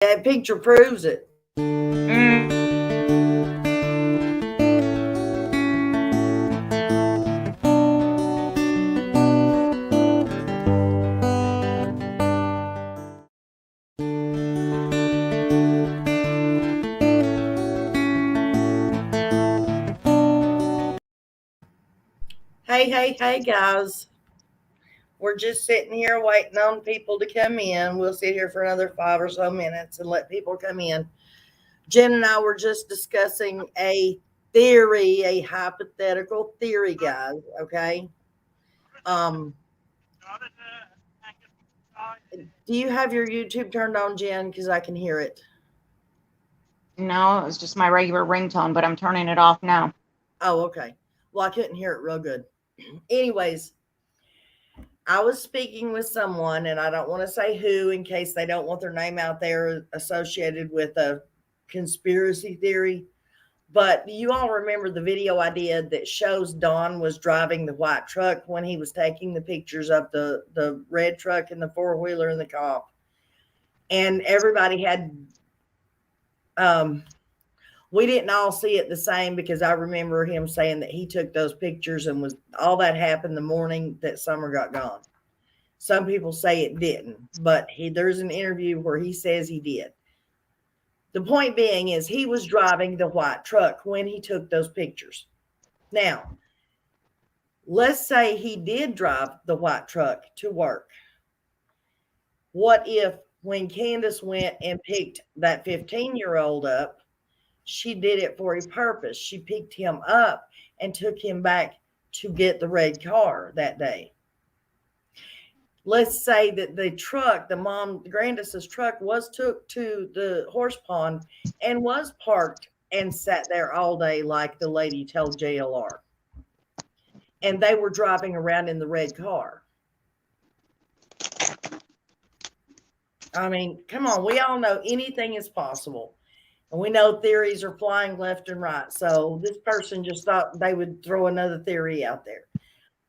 That picture proves it. Hey, guys. We're just sitting here waiting on people to come in. We'll sit here for another 5 or so minutes and let people come in. Jen and I were just discussing a theory, a hypothetical theory, guys. Okay. Um, do you have your YouTube turned on, Jen? Because I can hear it. No, it was just my regular ringtone, but I'm turning it off now. Oh, okay. Well, I couldn't hear it real good. Anyways, I was speaking with someone, and I don't want to say who in case they don't want their name out there associated with a conspiracy theory. But you all remember the video I did that shows Don was driving the white truck when he was taking the pictures of the red truck and the four-wheeler and the cop. And everybody had, we didn't all see it the same because I remember him saying that he took those pictures and was all that happened the morning that Summer got gone. Some people say it didn't, but there's an interview where he says he did. The point being is he was driving the white truck when he took those pictures. Now, let's say he did drive the white truck to work. What if when Candace went and picked that 15-year-old up, she did it for a purpose? She picked him up and took him back to get the red car that day. Let's say that the truck, Grandis's truck, was took to the horse pond and was parked and sat there all day like the lady told JLR. And they were driving around in the red car. I mean, come on, we all know anything is possible. And we know theories are flying left and right. So this person just thought they would throw another theory out there.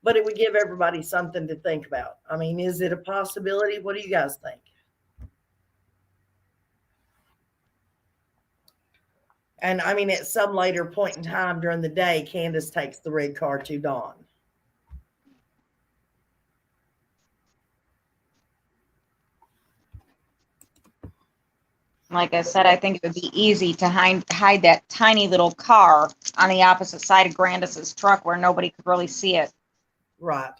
But it would give everybody something to think about. I mean, is it a possibility? What do you guys think? And I mean, at some later point in time during the day, Candace takes the red car to Dawn. Like I said, I think it would be easy to hide that tiny little car on the opposite side of Grandis's truck where nobody could really see it. Right.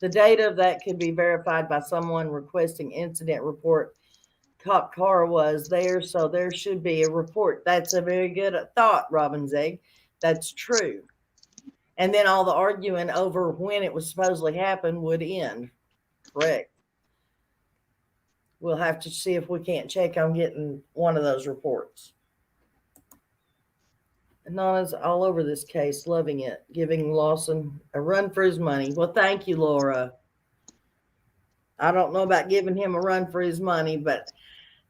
The data of that could be verified by someone requesting incident report. Cop car was there, so there should be a report. That's a very good thought, Robin's Egg. That's true. And then all the arguing over when it was supposedly happened would end. Correct. We'll have to see if we can't check on getting one of those reports. Nana's all over this case, loving it, giving Lawson a run for his money. Well, thank you, Laura. I don't know about giving him a run for his money, but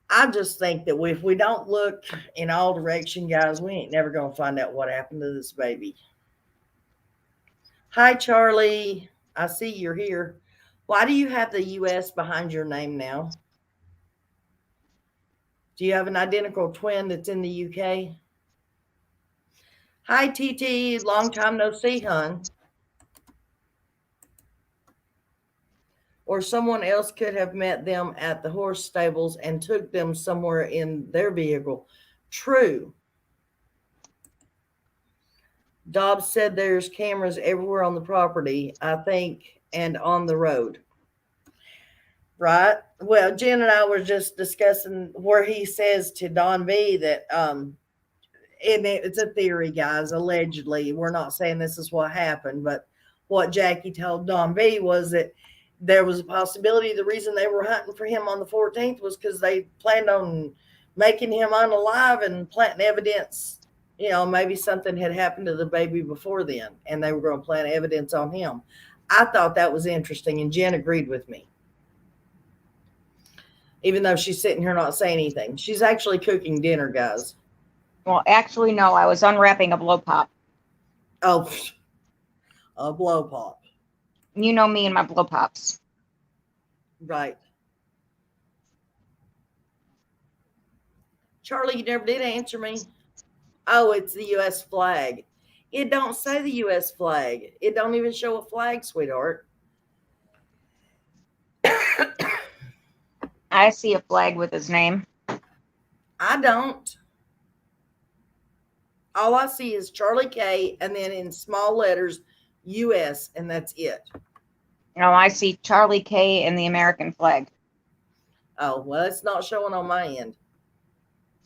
I just think that if we don't look in all direction, guys, we ain't never going to find out what happened to this baby. Hi, Charlie. I see you're here. Why do you have the U.S. behind your name now? Do you have an identical twin that's in the UK? Hi, TT. Long time no see, hon. Or someone else could have met them at the horse stables and took them somewhere in their vehicle. True. Dobbs said there's cameras everywhere on the property, I think, and on the road. Right? Well, Jen and I were just discussing where he says to Don B that and it's a theory, guys, allegedly. We're not saying this is what happened, but what Jackie told Don B was that there was a possibility the reason they were hunting for him on the 14th was because they planned on making him unalive and planting evidence. You know, maybe something had happened to the baby before then, and they were going to plant evidence on him. I thought that was interesting, and Jen agreed with me. Even though she's sitting here not saying anything. She's actually cooking dinner, guys. Well, actually, no, I was unwrapping a blow pop. Oh, a blow pop. You know me and my blow pops. Right. Charlie, you never did answer me. Oh, it's the U.S. flag. It don't say the U.S. flag. It don't even show a flag, sweetheart. I see a flag with his name. I don't. All I see is Charlie K and then in small letters, U.S., and that's it. No, I see Charlie K and the American flag. Oh, well, it's not showing on my end.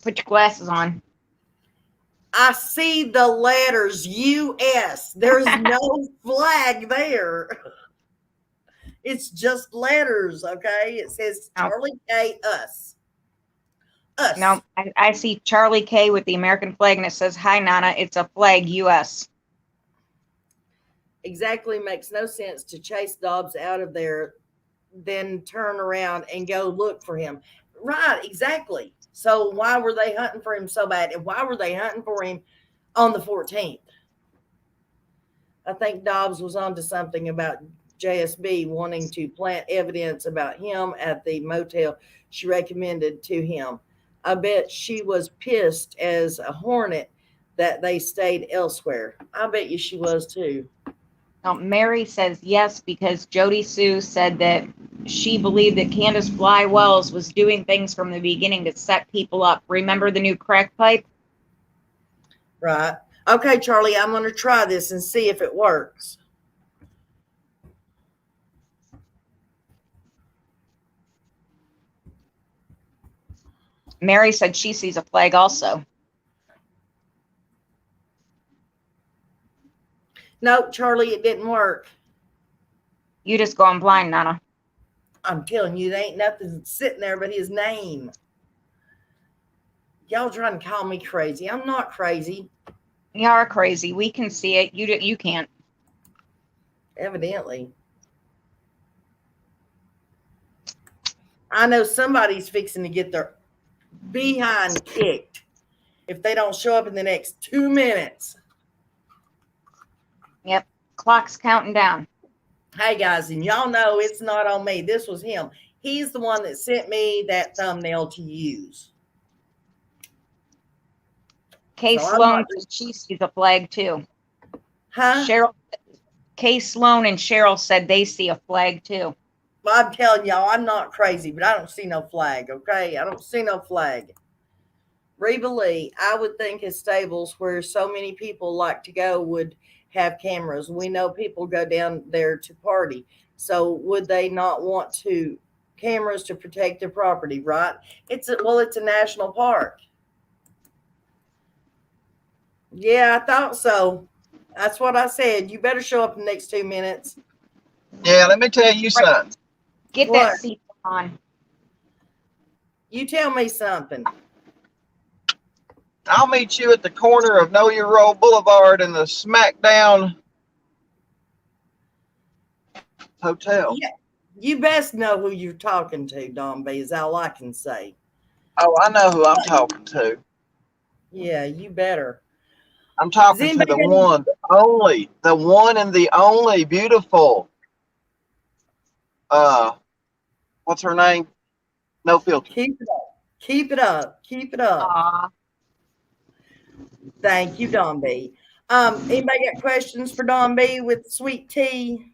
Put your glasses on. I see the letters U.S. There's no flag there. It's just letters, okay? It says Charlie K, us. Us. No, I see Charlie K with the American flag, and it says, "Hi, Nana, it's a flag, U.S." Exactly, makes no sense to chase Dobbs out of there, then turn around and go look for him. Right, exactly. So why were they hunting for him so bad? And why were they hunting for him on the 14th? I think Dobbs was onto something about JSB wanting to plant evidence about him at the motel she recommended to him. I bet she was pissed as a hornet that they stayed elsewhere. I bet you she was too. Now, Mary says yes, because Jody Sue said that she believed that Candace Bly Wells was doing things from the beginning to set people up. Remember the new crack pipe? Right. Okay, Charlie, I'm going to try this and see if it works. Mary said she sees a flag also. No, Charlie, it didn't work. You just going blind, Nana. I'm telling you, there ain't nothing sitting there but his name. Y'all trying to call me crazy. I'm not crazy. You are crazy. We can see it. You can't. Evidently. I know somebody's fixing to get their behind kicked if they don't show up in the next 2 minutes. Yep. Clock's counting down. Hey, guys, and y'all know it's not on me. This was him. He's the one that sent me that thumbnail to use. Kay Sloan, she sees a flag too. Huh? Kay Sloan and Cheryl said they see a flag too. Well, I'm telling y'all, I'm not crazy, but I don't see no flag, okay? I don't see no flag. Reba Lee, I would think his stables where so many people like to go would have cameras. We know people go down there to party. So would they not want to cameras to protect their property, right? It's a national park. Yeah, I thought so. That's what I said. You better show up in the next 2 minutes. Yeah, let me tell you something. Get What? that seat on. You tell me something. I'll meet you at the corner of Know Your Role Boulevard in the Smackdown Hotel. Yeah, you best know who you're talking to, Don B, is all I can say. Oh, I know who I'm talking to. Yeah, you better. I'm talking to the one and the only beautiful, what's her name? No Filter. Keep it up. Keep it up. Keep it up. Aw. Thank you, Don B. Anybody got questions for Don B with sweet tea?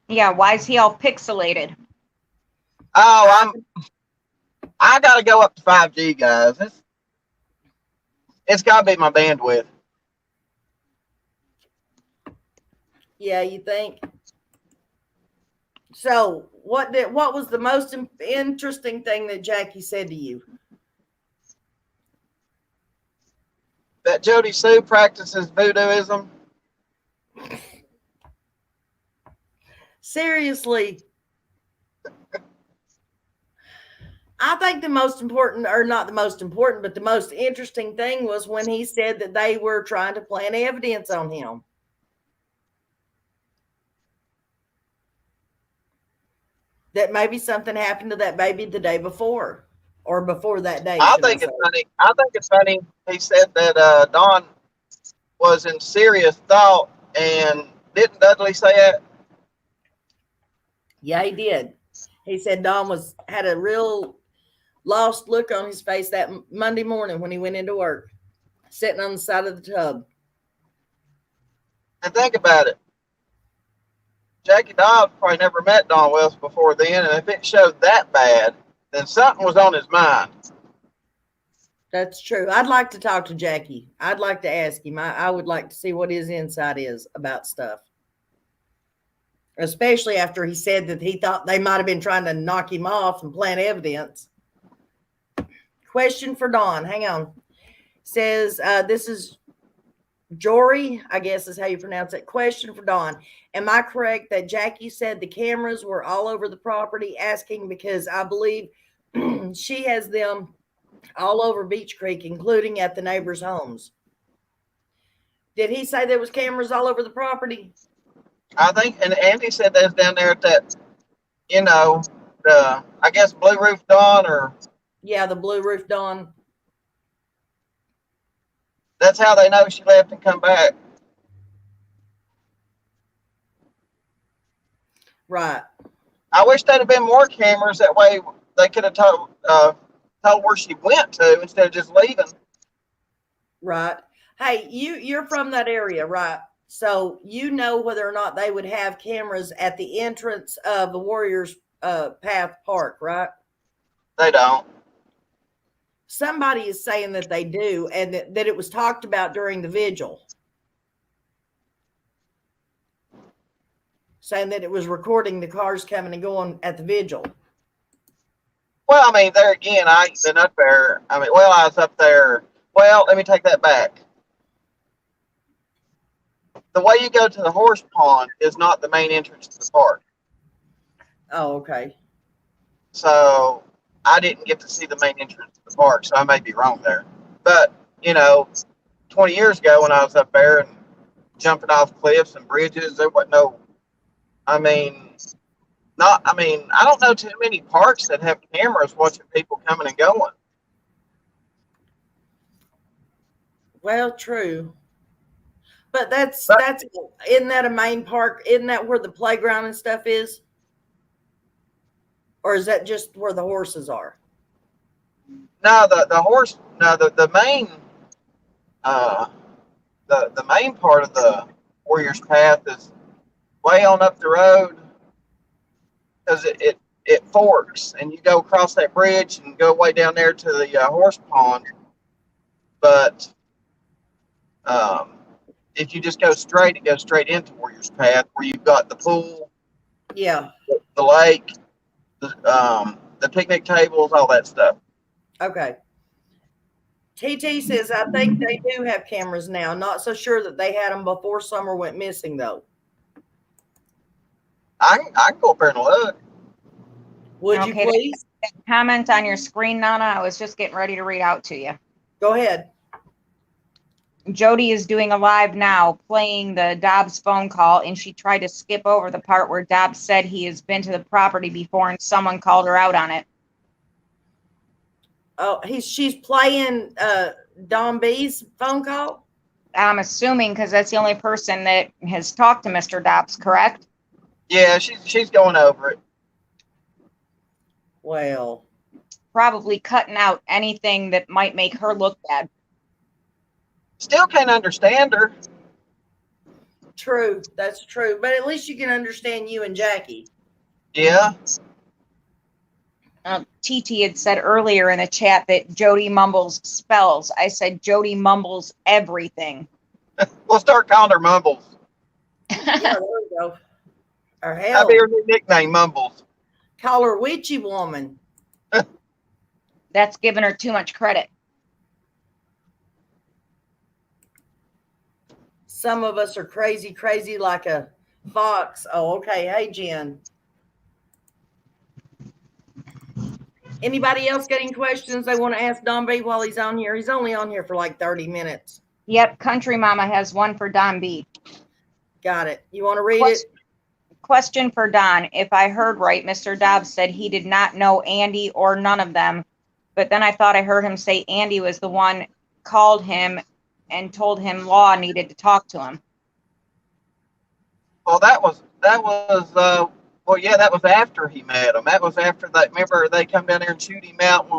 Yeah, why is he all pixelated? Oh, I gotta go up to 5G, guys. It's gotta be my bandwidth. Yeah, you think? So, what was the most interesting thing that Jackie said to you? That Jody Sue practices voodooism. Seriously. I think the most important, or not the most important, but the most interesting thing was when he said that they were trying to plant evidence on him. That maybe something happened to that baby the day before, or before that day. I think it's funny. He said that Don was in serious thought, and didn't Dudley say that? Yeah, he did. He said Don had a real lost look on his face that Monday morning when he went into work, sitting on the side of the tub. And think about it. Jackie Dobbs probably never met Don Wells before then, and if it showed that bad, then something was on his mind. That's true. I'd like to talk to Jackie. I'd like to ask him. I would like to see what his insight is about stuff. Especially after he said that he thought they might have been trying to knock him off and plant evidence. Question for Dawn. Hang on. Says, this is Jory, I guess is how you pronounce it. Question for Dawn. Am I correct that Jackie said the cameras were all over the property? Asking because I believe she has them all over Beach Creek, including at the neighbors' homes. Did he say there was cameras all over the property? I think, and Andy said that was down there at that, the, I guess, Blue Roof Dawn, or... Yeah, the Blue Roof Dawn. That's how they know she left and come back. Right. I wish there'd have been more cameras. That way they could have told where she went to instead of just leaving. Right. Hey, you're from that area, right? So you know whether or not they would have cameras at the entrance of the Warriors Path Park, right? They don't. Somebody is saying that they do, and that it was talked about during the vigil. Saying that it was recording the cars coming and going at the vigil. Well, I mean, there again, I ain't been up there. I mean, well, I was up there. Well, let me take that back. The way you go to the horse pond is not the main entrance to the park. Oh, okay. So I didn't get to see the main entrance to the park, so I may be wrong there. But, 20 years ago when I was up there and jumping off cliffs and bridges, there wasn't no, I don't know too many parks that have cameras watching people coming and going. Well, true. But that's isn't that a main park? Isn't that where the playground and stuff is? Or is that just where the horses are? No, the main the main part of the Warriors Path is way on up the road, because it forks and you go across that bridge and go way down there to the horse pond. But if you just go straight, it goes straight into Warriors Path, where you've got the pool, Yeah. the lake, the picnic tables, all that stuff. Okay. TT says, I think they do have cameras now. Not so sure that they had them before Summer went missing, though. I can go up there and look. Would you please? Comment on your screen, Nana. I was just getting ready to read out to you. Go ahead. Jody is doing a live now, playing the Dobbs phone call, and she tried to skip over the part where Dobbs said he has been to the property before and someone called her out on it. Oh, she's playing Don B's phone call? I'm assuming, because that's the only person that has talked to Mr. Dobbs, correct? Yeah, she's going over it. Well, probably cutting out anything that might make her look bad. Still can't understand her. True, that's true. But at least you can understand you and Jackie. Yeah. TT had said earlier in the chat that Jody mumbles spells. I said Jody mumbles everything. We'll start calling her Mumbles. Yeah, there we go. Or hell, That'll be her new nickname, Mumbles. call her Witchy Woman. That's giving her too much credit. Some of us are crazy like a fox. Oh, okay. Hey, Jen. Anybody else got any questions they want to ask Don B while he's on here? He's only on here for like 30 minutes. Yep, Country Mama has one for Don B. Got it. You want to read it? Question for Don. If I heard right, Mr. Dobbs said he did not know Andy or none of them, but then I thought I heard him say Andy was the one called him and told him Law needed to talk to him. Well, that was well, yeah, that was after he met him. That was after that. Remember, they come down there and shoot him out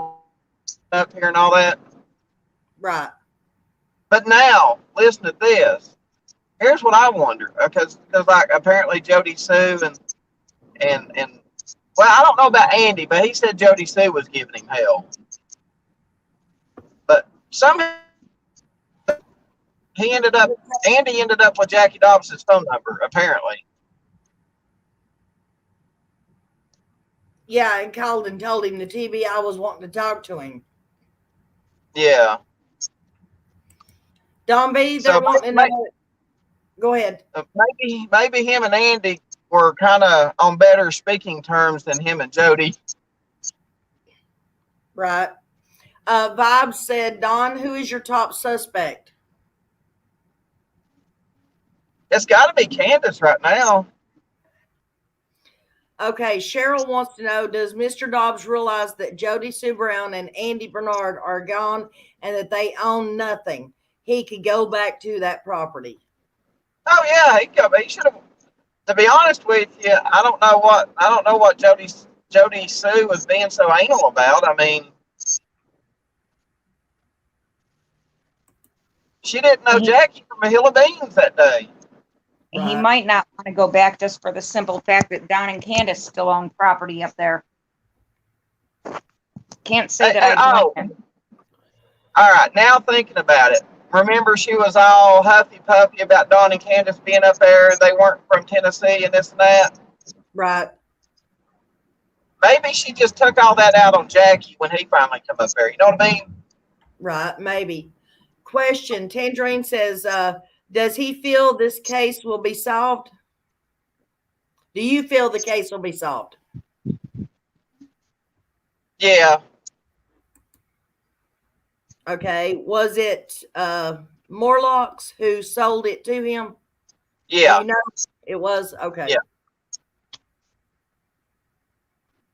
up here and all that. Right. But now, listen to this. Here's what I wonder, because like apparently Jody Sue and well, I don't know about Andy, but he said Jody Sue was giving him hell. But somehow Andy ended up with Jackie Dobbs' phone number, apparently. Yeah, and called and told him the TBI was wanting to talk to him. Yeah. Don B, they're wanting to know. Go ahead. Maybe him and Andy were kind of on better speaking terms than him and Jody. Right. Vibes said, Don, who is your top suspect? It's got to be Candace right now. Okay, Cheryl wants to know, does Mr. Dobbs realize that Jody Sue Brown and Andy Bernard are gone and that they own nothing? He could go back to that property. Oh yeah, he should have. To be honest with you, I don't know what Jody Sue was being so anal about. I mean, she didn't know Jackie from a hill of beans that day. He might not want to go back just for the simple fact that Don and Candace still own property up there. Can't say that I blame him. All right, now thinking about it. Remember, she was all huffy puffy about Don and Candace being up there, and they weren't from Tennessee and this and that. Right. Maybe she just took all that out on Jackie when he finally come up there. You know what I mean? Right, maybe. Question, Tangerine says, does he feel this case will be solved? Do you feel the case will be solved? Yeah. Okay. Was it Morlocks who sold it to him? Yeah. Do you know it was? Okay. Yeah.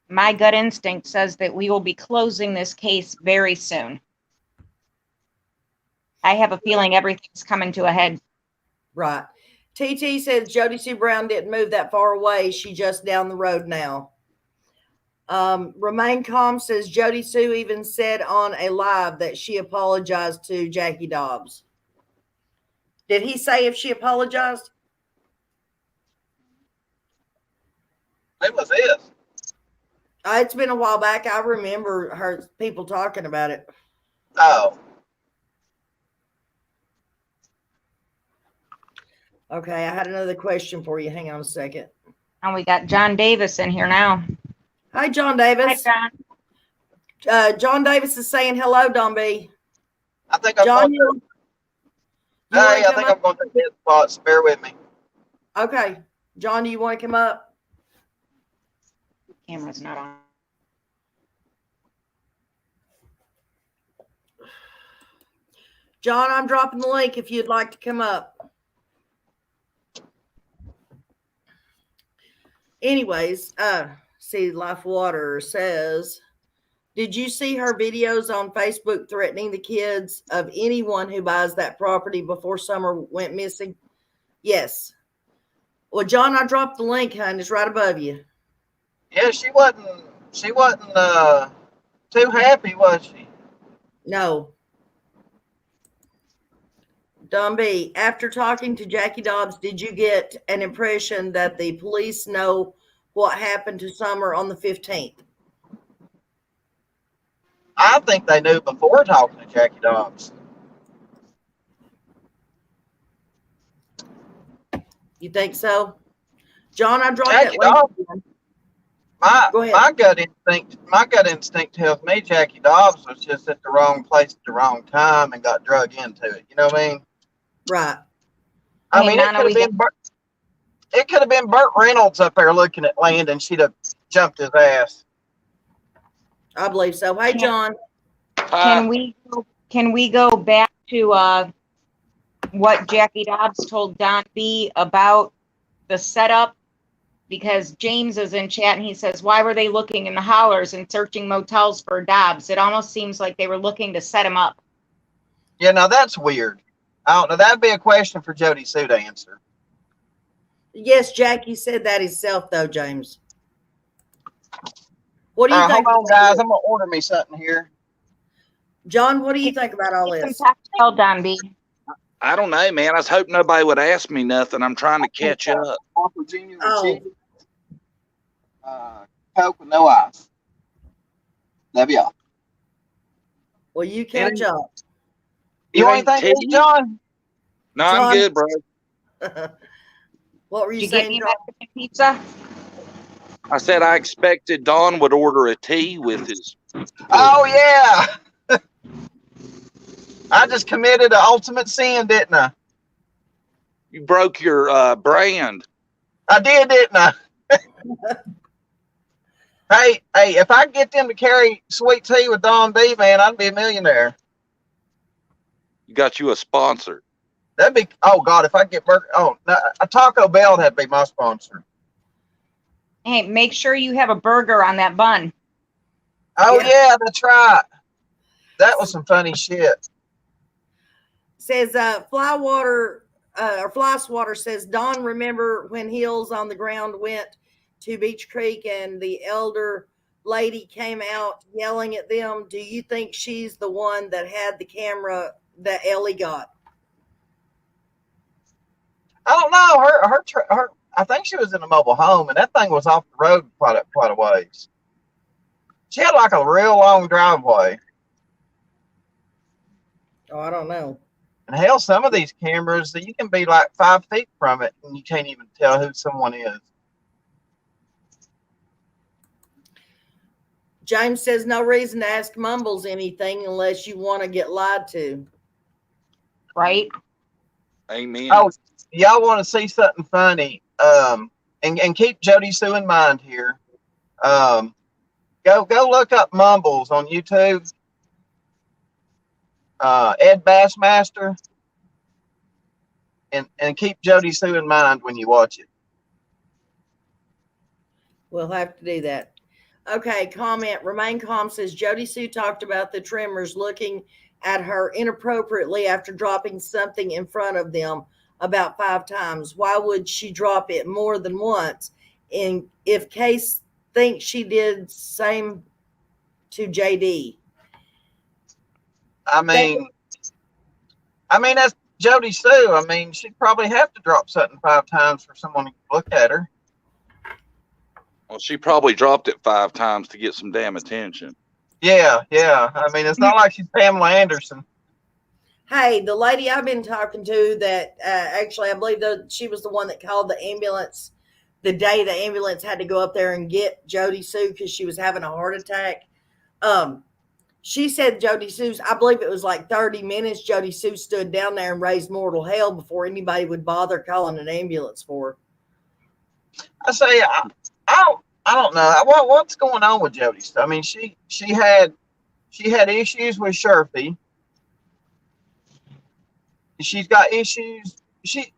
My gut instinct says that we will be closing this case very soon. I have a feeling everything's coming to a head. Right. TT says Jody Sue Brown didn't move that far away. She just down the road now. Remain Calm says Jody Sue even said on a live that she apologized to Jackie Dobbs. Did he say if she apologized? When was this? It's been a while back. I remember her people talking about it. Oh. Okay, I had another question for you. Hang on a second. And we got John Davis in here now. Hi, John Davis. Hi, John. John Davis is saying hello, Don B. I think I'm John, going I'm going to hit spots. Bear with me. Okay. John, do you want to come up? Camera's not on. John, I'm dropping the link if you'd like to come up. Anyways, see, Life Water says, did you see her videos on Facebook threatening the kids of anyone who buys that property before Summer went missing? Yes. Well, John, I dropped the link, hon. It's right above you. Yeah, she wasn't too happy, was she? No. Don B, after talking to Jackie Dobbs, did you get an impression that the police know what happened to Summer on the 15th? I think they knew before talking to Jackie Dobbs. You think so? John, I dropped Jackie that link. My gut instinct tells me Jackie Dobbs was just at the wrong place at the wrong time and got drug into it. You know what I mean? Right. I mean, it could have been Burt Reynolds up there looking at land, and she'd have jumped his ass. I believe so. Hey, John. Can we go back to what Jackie Dobbs told Don B about the setup? Because James is in chat and he says, why were they looking in the hollers and searching motels for Dobbs? It almost seems like they were looking to set him up. Yeah, now that's weird. I don't know. That'd be a question for Jody Sue to answer. Yes, Jackie said that himself, though, James. What do you think? Hold on, guys. I'm going to order me something here. John, what do you think about all this? Tell Don B. I don't know, man. I was hoping nobody would ask me nothing. I'm trying to catch up. Virginia with Oh. chicken. Coke with no ice. Love y'all. Well, you catch up. You want ain't anything, tea? John? No, John- I'm good, bro. What were you Did you get saying, me John? Mexican pizza? I said I expected Don would order a tea with his. Oh yeah. I just committed an ultimate sin, didn't I? You broke your brand. I did, didn't I? Hey, if I get them to carry sweet tea with Don B, man, I'd be a millionaire. You got you a sponsor. That'd be, oh God, if I get burger, oh, no, a Taco Bell, that'd be my sponsor. Hey, make sure you have a burger on that bun. Oh Yeah. yeah, that's right. That was some funny shit. Says Flywater or Fly Swatter says, Don, remember when Hills on the ground went to Beach Creek and the elder lady came out yelling at them? Do you think she's the one that had the camera that Ellie got? I don't know. Her I think she was in a mobile home, and that thing was off the road quite a ways. She had like a real long driveway. Oh, I don't know. And hell, some of these cameras, you can be like 5 feet from it, and you can't even tell who someone is. James says no reason to ask Mumbles anything unless you want to get lied to. Right? Amen. Oh, y'all want to see something funny? And keep Jody Sue in mind here. Go look up Mumbles on YouTube. Ed Bassmaster, and keep Jody Sue in mind when you watch it. We'll have to do that. Okay, comment. Remain Calm says Jody Sue talked about the Tremors looking at her inappropriately after dropping something in front of them about 5 times. Why would she drop it more than once? And if Case thinks she did same to JD. I mean that's Jody Sue. I mean, she'd probably have to drop something 5 times for someone to look at her. Well, she probably dropped it 5 times to get some damn attention. Yeah. I mean, it's not like she's Pamela Anderson. Hey, the lady I've been talking to that actually, I believe she was the one that called the ambulance the day the ambulance had to go up there and get Jody Sue because she was having a heart attack. She said Jody Sue's, I believe it was like 30 minutes. Jody Sue stood down there and raised mortal hell before anybody would bother calling an ambulance for her. I say, I don't know what's going on with Jody Sue. I mean, she had issues with Sherfy. She's got issues. She's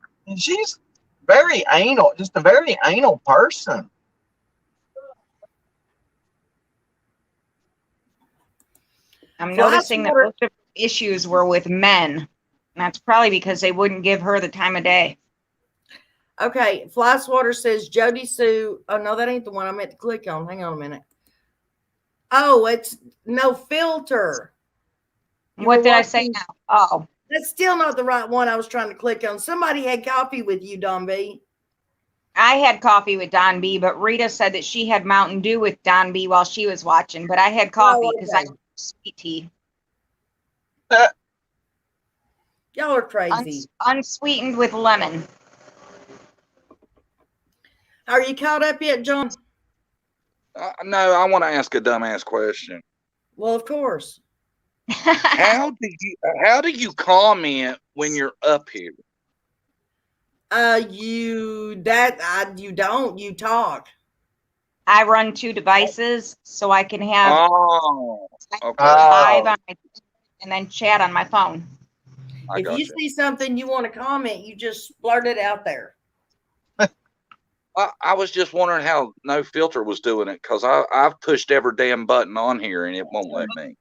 very anal, just a very anal person. I'm noticing that most of her issues were with men. And that's probably because they wouldn't give her the time of day. Okay, Fly Swatter says Jody Sue. Oh, no, that ain't the one I meant to click on. Hang on a minute. Oh, it's no filter. What did I say now? Oh. That's still not the right one I was trying to click on. Somebody had coffee with you, Don B. I had coffee with Don B, but Rita said that she had Mountain Dew with Don B while she was watching. But I had coffee because I had sweet tea. Y'all are crazy. Unsweetened with lemon. Are you caught up yet, John? No, I want to ask a dumbass question. Well, of course. How do you comment when you're up here? You don't. You talk. I run 2 devices so I can have Oh, okay. live on my and then chat on my phone. If you see something you want to comment, you just blurt it out there. I was just wondering how No Filter was doing it because I've pushed every damn button on here and it won't let me.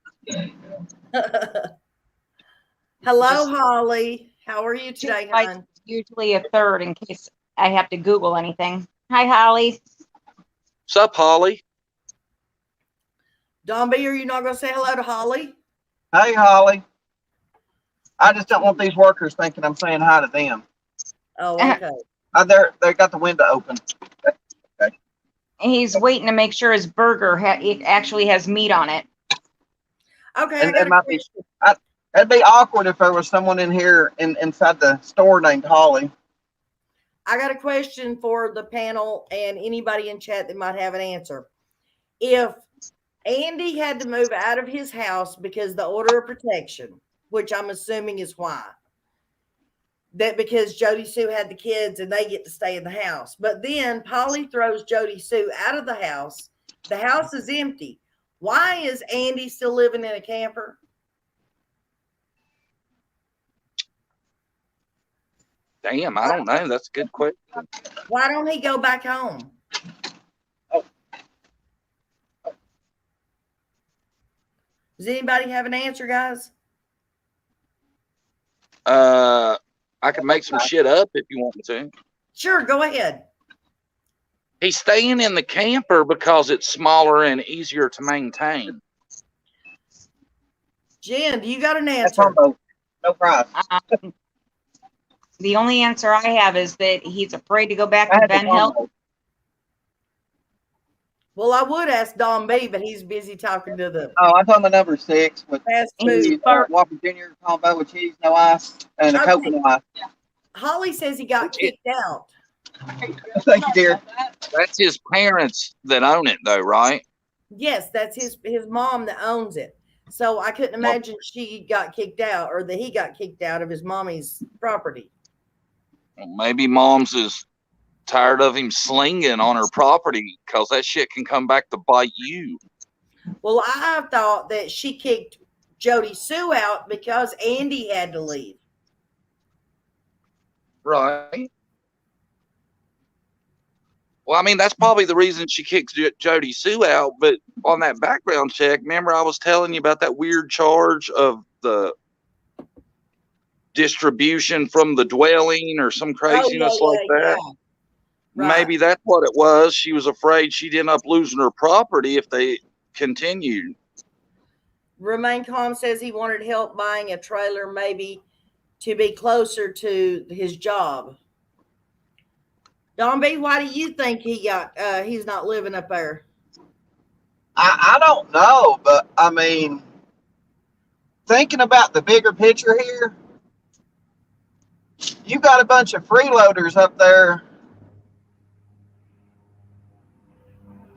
Hello, Holly. How are you today, hon? Usually a third in case I have to Google anything. Hi, Holly. What's up, Holly? Don B, are you not going to say hello to Holly? Hey, Holly. I just don't want these workers thinking I'm saying hi to them. Oh, okay. They got the window open. Okay. He's waiting to make sure his burger it actually has meat on it. Okay, And I got it might be. It'd be awkward if there was someone in here inside the store named Holly. I got a question for the panel and anybody in chat that might have an answer. If Andy had to move out of his house because the order of protection, which I'm assuming is why, that because Jody Sue had the kids and they get to stay in the house. But then Polly throws Jody Sue out of the house. The house is empty. Why is Andy still living in a camper? Damn, I don't know. That's a good question. Why don't he go back home? Does anybody have an answer, guys? I can make some shit up if you want me to. Sure, go ahead. He's staying in the camper because it's smaller and easier to maintain. Jen, do you got an That's answer? no prize. The only answer I have is that he's afraid to go back to Ben Hill. Well, I would ask Don B, but he's busy talking to the Oh, I'm talking about number 6 with fast He's food. Whopper Jr. combo with cheese, no ice, and a Okay. Coke with no ice. Holly says he got kicked out. Thank you, dear. That's his parents that own it, though, right? Yes, that's his mom that owns it. So I couldn't imagine she got kicked out or that he got kicked out of his mommy's property. Well, maybe Mom's is tired of him slinging on her property because that shit can come back to bite you. Well, I thought that she kicked Jody Sue out because Andy had to leave. Right. Well, I mean, that's probably the reason she kicks Jody Sue out. But on that background check, remember I was telling you about that weird charge of the distribution from the dwelling or some craziness like that? Yeah. Right. Maybe that's what it was. She was afraid she'd end up losing her property if they continued. Remain Calm says he wanted help buying a trailer, maybe to be closer to his job. Don B, why do you think he's not living up there? I don't know, but I mean, thinking about the bigger picture here, you got a bunch of freeloaders up there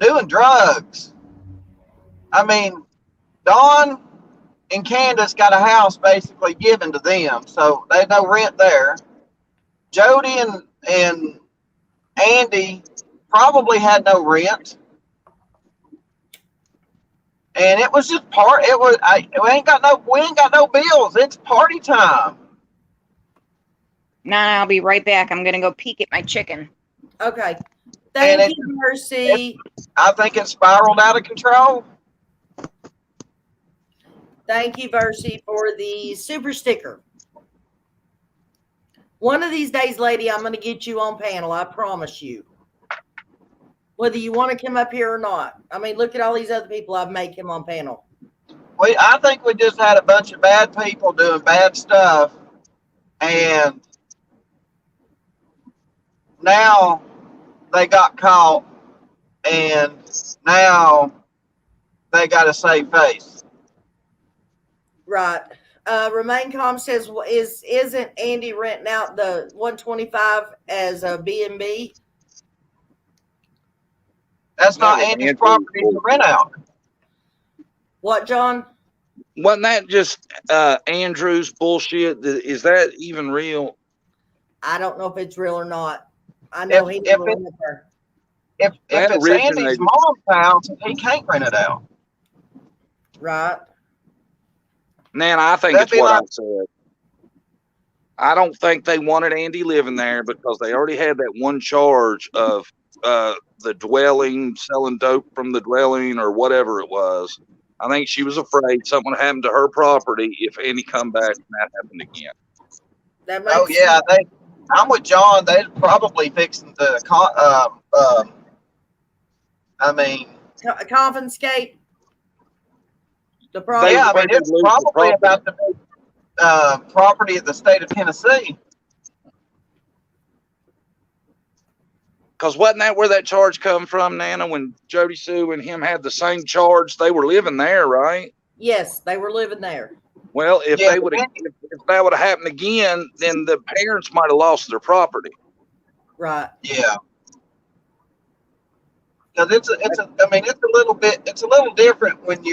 doing drugs. I mean, Dawn and Candace got a house basically given to them, so there's no rent there. Jody and Andy probably had no rent, and it was just we ain't got no bills. It's party time. Nah, I'll be right back. I'm gonna go peek at my chicken. Okay. Thank you, Mercy. I think it spiraled out of control. Thank you, Mercy, for the super sticker. One of these days, lady, I'm going to get you on panel. I promise you. Whether you want to come up here or not. I mean, look at all these other people I've made come on panel. I think we just had a bunch of bad people doing bad stuff, and now they got caught, and now they got to save face. Right. Remain Calm says, isn't Andy renting out the 125 as a B&B? That's not Andy's property to rent out. What, John? Wasn't that just Andrew's bullshit? Is that even real? I don't know if it's real or not. I know he never went up there. If it's Andy's mom's house, he can't rent it out. Right. Man, I think it's what I said. I don't think they wanted Andy living there because they already had that one charge of the dwelling, selling dope from the dwelling or whatever it was. I think she was afraid something would happen to her property if Andy come back and that happened again. That makes sense. I'm with John. They're probably fixing to confiscate. The property. Yeah, I mean, They did it's lose the probably property. about the property of the state of Tennessee. Because wasn't that where that charge come from, Nana? When Jody Sue and him had the same charge, they were living there, right? Yes, they were living there. Well, if Yeah, they would have, if that would have happened again, then the parents might have lost their property. Right. Yeah. Because I mean, it's a little different when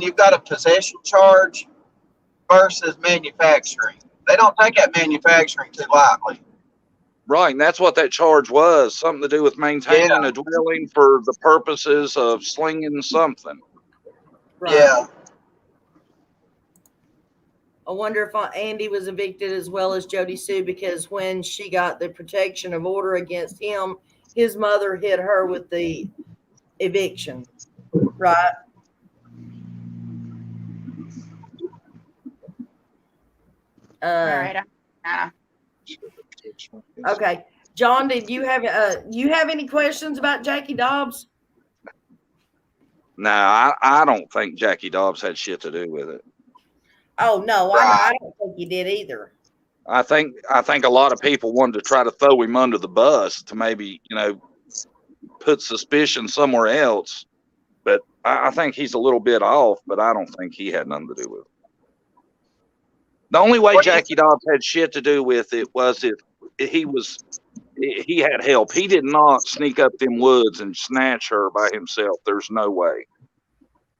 you've got a possession charge versus manufacturing. They don't take that manufacturing too lightly. Right, and that's what that charge was, something to do with maintaining a dwelling for the purposes of slinging something. Right. Yeah. I wonder if Andy was evicted as well as Jody Sue, because when she got the protection of order against him, his mother hit her with the eviction. Right. All right. Okay. John, did you have any questions about Jackie Dobbs? No, I don't think Jackie Dobbs had shit to do with it. Oh no, I don't think he did either. I think a lot of people wanted to try to throw him under the bus to maybe, put suspicion somewhere else. But I think he's a little bit off, but I don't think he had nothing to do with it. The only way Jackie Dobbs had shit to do with it was if he had help. He did not sneak up them woods and snatch her by himself. There's no way.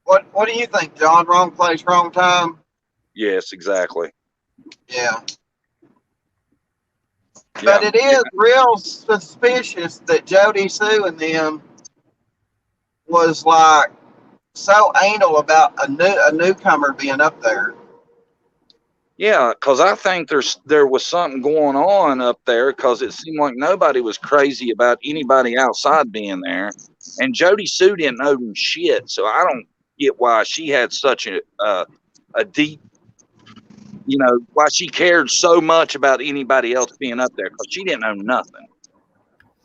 What do you think, John? Wrong place, wrong time? Yes, exactly. Yeah. But it is real suspicious that Jody Sue and them was like so anal about a newcomer being up there. Yeah, because I think there was something going on up there, because it seemed like nobody was crazy about anybody outside being there, and Jody Sue didn't know them shit, so I don't get why she had such a deep, why she cared so much about anybody else being up there, because she didn't know nothing.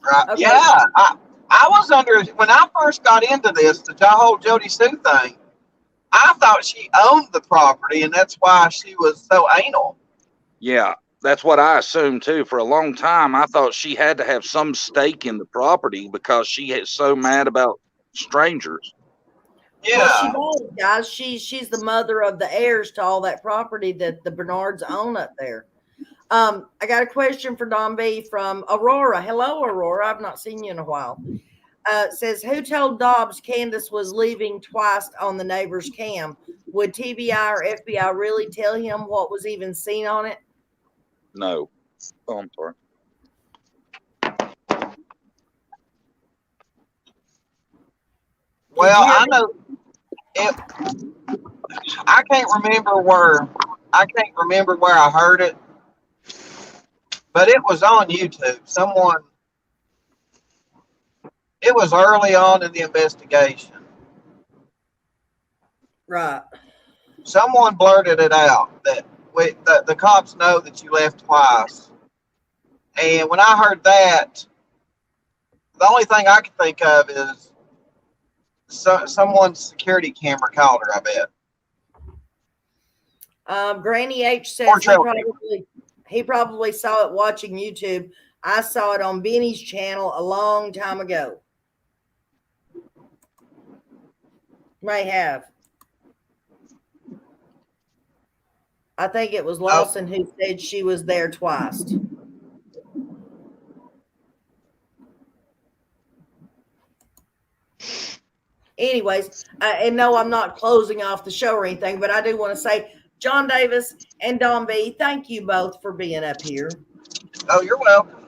Right? Okay. Yeah, I was under when I first got into this, the whole Jody Sue thing. I thought she owned the property, and that's why she was so anal. Yeah, that's what I assumed too. For a long time, I thought she had to have some stake in the property because she is so mad about strangers. Yeah. Well, she does, guys. She's the mother of the heirs to all that property that the Bernards own up there. I got a question for Don B from Aurora. Hello, Aurora. I've not seen you in a while. Says, who told Dobbs Candace was leaving twice on the neighbor's cam? Would TBI or FBI really tell him what was even seen on it? No. Oh, I'm sorry. Well, I know I can't remember where I heard it, but it was on YouTube. It was early on in the investigation. Right. Someone blurted it out that the cops know that you left twice. And when I heard that, the only thing I could think of is someone's security camera caught her, I bet. Granny H says he probably saw it watching YouTube. I saw it on Benny's channel a long time ago. May have. I think it was Lawson who said she was there twice. Anyways, and no, I'm not closing off the show or anything, but I do want to say, John Davis and Don B, thank you both for being up here. Oh, you're welcome.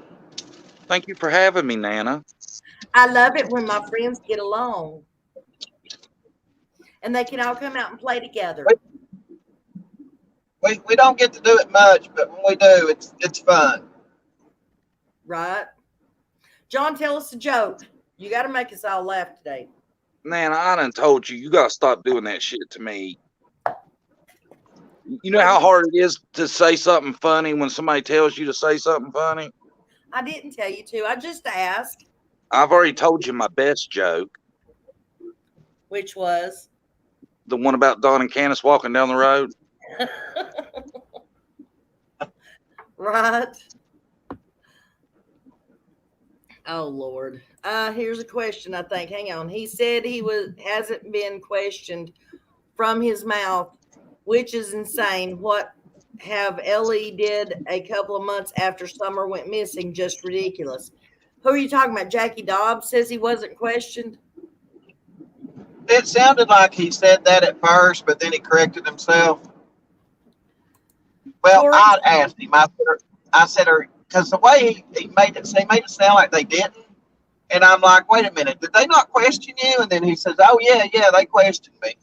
Thank you for having me, Nana. I love it when my friends get along and they can all come out and play together. We don't get to do it much, but when we do, it's fun. Right. John, tell us a joke. You got to make us all laugh today. Man, I done told you got to stop doing that shit to me. You know how hard it is to say something funny when somebody tells you to say something funny? I didn't tell you to. I just asked. I've already told you my best joke. Which was? The one about Don and Candace walking down the road? Right. Oh Lord. Here's a question, I think. Hang on. He said he hasn't been questioned from his mouth, which is insane. What have Ellie did a couple of months after Summer went missing? Just ridiculous. Who are you talking about? Jackie Dobbs says he wasn't questioned. It sounded like he said that at first, but then he corrected himself. Well, Corey? I asked him. I said, because the way he made it sound like they didn't. And I'm like, wait a minute, did they not question you? And then he says, oh, yeah, they questioned me.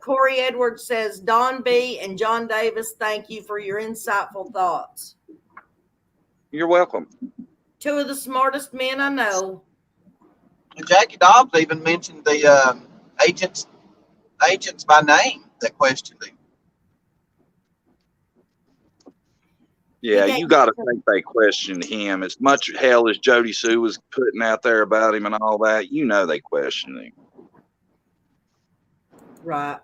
Corey Edwards says, Don B. and John Davis, thank you for your insightful thoughts. You're welcome. Two of the smartest men I know. And Jackie Dobbs even mentioned the agents by name that questioned him. Yeah, you got to think they questioned him as much hell as Jody Sue was putting out there about him and all that. You know they questioned him. Right.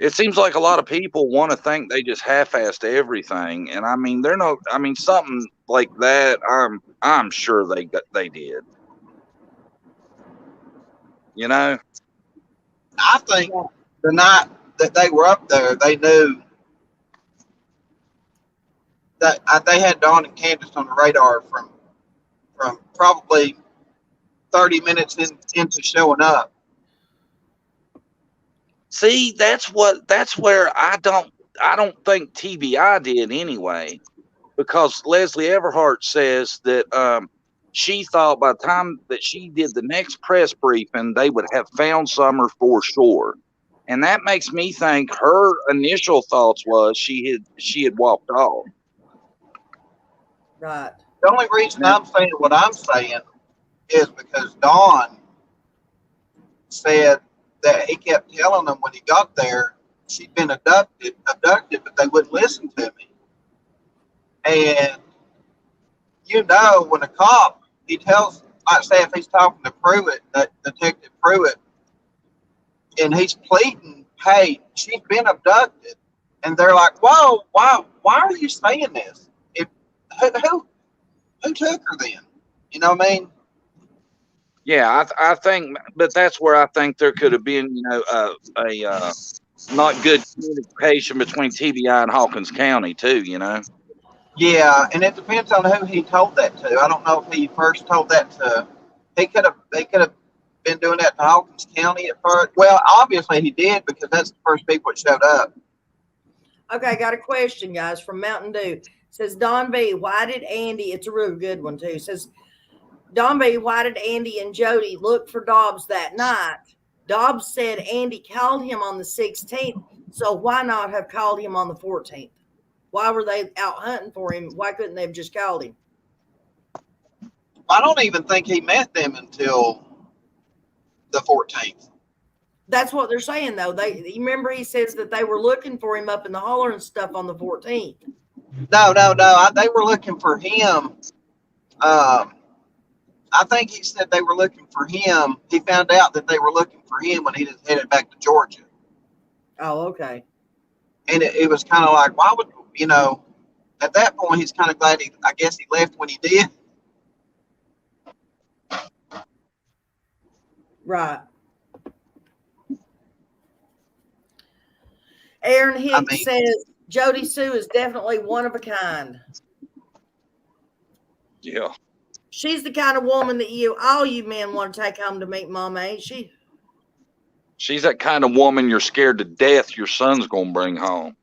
It seems like a lot of people want to think they just half-assed everything, and I mean they're not. I mean something like that. I'm sure they did. You know. I think the night that they were up there, they knew that they had Dawn and Candace on the radar from probably 30 minutes into showing up. See, that's where I don't think TBI did anyway, because Leslie Everhart says that she thought by the time that she did the next press briefing, they would have found Summer for sure. And that makes me think her initial thoughts was she had walked off. Right. The only reason I'm saying what I'm saying is because Dawn said that he kept telling them when he got there she'd been abducted, but they wouldn't listen to me. And when a cop, he tells, like say if he's talking to Pruitt, that Detective Pruitt, and he's pleading, hey, she's been abducted, and they're like, whoa, why are you saying this? Who took her then? You know what I mean? Yeah, I think, but that's where I think there could have been, a not good communication between TBI and Hawkins County too. Yeah, and it depends on who he told that to. I don't know if he first told that to. They could have been doing that to Hawkins County at first. Well, obviously he did because that's the first people that showed up. Okay, I got a question, guys, from Mountain Dew. It says, Don B, why did Andy, it's a real good one too, it says, Don B, why did Andy and Jody look for Dobbs that night? Dobbs said Andy called him on the 16th, so why not have called him on the 14th? Why were they out hunting for him? Why couldn't they have just called him? I don't even think he met them until the 14th. That's what they're saying, though. You remember he says that they were looking for him up in the holler and stuff on the 14th. No. They were looking for him. I think he said they were looking for him. He found out that they were looking for him when he was headed back to Georgia. Oh, okay. And it was kind of like, why would, at that point, he's kind of glad I guess he left when he did. Right. Aaron Hicks says Jody Sue is definitely one of a kind. Yeah. She's the kind of woman that all you men want to take home to meet Mama, ain't she? She's that kind of woman you're scared to death your son's gonna bring home.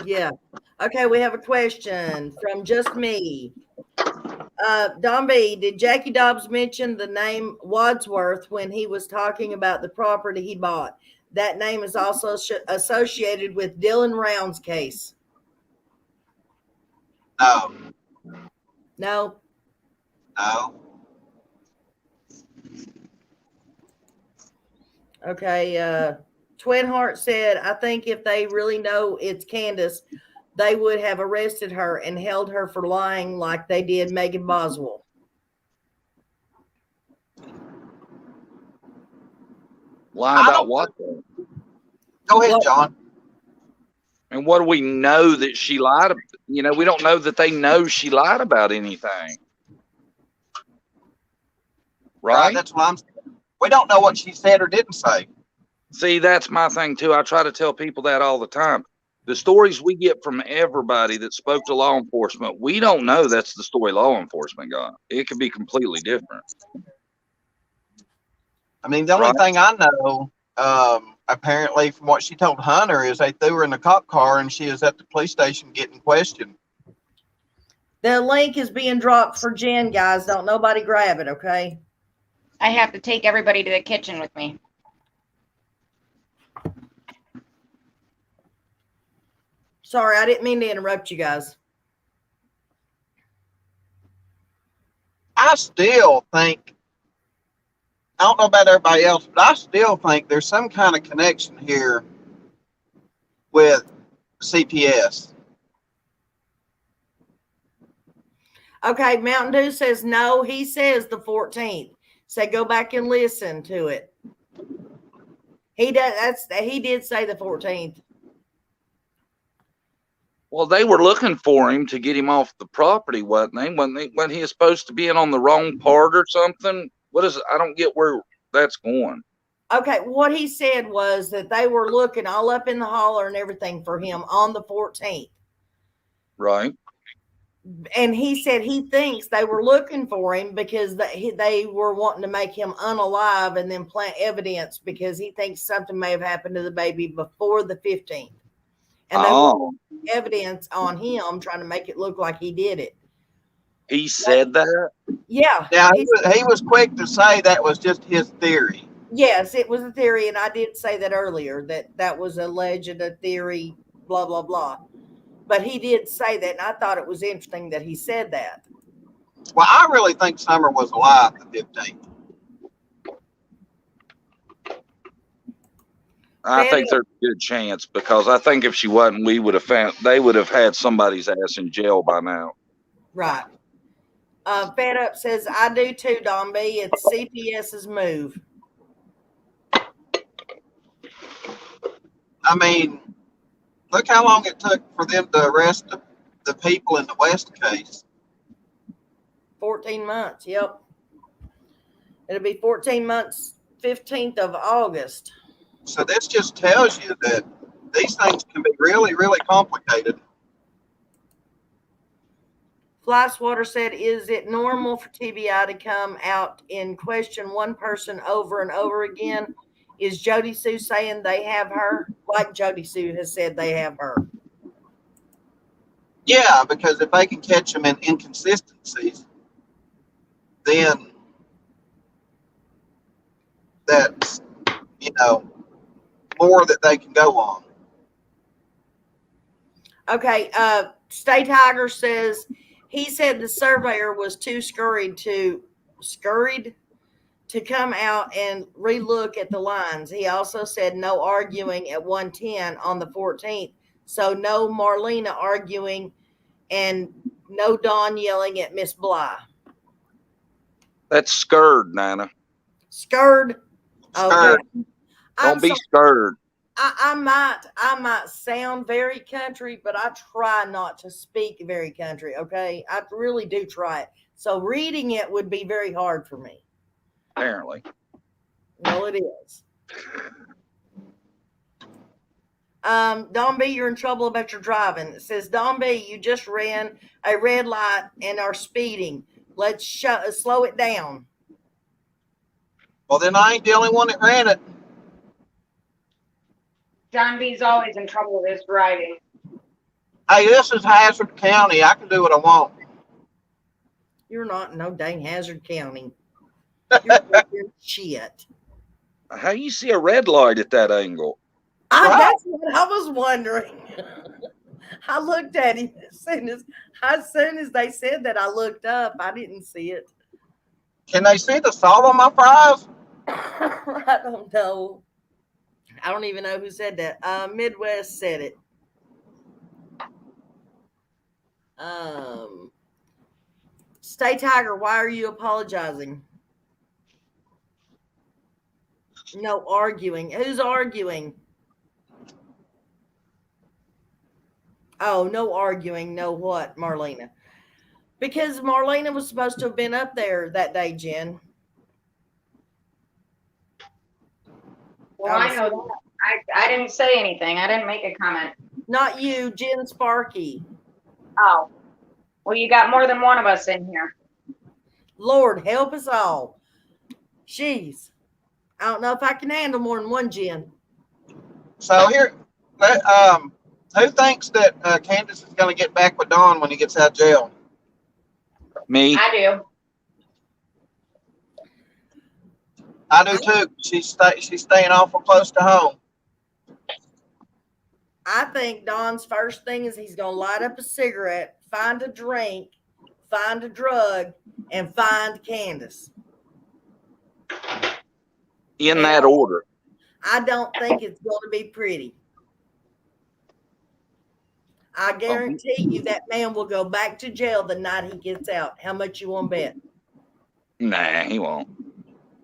Yeah. Okay, we have a question from Just Me. Don B, did Jackie Dobbs mention the name Wadsworth when he was talking about the property he bought? That name is also associated with Dylan Round's case. No. No. Okay. Twin Heart said, I think if they really know it's Candace, they would have arrested her and held her for lying like they did Megan Boswell. Lie about what? Though? Go ahead, John. And what do we know that she lied? You know, we don't know that they know she lied about anything. Right? That's what I'm saying. We don't know what she said or didn't say. See, that's my thing too. I try to tell people that all the time. The stories we get from everybody that spoke to law enforcement, we don't know that's the story law enforcement got. It could be completely different. I mean, the only thing I know, apparently from what she told Hunter, is they threw her in the cop car and she is at the police station getting questioned. The link is being dropped for Jen, guys. Don't nobody grab it, okay? I have to take everybody to the kitchen with me. Sorry, I didn't mean to interrupt you guys. I still think, I don't know about everybody else, but I still think there's some kind of connection here with CPS. Okay, Mountain Dew says no. He says the 14th. So go back and listen to it. He does. He did say the 14th. Well, they were looking for him to get him off the property, wasn't they? When he was supposed to be in on the wrong part or something? What is it? I don't get where that's going. Okay, what he said was that they were looking all up in the holler and everything for him on the 14th. Right. And he said he thinks they were looking for him because they were wanting to make him unalive and then plant evidence because he thinks something may have happened to the baby before the 15th. And they want evidence on him trying to make it look like he did it. He said that? Yeah. Now, he was quick to say that was just his theory. Yes, it was a theory. And I did say that earlier, that was a legend, a theory, blah, blah, blah. But he did say that, and I thought it was interesting that he said that. Well, I really think Summer was alive the 15th. I think there's a good chance because I think if she wasn't, they would have had somebody's ass in jail by now. Right. Fed Up says, I do too, Don B. It's CPS's move. I mean, look how long it took for them to arrest the people in the West case. 14 months, yep. It'll be 14 months, 15th of August. So this just tells you that these things can be really, really complicated. Flyswater said, is it normal for TBI to come out and question one person over and over again? Is Jody Sue saying they have her? Like Jody Sue has said they have her. Yeah, because if they can catch them in inconsistencies, then that's, more that they can go on. Okay, Stay Tiger says he said the surveyor was too scurried to come out and relook at the lines. He also said no arguing at 110 on the 14th. So no Marlena arguing and no Dawn yelling at Miss Bly. That's scared, Nana. Scared? Scared. Okay. Don't be scared. I might sound very country, but I try not to speak very country, okay? I really do try it. So reading it would be very hard for me. Apparently. Well, it is. Don B, you're in trouble about your driving. It says, Don B, you just ran a red light and are speeding. Let's slow it down. Well, then I ain't the only one that ran it. John B's always in trouble with his driving. Hey, this is Hazard County. I can do what I want. You're not in no dang Hazard County. You're shit. How you see a red light at that angle? That's what I was wondering. I looked at him as soon as they said that. I looked up. I didn't see it. Can they see the salt on my fries? I don't know. I don't even know who said that. Midwest said it. Stay Tiger, why are you apologizing? No arguing. Who's arguing? Oh, no arguing. No what, Marlena? Because Marlena was supposed to have been up there that day, Jen. Well, I know that. I didn't say anything. I didn't make a comment. Not you, Jen Sparky. Oh. Well, you got more than one of us in here. Lord, help us all. Jeez. I don't know if I can handle more than one Jen. So here, who thinks that Candace is going to get back with Dawn when he gets out of jail? Me. I do. I do too. She's staying awful close to home. I think Don's first thing is he's going to light up a cigarette, find a drink, find a drug, and find Candace. In that order. I don't think it's going to be pretty. I guarantee you that man will go back to jail the night he gets out. How much you want to bet? Nah, he won't.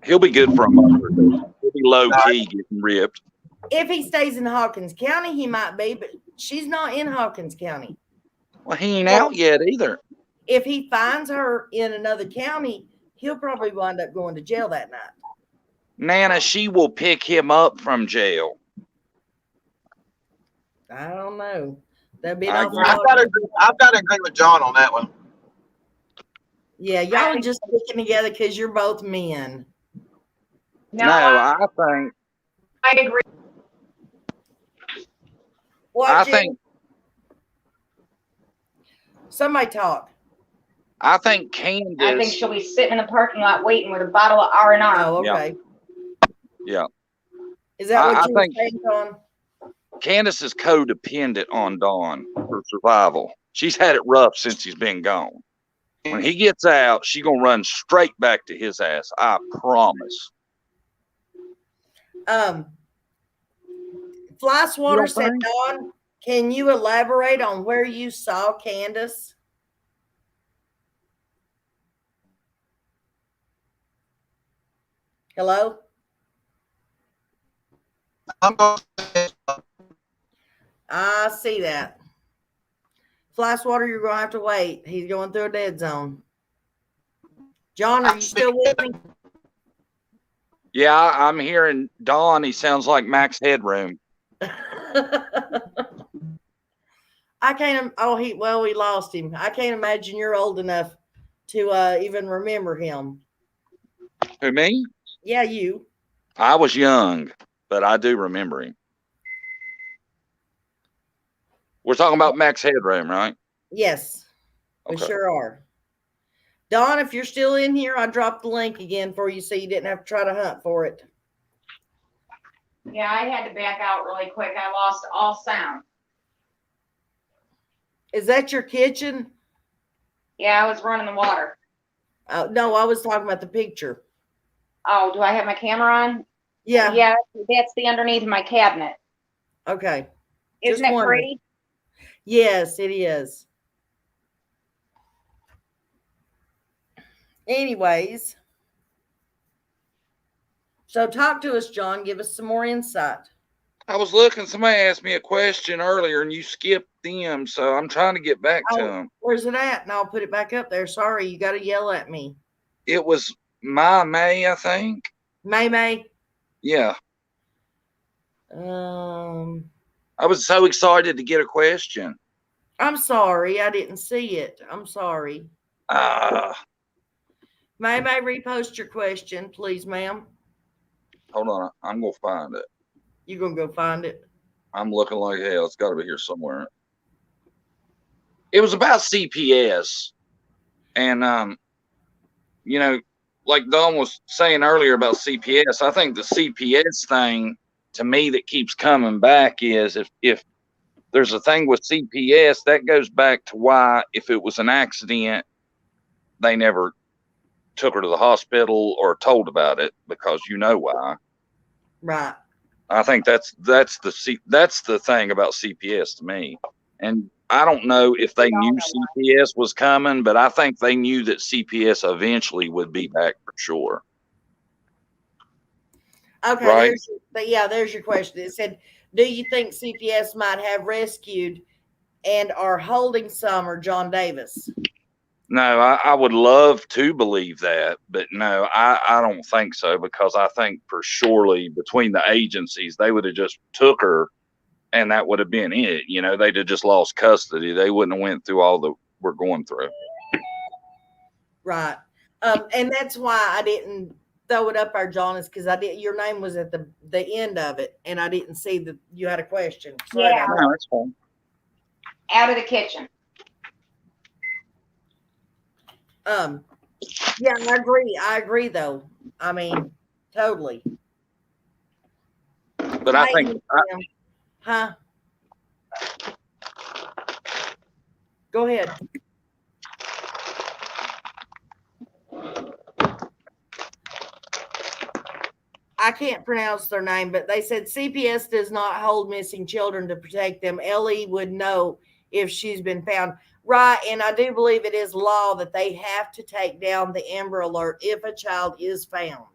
He'll be good for a month or two. He'll be low key getting ripped. If he stays in Hawkins County, he might be, but she's not in Hawkins County. Well, he ain't out yet either. If he finds her in another county, he'll probably wind up going to jail that night. Nana, she will pick him up from jail. I don't know. That'd be I've got to agree with John on that one. Yeah, y'all are just sticking together because you're both men. No, I think. I agree. What, I Jim? think. Somebody talk. I think Candace. I think she'll be sitting in the parking lot waiting with a bottle of R&R. Oh, okay. Yeah. Is that what I you were think saying, Don? Candace is codependent on Dawn for survival. She's had it rough since he's been gone. When he gets out, she's going to run straight back to his ass. I promise. Fly Swatter said, think? Don, can you elaborate on where you saw Candace? Hello? I see that. Fly Swatter, you're going to have to wait. He's going through a dead zone. John, are you still with me? Yeah, I'm hearing Dawn. He sounds like Max Headroom. I can't. We lost him. I can't imagine you're old enough to even remember him. Who, me? Yeah, you. I was young, but I do remember him. We're talking about Max Headroom, right? Yes, we Okay. sure are. Don, if you're still in here, I dropped the link again for you so you didn't have to try to hunt for it. Yeah, I had to back out really quick. I lost all sound. Is that your kitchen? Yeah, I was running the water. No, I was talking about the picture. Oh, do I have my camera on? Yeah. Yeah, that's the underneath of my cabinet. Okay. Isn't Just it wondering. pretty? Yes, it is. Anyways, so talk to us, John. Give us some more insight. I was looking. Somebody asked me a question earlier, and you skipped them, so I'm trying to get back to them. Where's it at? And I'll put it back up there. Sorry, you got to yell at me. It was May, I think. May. Yeah. I I was so excited to get a question. I'm sorry, I didn't see it. I'm sorry. May repost your question, please, ma'am. Hold on. I'm going to find it. You gonna go find it? I'm looking like hell. It's got to be here somewhere. It was about CPS. And, you know, like Don was saying earlier about CPS, I think the CPS thing to me that keeps coming back is if there's a thing with CPS, that goes back to why, if it was an accident, they never took her to the hospital or told about it, because you know why. Right. I think that's the thing about CPS to me. And I don't know if they knew CPS was coming, but I think they knew that CPS eventually would be back for sure. Okay, Right. there's your question. It said, do you think CPS might have rescued and are holding Summer John Davis? No, I would love to believe that, but no, I don't think so, because I think for surely between the agencies, they would have just took her and that would have been it. You know, they'd have just lost custody. They wouldn't have went through all that we're going through. Right. And that's why I didn't throw it up there, John, is because your name was at the end of it and I didn't see that you had a question. Sorry Yeah. about No, that's fine. Out of the kitchen. that. Yeah, I agree though. I mean, totally. But I think Huh? Go ahead. I can't pronounce their name, but they said CPS does not hold missing children to protect them. Ellie would know if she's been found. Right, and I do believe it is law that they have to take down the Amber Alert if a child is found.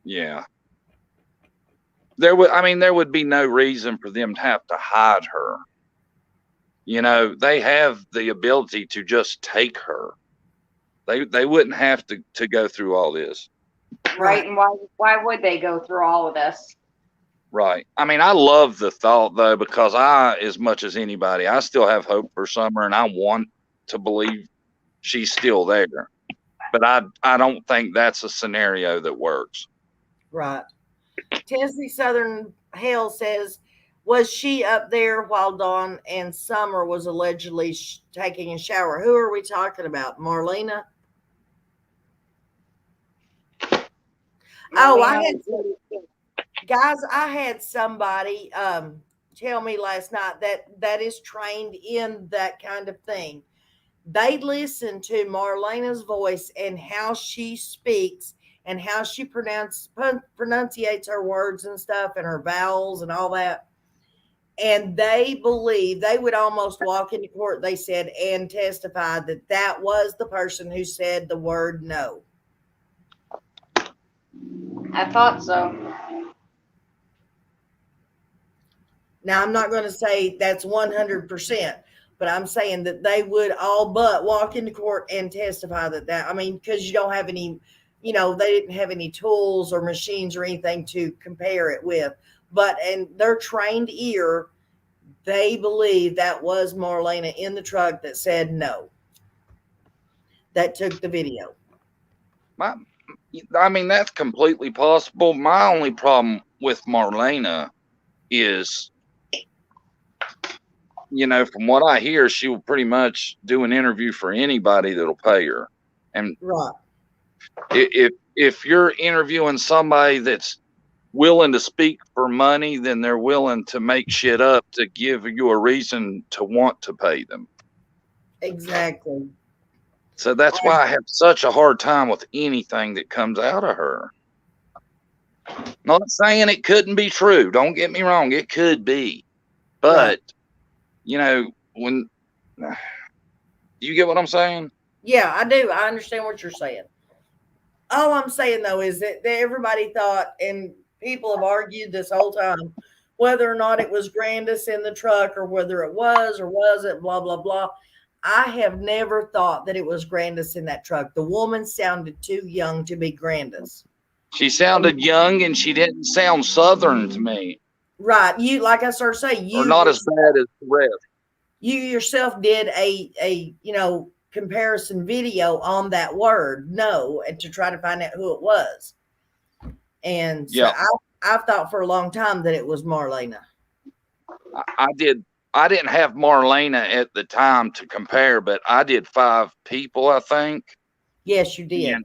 yeah. There would be no reason for them to have to hide her. You know, they have the ability to just take her. They wouldn't have to go through all this. Right. And why would they go through all of this? Right. I mean, I love the thought though, because as much as anybody, I still have hope for Summer and I want to believe she's still there. But I don't think that's a scenario that works. Right. Tennessee Southern Hale says, was she up there while Dawn and Summer was allegedly taking a shower? Who are we talking about? Marlena? Oh, I had somebody tell me last night that is trained in that kind of thing. They listen to Marlena's voice and how she speaks and how she pronunciates her words and stuff and her vowels and all that. And they believe they would almost walk into court, they said, and testify that was the person who said the word no. I thought so. Now, I'm not going to say that's 100%, but I'm saying that they would all but walk into court and testify I mean, because you don't have any, they didn't have any tools or machines or anything to compare it with. But in their trained ear, they believe that was Marlena in the truck that said no. That took the video. I mean, that's completely possible. My only problem with Marlena is, from what I hear, she will pretty much do an interview for anybody that'll pay her. And right. If you're interviewing somebody that's willing to speak for money, then they're willing to make shit up to give you a reason to want to pay them. Exactly. So that's why I have such a hard time with anything that comes out of her. Not saying it couldn't be true. Don't get me wrong. It could be. But, when you get what I'm saying? Yeah, I do. I understand what you're saying. All I'm saying, though, is that everybody thought, and people have argued this whole time, whether or not it was Grandis in the truck or whether it was or wasn't, blah, blah, blah. I have never thought that it was Grandis in that truck. The woman sounded too young to be Grandis. She sounded young and she didn't sound Southern to me. Right. You, like I started saying, or not as bad as the rest. You yourself did a comparison video on that word, no, and to try to find out who it was. And so I've thought for a long time that it was Marlena. I didn't have Marlena at the time to compare, but I did 5 people, I think. Yes, you did. And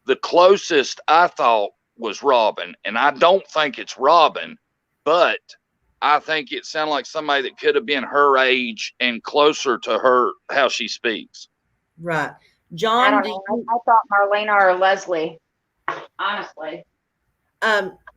the closest I thought was Robin, and I don't think it's Robin, but I think it sounded like somebody that could have been her age and closer to her, how she speaks. Right. John, I thought Marlena or Leslie, honestly.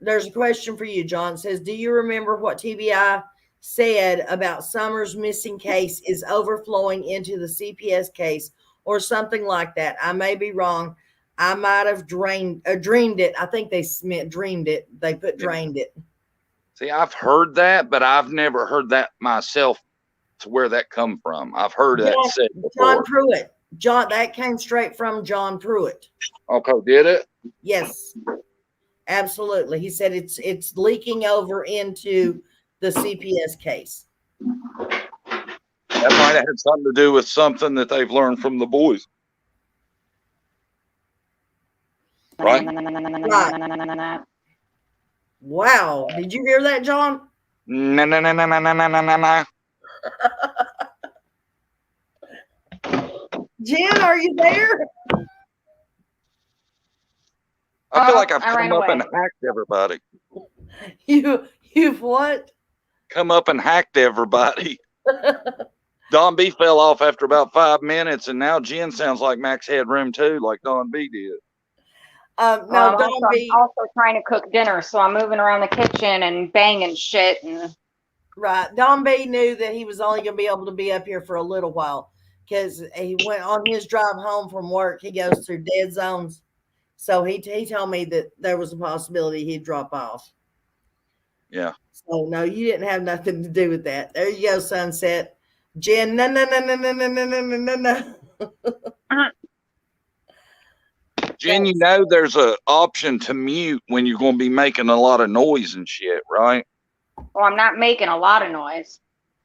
There's a question for you, John. It says, do you remember what TBI said about Summer's missing case is overflowing into the CPS case or something like that? I may be wrong. I might have dreamed it. I think they meant dreamed it. They put drained it. See, I've heard that, but I've never heard that myself to where that come from. I've heard that said before. John Pruitt. That came straight from John Pruitt. Okay, did it? Yes, absolutely. He said it's leaking over into the CPS case. That might have had something to do with something that they've learned from the boys. Right? Right. Wow. Did you hear that, John? No. Jen, are you there? I feel like I've I ran come up away. and hacked everybody. You've what? Come up and hacked everybody. Don B fell off after about 5 minutes, and now Jen sounds like Max Headroom too, like Don B did. No, I'm Don B. also trying to cook dinner, so I'm moving around the kitchen and banging shit. And Right. Don B knew that he was only going to be able to be up here for a little while because he went on his drive home from work. He goes through dead zones. So he told me that there was a possibility he'd drop off. Yeah. So no, you didn't have nothing to do with that. There you go, Sunset. Jen, no. Jen, you know there's an option to mute when you're going to be making a lot of noise and shit, right? well, I'm not making a lot of noise.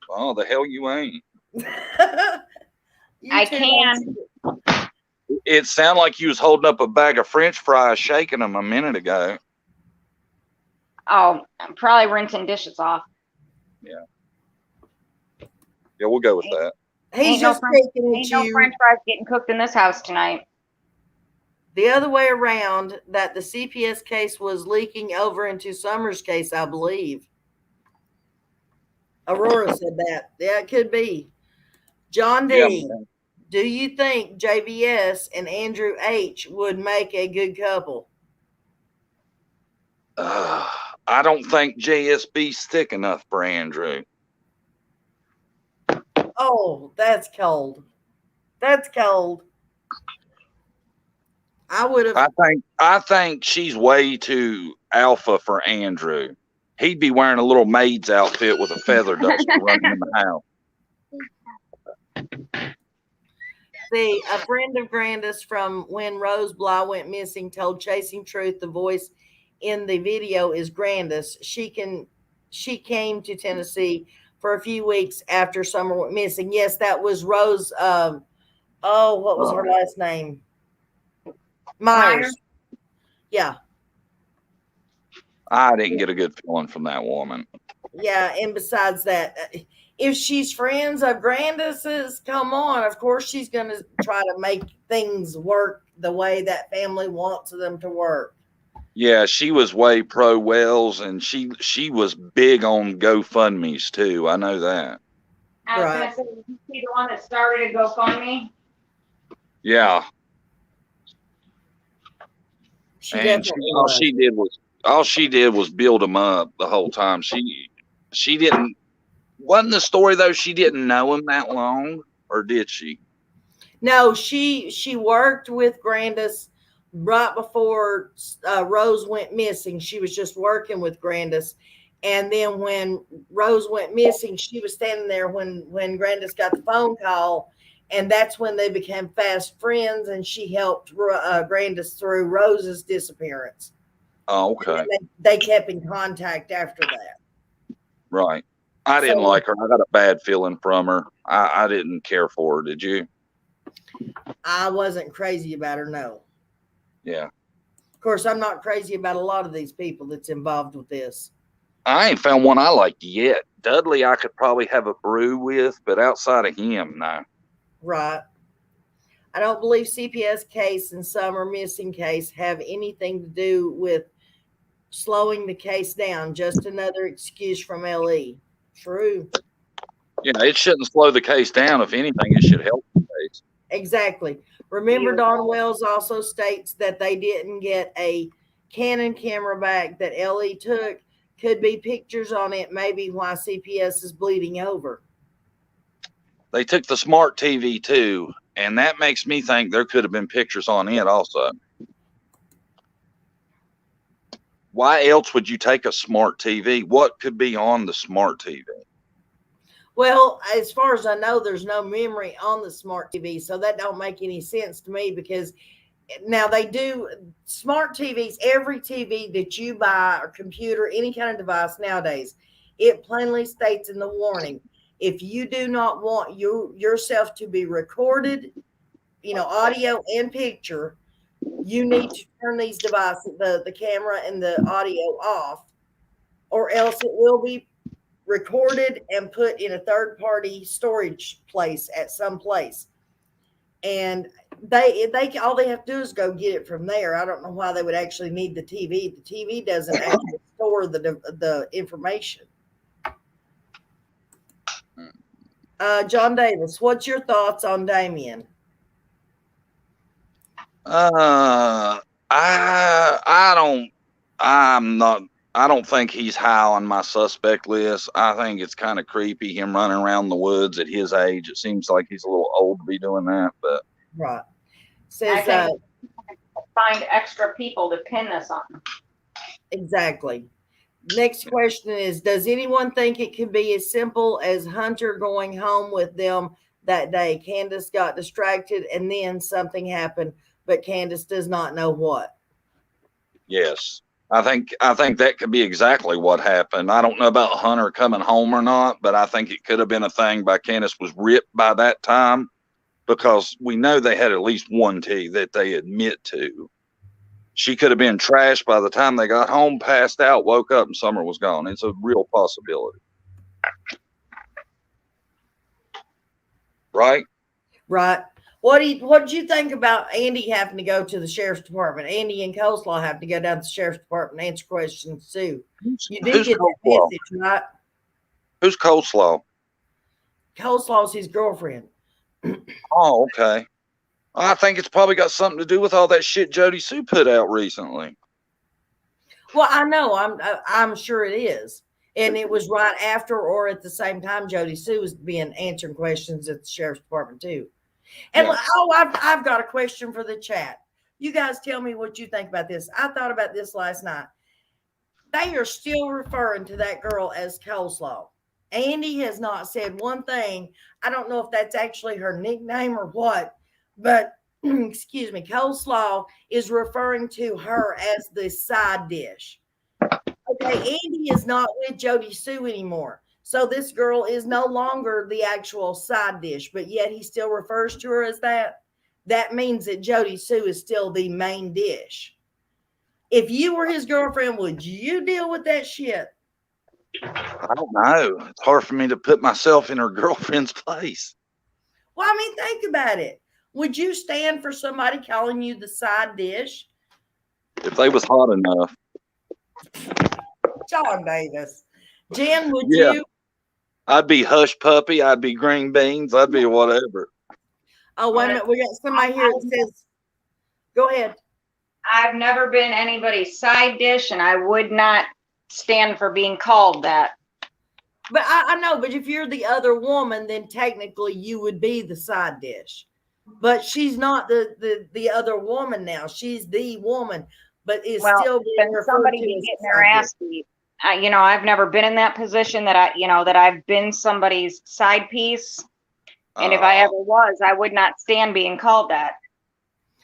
Oh, the hell you ain't. I can. It sounded like you was holding up a bag of French fries, shaking them a minute ago. Oh, I'm probably rinsing dishes off. Yeah, we'll go with that. He's just thinking Ain't no French fries getting cooked in this house tonight. the other way around, that the CPS case was leaking over into Summers' case, I believe. Aurora said that. Yeah, it could be. John D, Yeah. do you think JBS and Andrew H would make a good couple? I don't think JSB's thick enough for Andrew. Oh, that's cold. That's cold. I would have. I think she's way too alpha for Andrew. He'd be wearing a little maid's outfit with a feather duster running in the house. See, a friend of Grandis from when Rose Bly went missing told Chasing Truth the voice in the video is Grandis. She came to Tennessee for a few weeks after Summer went missing. Yes, that was Rose. What was her last name? Myers. Yeah. I didn't get a good feeling from that woman. Yeah, and besides that, if she's friends of Grandis's, come on. Of course, she's going to try to make things work the way that family wants them to work. Yeah, she was way pro Wells, and she was big on GoFundMe's too. I know that. I was gonna say, did you see the one that started a GoFundMe? Yeah, all she did was build them up the whole time. She didn't. Wasn't the story though? She didn't know him that long, or did she? No, she worked with Grandis right before Rose went missing. She was just working with Grandis. And then when Rose went missing, she was standing there when Grandis got the phone call. And that's when they became fast friends. And she helped Grandis through Rose's disappearance. Oh, okay. They kept in contact after that. Right. I didn't like her. I got a bad feeling from her. I didn't care for her. Did you? I wasn't crazy about her, no. Yeah. Of course, I'm not crazy about a lot of these people that's involved with this. I ain't found one I like yet. Dudley, I could probably have a brew with, but outside of him, no. Right. I don't believe CPS case and Summer missing case have anything to do with slowing the case down. Just another excuse from LE. True. Yeah, it shouldn't slow the case down. If anything, it should help the case. Exactly. Remember, Don Wells also states that they didn't get a Canon camera back that LE took. Could be pictures on it, maybe why CPS is bleeding over. They took the smart TV too, and that makes me think there could have been pictures on it also. Why else would you take a smart TV? What could be on the smart TV? Well, as far as I know, there's no memory on the smart TV, so that don't make any sense to me, because now they do smart TVs. Every TV that you buy, or computer, any kind of device nowadays, it plainly states in the warning, if you do not want yourself to be recorded, audio and picture, you need to turn these devices, the camera and the audio off, or else it will be recorded and put in a third-party storage place at some place. And they all they have to do is go get it from there. I don't know why they would actually need the TV. The TV doesn't actually store the information. John Davis, what's your thoughts on Damien? I don't think he's high on my suspect list. I think it's kind of creepy, him running around the woods at his age. It seems like he's a little old to be doing that, but right. Says find extra people to pin this on. Exactly. Next question is, does anyone think it could be as simple as Hunter going home with them that day? Candace got distracted and then something happened, but Candace does not know what. yes. I think that could be exactly what happened. I don't know about Hunter coming home or not, but I think it could have been a thing by Candace was ripped by that time, because we know they had at least one tea that they admit to. She could have been trashed by the time they got home, passed out, woke up, and Summer was gone. It's a real possibility. Right? Right. What did you think about Andy having to go to the sheriff's department? Andy and Coleslaw have to go down to the sheriff's department and answer questions too. You did get that message, right? Who's Coleslaw? Coleslaw's his girlfriend. Oh, okay. I think it's probably got something to do with all that shit Jody Sue put out recently. Well, I know. I'm sure it is. And it was right after or at the same time Jody Sue was answering questions at the sheriff's department too. And Yeah. I've got a question for the chat. You guys tell me what you think about this. I thought about this last night. They are still referring to that girl as Coleslaw. Andy has not said one thing. I don't know if that's actually her nickname or what, but excuse me, Coleslaw is referring to her as the side dish. Okay, Andy is not with Jody Sue anymore. So this girl is no longer the actual side dish, but yet he still refers to her as that. That means that Jody Sue is still the main dish. If you were his girlfriend, would you deal with that shit? I don't know. It's hard for me to put myself in her girlfriend's place. Well, I mean, think about it. Would you stand for somebody calling you the side dish? If they was hot enough. John Davis. Jen, would Yeah. you? I'd be hush puppy. I'd be green beans. I'd be whatever. Oh, wait a minute. We got somebody here that says, go ahead. I've never been anybody's side dish, and I would not stand for being called that. But I know, but if you're the other woman, then technically you would be the side dish. But she's not the other woman now. She's the woman, but is still being referred somebody to as getting their ass beat. I've never been in that position that I've been somebody's side piece. And if I ever was, I would not stand being called that.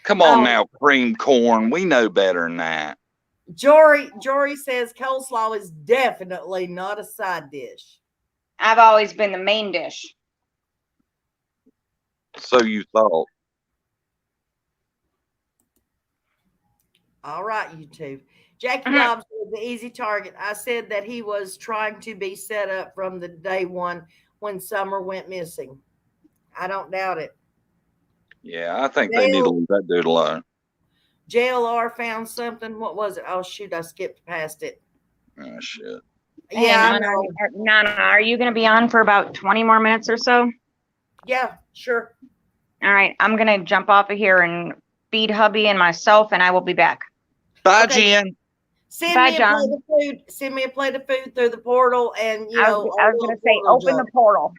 Come on now, cream corn. We know better than that. Jory says coleslaw is definitely not a side dish. I've always been the main dish. So you thought. All right, you two. Jackie Dobbs was the easy target. I said that he was trying to be set up from the day one when Summer went missing. I don't doubt it. Yeah, I think they need to leave that dude alone. JLR found something. What was it? Oh, shoot. I skipped past it. Oh, shit. Yeah. Hey, Nana, are you going to be on for about 20 more minutes or so? Yeah, sure. All right. I'm going to jump off of here and feed hubby and myself, and I will be back. Bye, Jen. Send me a plate of food through the portal, and I was going to say, open the portal.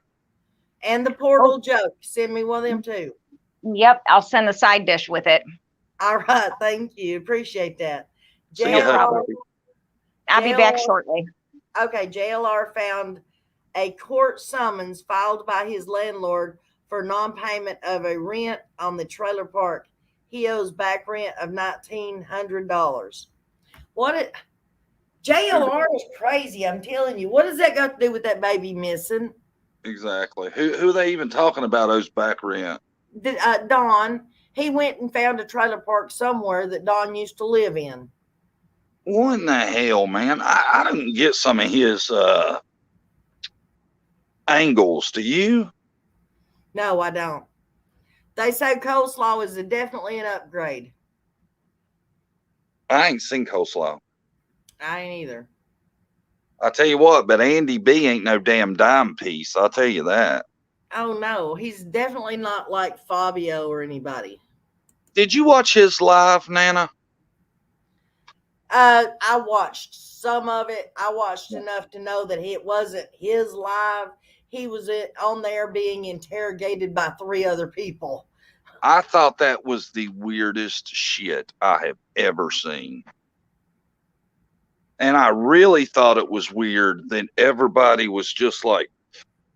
And the portal joke. Send me one of them too. Yep, I'll send the side dish with it. All right, thank you. Appreciate that. See you, I'll be back JLR shortly. Okay, JLR found a court summons filed by his landlord for non-payment of a rent on the trailer park. He owes back rent of $1,900. JLR is crazy, I'm telling you. What does that got to do with that baby missing? Exactly. Who are they even talking about owes back rent? Don, he went and found a trailer park somewhere that Don used to live in. What in the hell, man? I don't get some of his angles. Do you? No, I don't. They say coleslaw is definitely an upgrade. I ain't seen coleslaw. I ain't either. I tell you what, but Andy B ain't no damn dime piece. I'll tell you that. Oh no, he's definitely not like Fabio or anybody. Did you watch his live, Nana? I watched some of it. I watched enough to know that it wasn't his live. He was on there being interrogated by 3 other people. I thought that was the weirdest shit I have ever seen. And I really thought it was weird that everybody was just like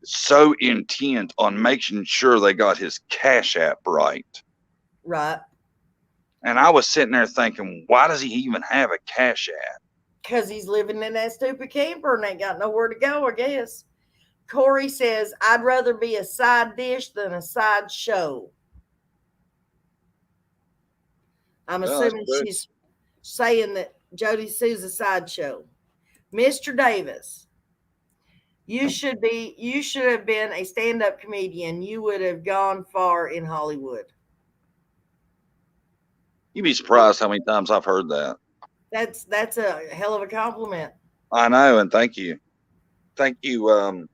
so intent on making sure they got his Cash App right. Right. And I was sitting there thinking, why does he even have a Cash App? Because he's living in that stupid camper and ain't got nowhere to go, I guess. Corey says, I'd rather be a side dish than a side show. I'm assuming she's saying that Jody Sue's a sideshow. Mr. Davis, you should have been a stand-up comedian. You would have gone far in Hollywood. You'd be surprised how many times I've heard that. That's a hell of a compliment. I know, and thank you. Thank you,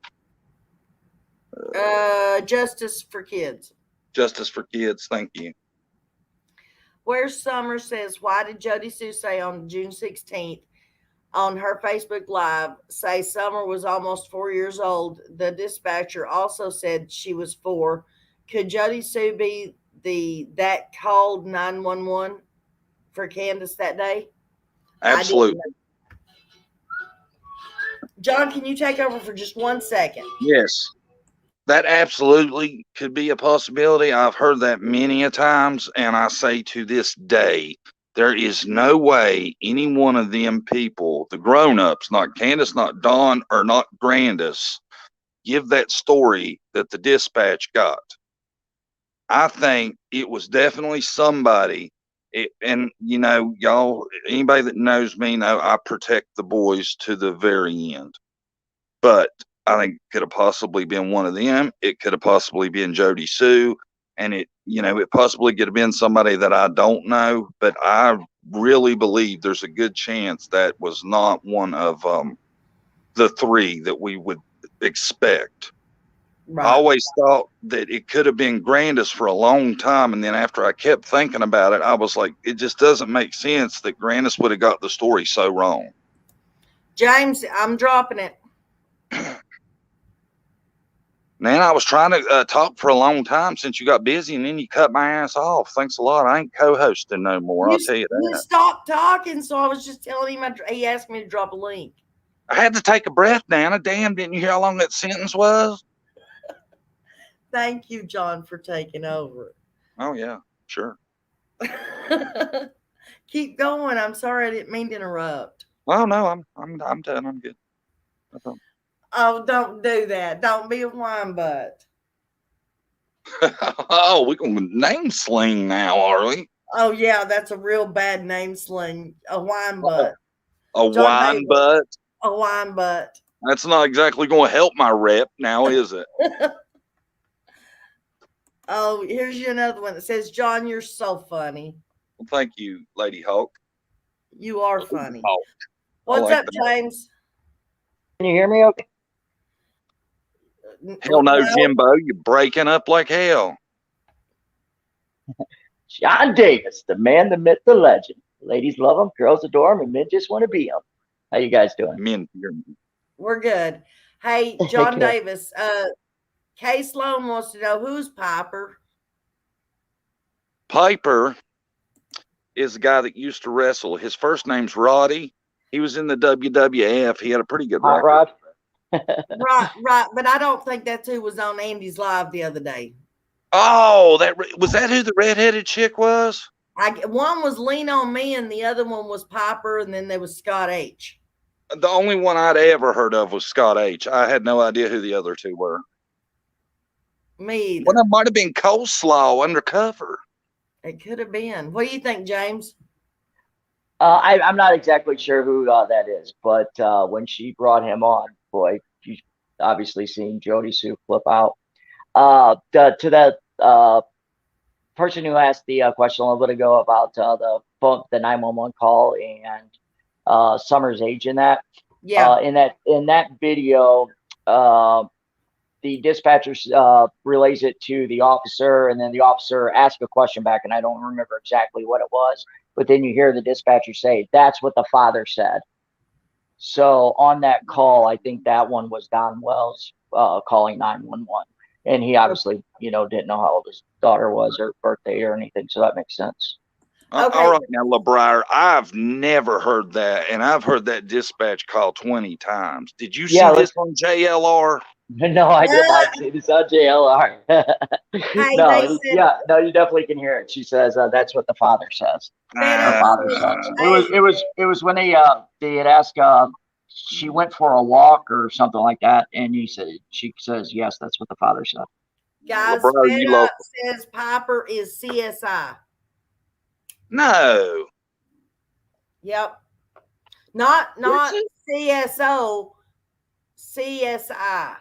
Justice for Kids. Justice for Kids, thank you. Where's Summer says, why did Jody Sue say on June 16th on her Facebook Live, say Summer was almost 4 years old? The dispatcher also said she was 4. Could Jody Sue be that called 911 for Candace that day? Absolutely. John, can you take over for just 1 second? Yes. That absolutely could be a possibility. I've heard that many a times, and I say to this day, there is no way any one of them people, the grown-ups, not Candace, not Dawn, or not Grandis, give that story that the dispatch got. I think it was definitely somebody, and you know, y'all, anybody that knows me know I protect the boys to the very end. But I think it could have possibly been one of them. It could have possibly been Jody Sue, and it possibly could have been somebody that I don't know. But I really believe there's a good chance that was not one of the 3 that we would expect. Right. I always thought that it could have been Grandis for a long time, and then after I kept thinking about it, I was like, it just doesn't make sense that Grandis would have got the story so wrong. James, I'm dropping it. Man, I was trying to talk for a long time since you got busy, and then you cut my ass off. Thanks a lot. I ain't co-hosting no more. I'll tell you that. You stopped talking, so I was just telling him. He asked me to drop a link. I had to take a breath, Nana. Damn, didn't you hear how long that sentence was? Thank you, John, for taking over. Oh yeah, sure. Keep going. I'm sorry, I didn't mean to interrupt. Oh no, I'm done. I'm good. Oh, don't do that. Don't be a wine butt. Oh, we're going to name sling now, are we? Oh, yeah, that's a real bad name sling. A wine butt. A wine butt? A wine butt. That's not exactly going to help my rep now, is it? Oh, here's you another one that says, John, you're so funny. Well, thank you, Lady Hawk. You are funny. Hawk. What's like up, that. James? Can you hear me okay? Hell no, Jimbo. You're breaking up like hell. John Davis, the man, the myth, the legend. Ladies love him, girls adore him, and men just want to be him. How you guys doing? Men. We're good. Hey, John Davis, Kay Sloan wants to know, who's Piper? Piper is the guy that used to wrestle. His first name's Roddy, He was in the WWF. He had a pretty good Hot record. Rod. Right. But I don't think that's who was on Andy's live the other day. Oh, was that who the redheaded chick was? One was Lean on Me, and the other one was Piper, and then there was Scott H. The only one I'd ever heard of was Scott H. I had no idea who the other two were. Me either. Well, that might have been Coleslaw undercover. It could have been. What do you think, James? I'm not exactly sure who that is, but when she brought him on, boy, you obviously seen Jody Sue flip out. To that person who asked the question a little bit ago about the 911 call and Summer's age in that. Yeah. In that video, the dispatcher relays it to the officer, and then the officer asks a question back, and I don't remember exactly what it was, but then you hear the dispatcher say, "That's what the father said." So on that call, I think that one was Don Wells calling 911, and he obviously, didn't know how old his daughter was, or birthday, or anything, so that makes sense. Okay. All right, now, Lebrier, I've never heard that, and I've heard that dispatch call 20 times. Did you see this on JLR? No, I did not see this on JLR. Hey, No, you definitely can hear it. She says, "That's what the father says." Her father says. It was when they had asked. She went for a walk or something like that, and she says, "Yes, that's what the father said." Guys, Lebrier, Fed says Piper is CSI. No. Yep. Not CSO, CSI.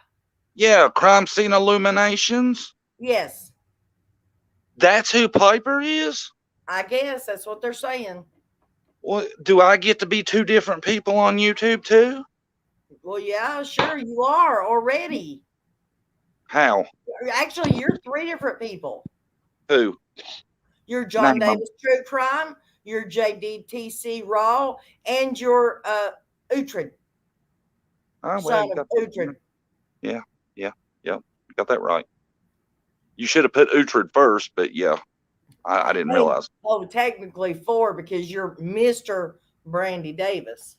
Yeah, crime scene illuminations. Yes. That's who Piper is? I guess that's what they're saying. Well, do I get to be two different people on YouTube too? Well, yeah, sure you are already. How? Actually, you're three different people. Who? You're John Name 'em. Davis True Crime, you're JDTC Raw, and you're Uhtred. Oh, Son of Uhtred. Yeah. Got that right. You should have put Uhtred first, but yeah, I didn't realize. Oh, technically 4 because you're Mr. Brandy Davis.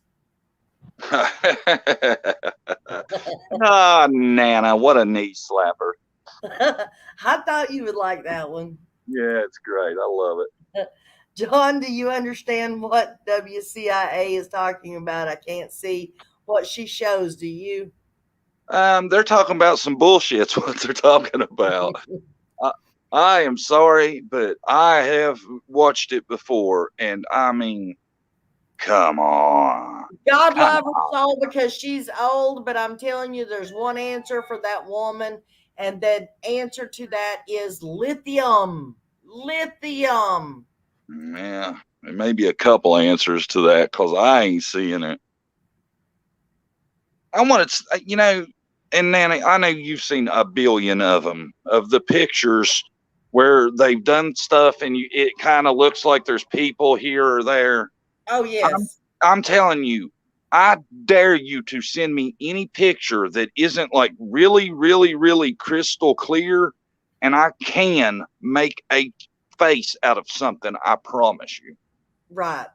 Nana, what a knee slapper. I thought you would like that one. Yeah, it's great. I love it. John, do you understand what WCIA is talking about? I can't see what she shows. Do you? They're talking about some bullshit. What they're talking about. I am sorry, but I have watched it before, and I mean, come on. God love her soul because she's old, but I'm telling you, there's one answer for that woman, and the answer to that is lithium. Lithium. Yeah, there may be a couple answers to that because I ain't seeing it. I want to, and Nanny, I know you've seen a billion of them, of the pictures where they've done stuff and it kind of looks like there's people here or there. Oh, yes. I'm telling you, I dare you to send me any picture that isn't like really, really, really crystal clear, and I can make a face out of something, I promise you. Right.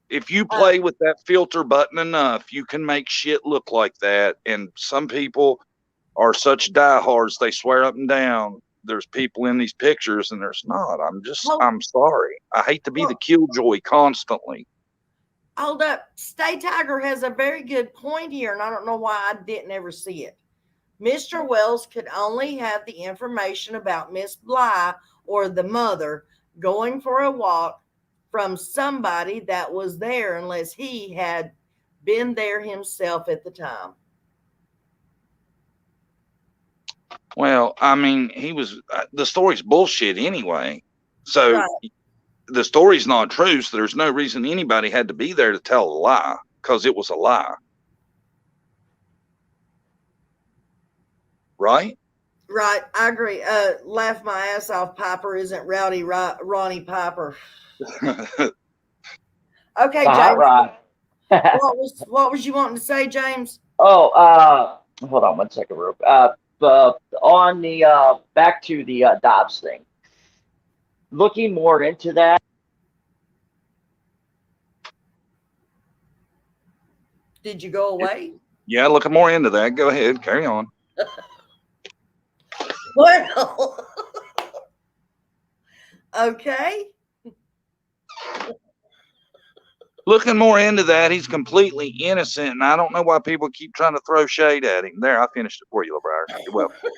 If you play with that filter button enough, you can make shit look like that. And some people are such diehards, they swear up and down there's people in these pictures, and there's not. I'm sorry. I hate to be the killjoy constantly. Hold up. Stay Tiger has a very good point here, and I don't know why I didn't ever see it. Mr. Wells could only have the information about Miss Bly or the mother going for a walk from somebody that was there unless he had been there himself at the time. Well, I mean, the story's bullshit anyway. So right. The story's not true. So there's no reason anybody had to be there to tell a lie because it was a lie. Right? Right. I agree. Laugh my ass off. Piper isn't rowdy Ronnie Piper. Okay, James. Right. what was you wanting to say, James? Oh, hold on one second, Rube. On the back to the Dobbs thing, looking more into that. Did you go away? Yeah, looking more into that. Go ahead, carry on. Well, okay. Looking more into that, he's completely innocent, and I don't know why people keep trying to throw shade at him. There, I finished it for you, Lebrier. You're welcome.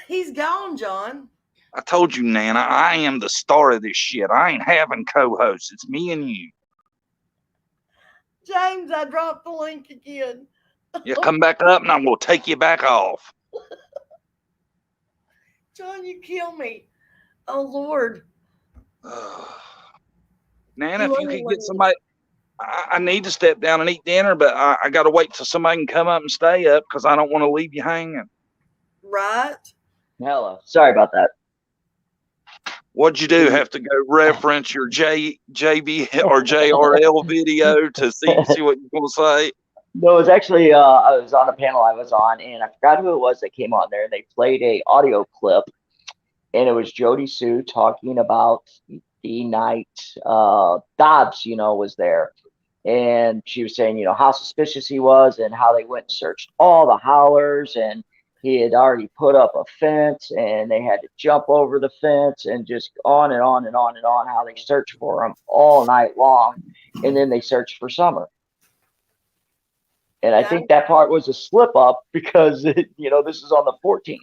He's gone, John. I told you, Nana, I am the star of this shit. I ain't having co-hosts. It's me and you. James, I dropped the link again. You come back up, and I'm going to take you back off. John, you kill me. Oh, Lord. Nana, if you could get somebody, I need to step down and eat dinner, but I got to wait till somebody can come up and stay up because I don't want to leave you hanging. Right? Hello. Sorry about that. What'd you do? Have to go reference your JB or JRL video to see what you're going to say? No, it was actually, I was on a panel I was on, and I forgot who it was that came on there. They played a audio clip, and it was Jody Sue talking about the night Dobbs, was there. And she was saying, how suspicious he was and how they went and searched all the hollers, and he had already put up a fence and they had to jump over the fence, and just on and on and on and on, how they searched for him all night long. And then they searched for Summer. And I think that part was a slip up because, this is on the 14th.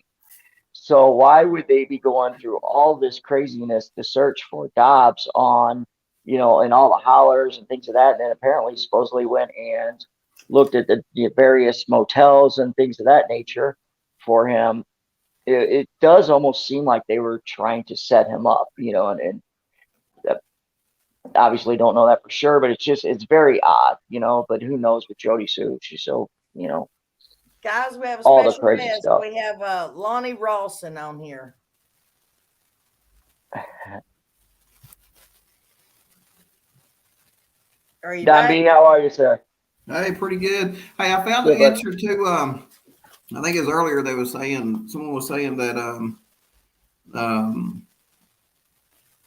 So why would they be going through all this craziness to search for Dobbs on, and all the hollers and things of that? And then apparently supposedly went and looked at the various motels and things of that nature for him. It does almost seem like they were trying to set him up, and obviously don't know that for sure, but it's very odd, but who knows with Jody Sue? She's so, Guys, we have a all the special crazy guest. stuff. We have Lonnie Rawson on here. Are you Don back? B, how are you, sir? Hey, pretty good. Hey, I found Good, the answer to I think it was earlier someone was saying that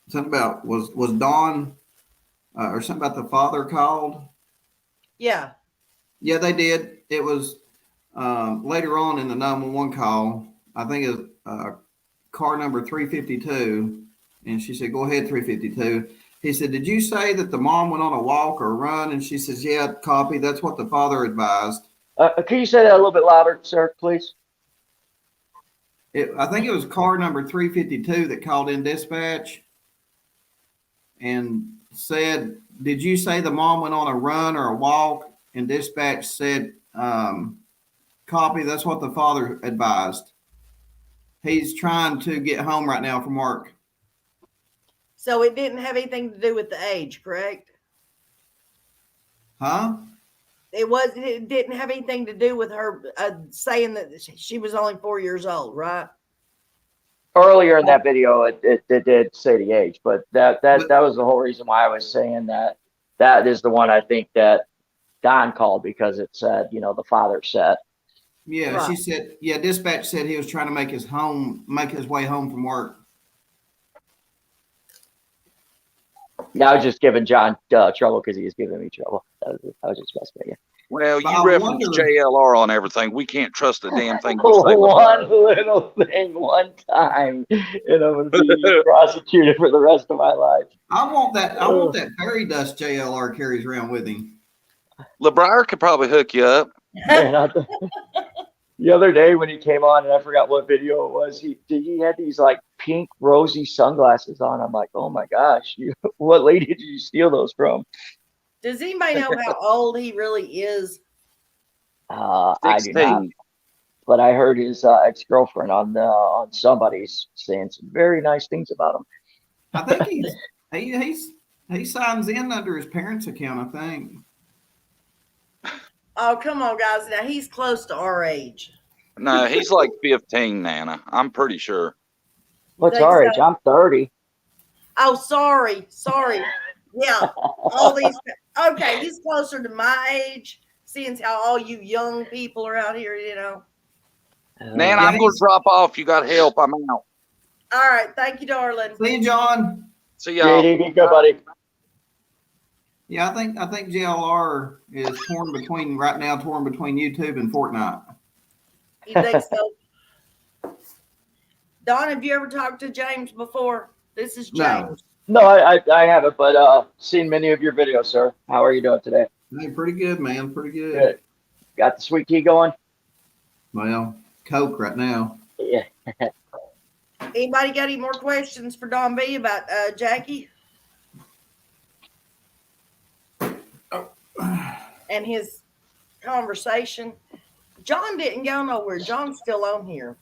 something about was Dawn or something about the father called. Yeah. Yeah, they did. It was later on in the 911 call. I think it was car number 352, and she said, "Go ahead, 352." He said, "Did you say that the mom went on a walk or a run?" And she says, "Yeah, copy. That's what the father advised." Can you say that a little bit louder, sir, please? I think it was car number 352 that called in dispatch and said, "Did you say the mom went on a run or a walk?" And dispatch said, "Copy. That's what the father advised. He's trying to get home right now from work." So it didn't have anything to do with the age, correct? Huh? It didn't have anything to do with her saying that she was only 4 years old, right? Earlier in that video, it did say the age, but that was the whole reason why I was saying that is the one I think that Don called, because it said, the father said. Yeah, Right. She said, yeah, dispatch said he was trying to make his way home from work. Yeah, I was just giving John trouble because he was giving me trouble. I was just messing with you. Well, But you I reference wonder- JLR on everything. We can't trust a damn thing you say. One little thing, one time, and I'm going to be prosecuted for the rest of my life. I want that fairy dust JLR carries around with him. Lebrier could probably hook you up. And the other day when he came on, and I forgot what video it was, he had these like pink rosy sunglasses on. I'm like, oh my gosh, what lady did you steal those from? Does anybody know how old he really is? I do 16. not. But I heard his ex-girlfriend on somebody's saying some very nice things about him. I think he signs in under his parents' account, I think. Oh, come on, guys. Now he's close to our age. No, he's like 15, Nana. I'm pretty sure. What's Think our so? age? I'm 30. Oh, sorry. Yeah. All these. Okay, he's closer to my age, seeing how all you young people are out here, Nana, I'm going to drop off. You got help. I'm out. All right. Thank you, darling. See you, John. See y'all. JD, be good, buddy. Yeah, I think JLR is torn between YouTube and Fortnite. You think so? Don, have you ever talked to James before? This is No. James. No, I haven't, but seen many of your videos, sir. How are you doing today? Hey, pretty good, man. Pretty good. Good. Got the sweet tea going? Well, Coke right now. Yeah. Anybody got any more questions for Don B about Jackie and his conversation? John didn't go nowhere. John's still on here.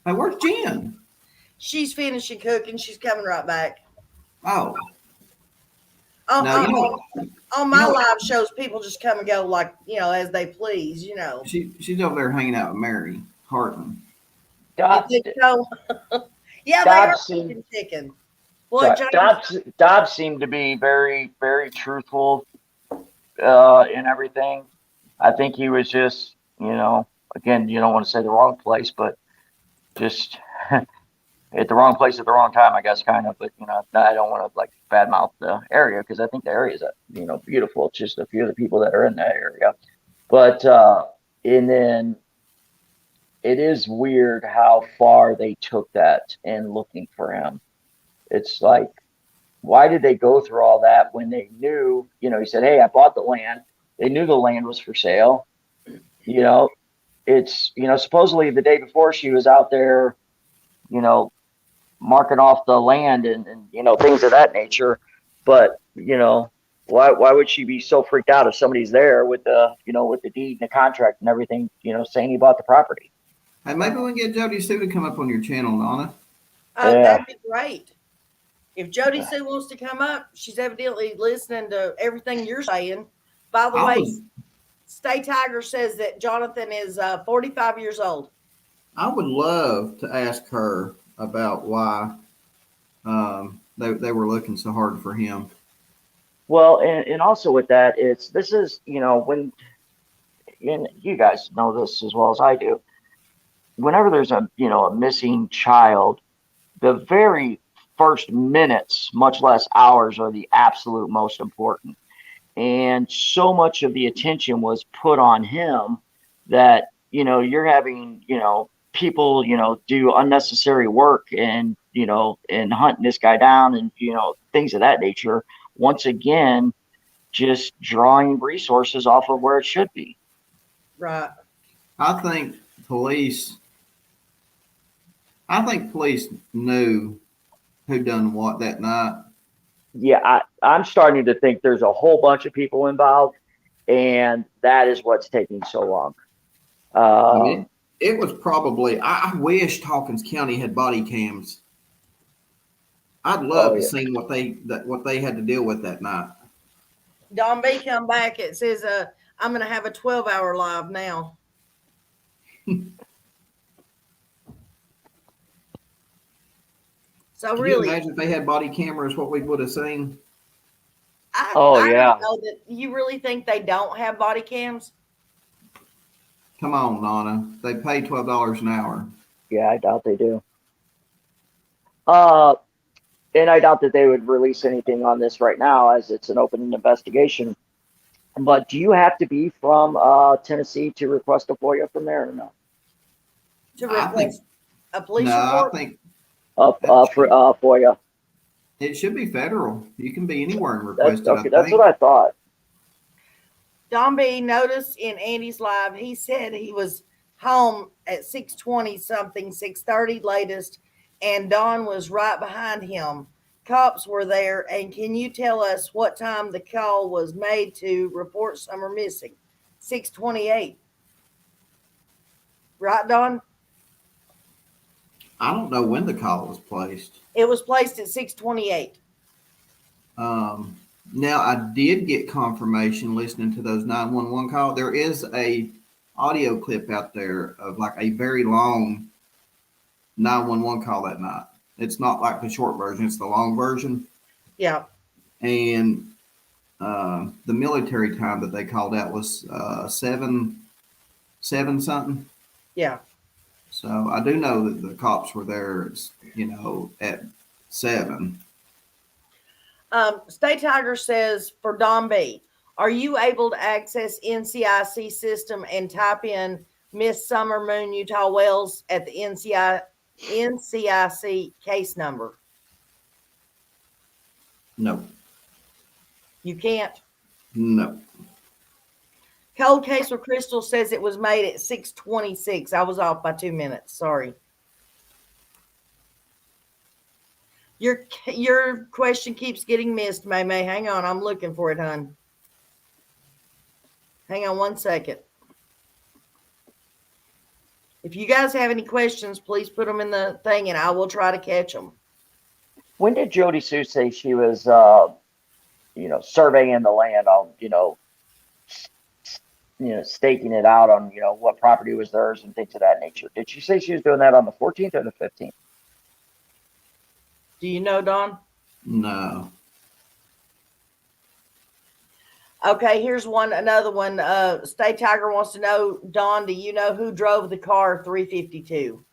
Hey, where's Jen? She's finishing cooking. She's coming right back. Oh, On, now, on my live shows, people just come and go like, as they please, she's over there hanging out with Mary Hartman. Dobbs, You think so? Yeah, Dobbs they are seemed, chicken. Well, James, Dobbs seemed to be very, very truthful in everything. I think he was just, again, you don't want to say the wrong place, but just at the wrong place at the wrong time, I guess, kind of. But I don't want to badmouth the area because I think the area is beautiful. It's just a few of the people that are in that area. But and then it is weird how far they took that in looking for him. It's like, why did they go through all that when they knew? He said, "Hey, I bought the land." They knew the land was for sale. It's supposedly the day before she was out there, marking off the land and things of that nature. But why would she be so freaked out if somebody's there with the with the deed and the contract and everything, saying he bought the property? Hey, maybe we can get Jody Sue to come up on your channel, Donna. that'd be great. If Jody Sue wants to come up, she's evidently listening to everything you're saying. By the way, Stay Tiger says that Jonathan is 45 years old. I would love to ask her about why they were looking so hard for him. Well, and also with that, this is when, and you guys know this as well as I do. Whenever there's a missing child, the very first minutes, much less hours, are the absolute most important. And so much of the attention was put on him that you're having people do unnecessary work and and hunting this guy down and things of that nature. Once again, just drawing resources off of where it should be. Right. I think police knew who done what that night. Yeah, I'm starting to think there's a whole bunch of people involved, and that is what's taking so long. I mean, it was probably. I wish Hawkins County had body cams. I'd love to see what they had to deal with that night. Don B come back. It says, I'm going to have a 12-hour live now. So Can really, you imagine if they had body cameras, what we would have seen? I yeah. don't know that you really think they don't have body cams. Come on, Nana. They pay $12 an hour. Yeah, I doubt they do. And I doubt that they would release anything on this right now as it's an open investigation. But do you have to be from Tennessee to request a FOIA from there or no? To request a police report? I think for FOIA. It should be federal. You can be anywhere and request Okay, it. that's what I thought. Don B noticed in Andy's live, he said he was home at 6:20 something, 6:30 latest, and Don was right behind him. Cops were there, and can you tell us what time the call was made to report some are missing? 6:28. Right, Don? I don't know when the call was placed. It was placed at 6:28. Now I did get confirmation listening to those 911 calls. There is a audio clip out there of like a very long 911 call that night. It's not like the short version; it's the long version. Yeah. And the military time that they called out was 7 something. Yeah. So I do know that the cops were there, at 7. State Tiger says for Don B, are you able to access NCIC system and type in Miss Summer Moon Utah Wells at the NCIC case number? No. You can't. No. Cold Case with Crystal says it was made at 6:26. I was off by 2 minutes. Sorry. Your question keeps getting missed, May May. Hang on. I'm looking for it, hon. Hang on 1 second. If you guys have any questions, please put them in the thing and I will try to catch them. When did Jody Sue say she was, surveying the land on, staking it out on, what property was theirs and things of that nature? Did she say she was doing that on the 14th or the 15th? Do you know, Don? No. Okay, here's another one. State Tiger wants to know, Don, do you know who drove the car 352?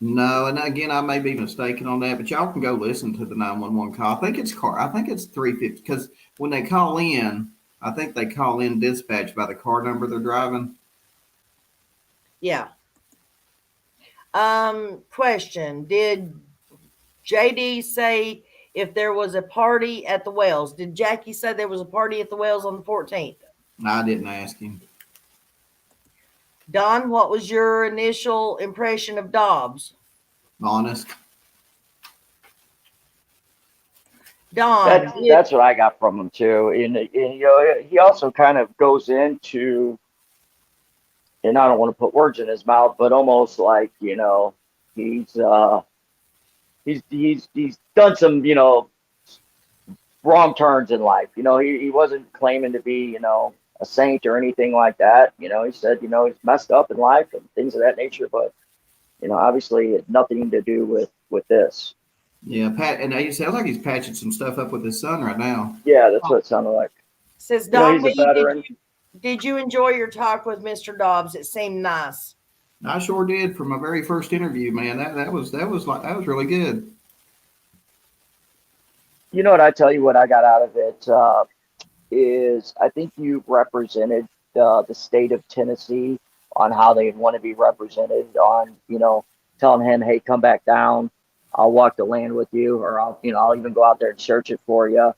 No, and again, I may be mistaken on that, but y'all can go listen to the 911 call. I think it's 350, because when they call in, I think they call in dispatch by the car number they're driving. Yeah. Question, did JD say if there was a party at the Wells? Did Jackie say there was a party at the Wells on the 14th? I didn't ask him. Don, what was your initial impression of Dobbs? Honest. Don, that's what I got from him too. And he also kind of goes into, and I don't want to put words in his mouth, but almost like, he's done some, wrong turns in life. He wasn't claiming to be, a saint or anything like that. He said, he's messed up in life and things of that nature, but, obviously it had nothing to do with this. Yeah, Pat, and it sounds like he's patching some stuff up with his son right now. Yeah, that's what it sounded like. Says Don, he's a veteran. did you enjoy your talk with Mr. Dobbs? It seemed nice. I sure did. From my very first interview, man. That was really good. You know what I tell you? What I got out of it is I think you represented the state of Tennessee on how they'd want to be represented. On telling him, hey, come back down. I'll walk the land with you, or I'll even go out there and search it for you.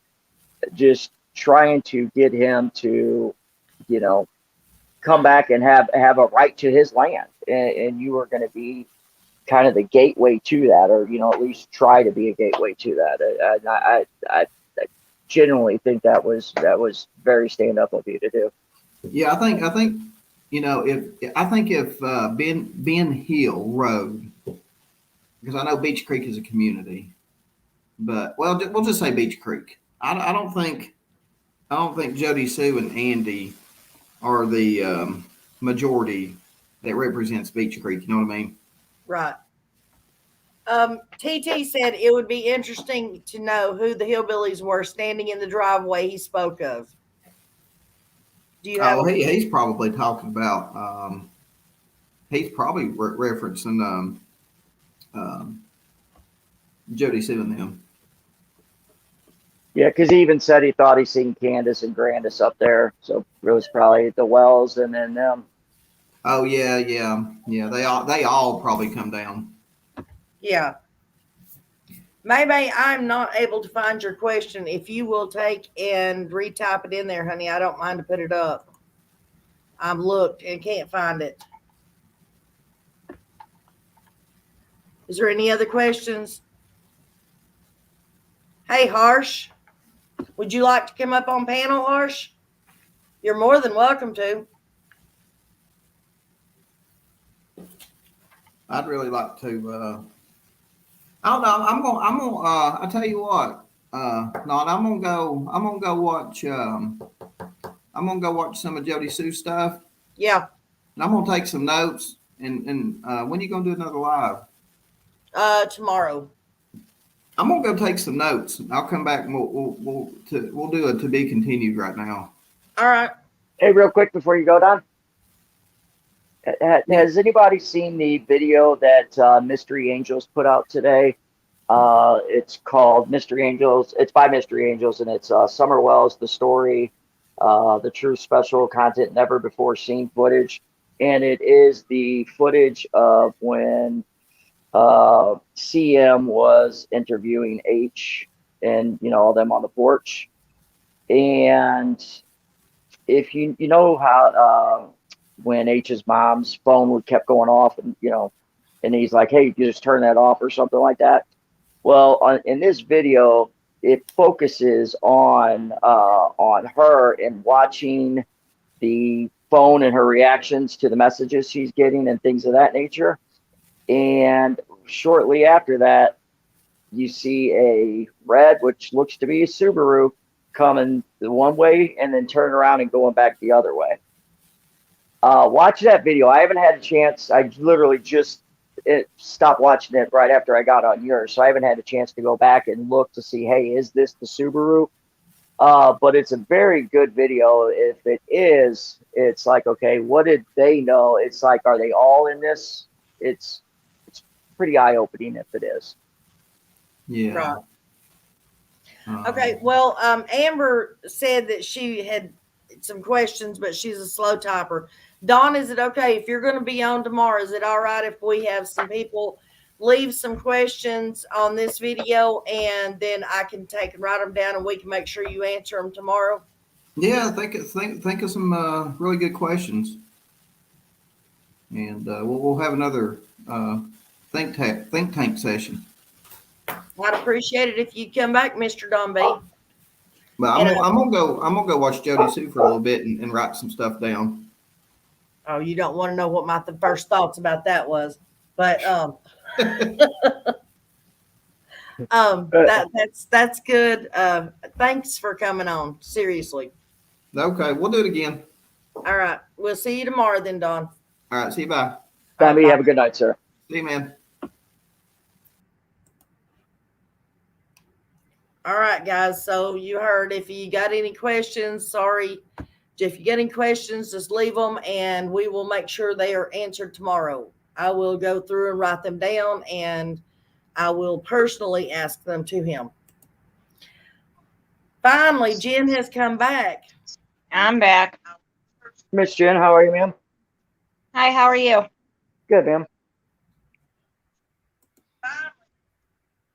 Just trying to get him to, come back and have a right to his land. And you were going to be kind of the gateway to that, or, at least try to be a gateway to that. I genuinely think that was very stand up of you to do. Yeah, I think, if Ben Hill Road, because I know Beach Creek is a community, but we'll just say Beach Creek. I don't think Jody Sue and Andy are the majority that represents Beach Creek. You know what I mean? Right. TT said it would be interesting to know who the hillbillies were standing in the driveway he spoke of. Do you have? He's probably talking about. He's probably referencing Jody Sue and them. Yeah, because he even said he thought he seen Candace and Grandis up there, so it was probably the Wells and then them. Oh yeah. They all probably come down. Yeah. Maybe I'm not able to find your question. If you will take and retype it in there, honey, I don't mind to put it up. I've looked and can't find it. Is there any other questions? Hey, Harsh, would you like to come up on panel, Harsh? You're more than welcome to. I'd really like to. I don't know. I'm gonna. I tell you what. No, I'm gonna go watch. I'm gonna go watch some of Jody Sue's stuff. Yeah. And I'm gonna take some notes. And when you gonna do another live? Tomorrow. I'm gonna go take some notes. I'll come back and we'll do a to be continued right now. All right. Hey, real quick before you go, Don. Has anybody seen the video that Mystery Angels put out today It's called Mystery Angels. It's by Mystery Angels, and it's Summer Wells, the story, the true special content, never before seen footage. And it is the footage of when CM was interviewing H and, all them on the porch. And if you know how when H's mom's phone would kept going off, and and he's like, hey, you just turn that off or something like that. Well, in this video, it focuses on her and watching the phone and her reactions to the messages she's getting and things of that nature. And shortly after that, you see a red, which looks to be a Subaru, coming the one way and then turn around and going back the other way. Watch that video. I haven't had a chance. I literally just stopped watching it right after I got on yours, so I haven't had a chance to go back and look to see, hey, is this the Subaru? But it's a very good video. If it is, it's like, okay, what did they know? It's like, are they all in this? It's pretty eye-opening if it is. Yeah. Right. Okay. Well, Amber said that she had some questions, but she's a slow typer. Dawn, is it okay if you're going to be on tomorrow? Is it all right if we have some people leave some questions on this video, and then I can take and write them down, and we can make sure you answer them tomorrow? Yeah, think of some really good questions, and we'll have another think tank session. I'd appreciate it if you come back, Mr. Don B. But I'm gonna go watch Jody Sue for a little bit and write some stuff down. Oh, you don't want to know what my first thoughts about that was, but that's good. Thanks for coming on. Seriously. Okay, we'll do it again. All right, we'll see you tomorrow then, Don. All right, see you. Bye. Bobby, have a good night, sir. See you, man. All right, guys. So you heard. If you got any questions, sorry. If you get any questions, just leave them, and we will make sure they are answered tomorrow. I will go through and write them down, and I will personally ask them to him. Finally, Jen has come back. I'm back. Miss Jen, how are you, ma'am? Hi, how are you? Good, ma'am.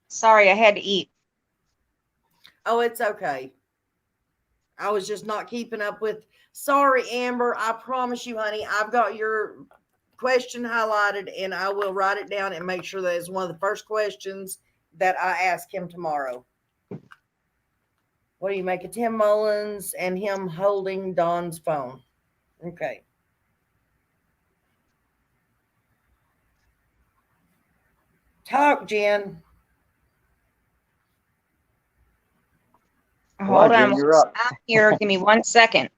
Sorry, I had to eat. Oh, it's okay. I was just not keeping up with. Sorry, Amber. I promise you, honey, I've got your question highlighted, and I will write it down and make sure that it's one of the first questions that I ask him tomorrow. What do you make of Tim Mullins and him holding Don's phone? Okay. Talk, Jen. Hold on. Jen, you're up. Here, give me 1 second.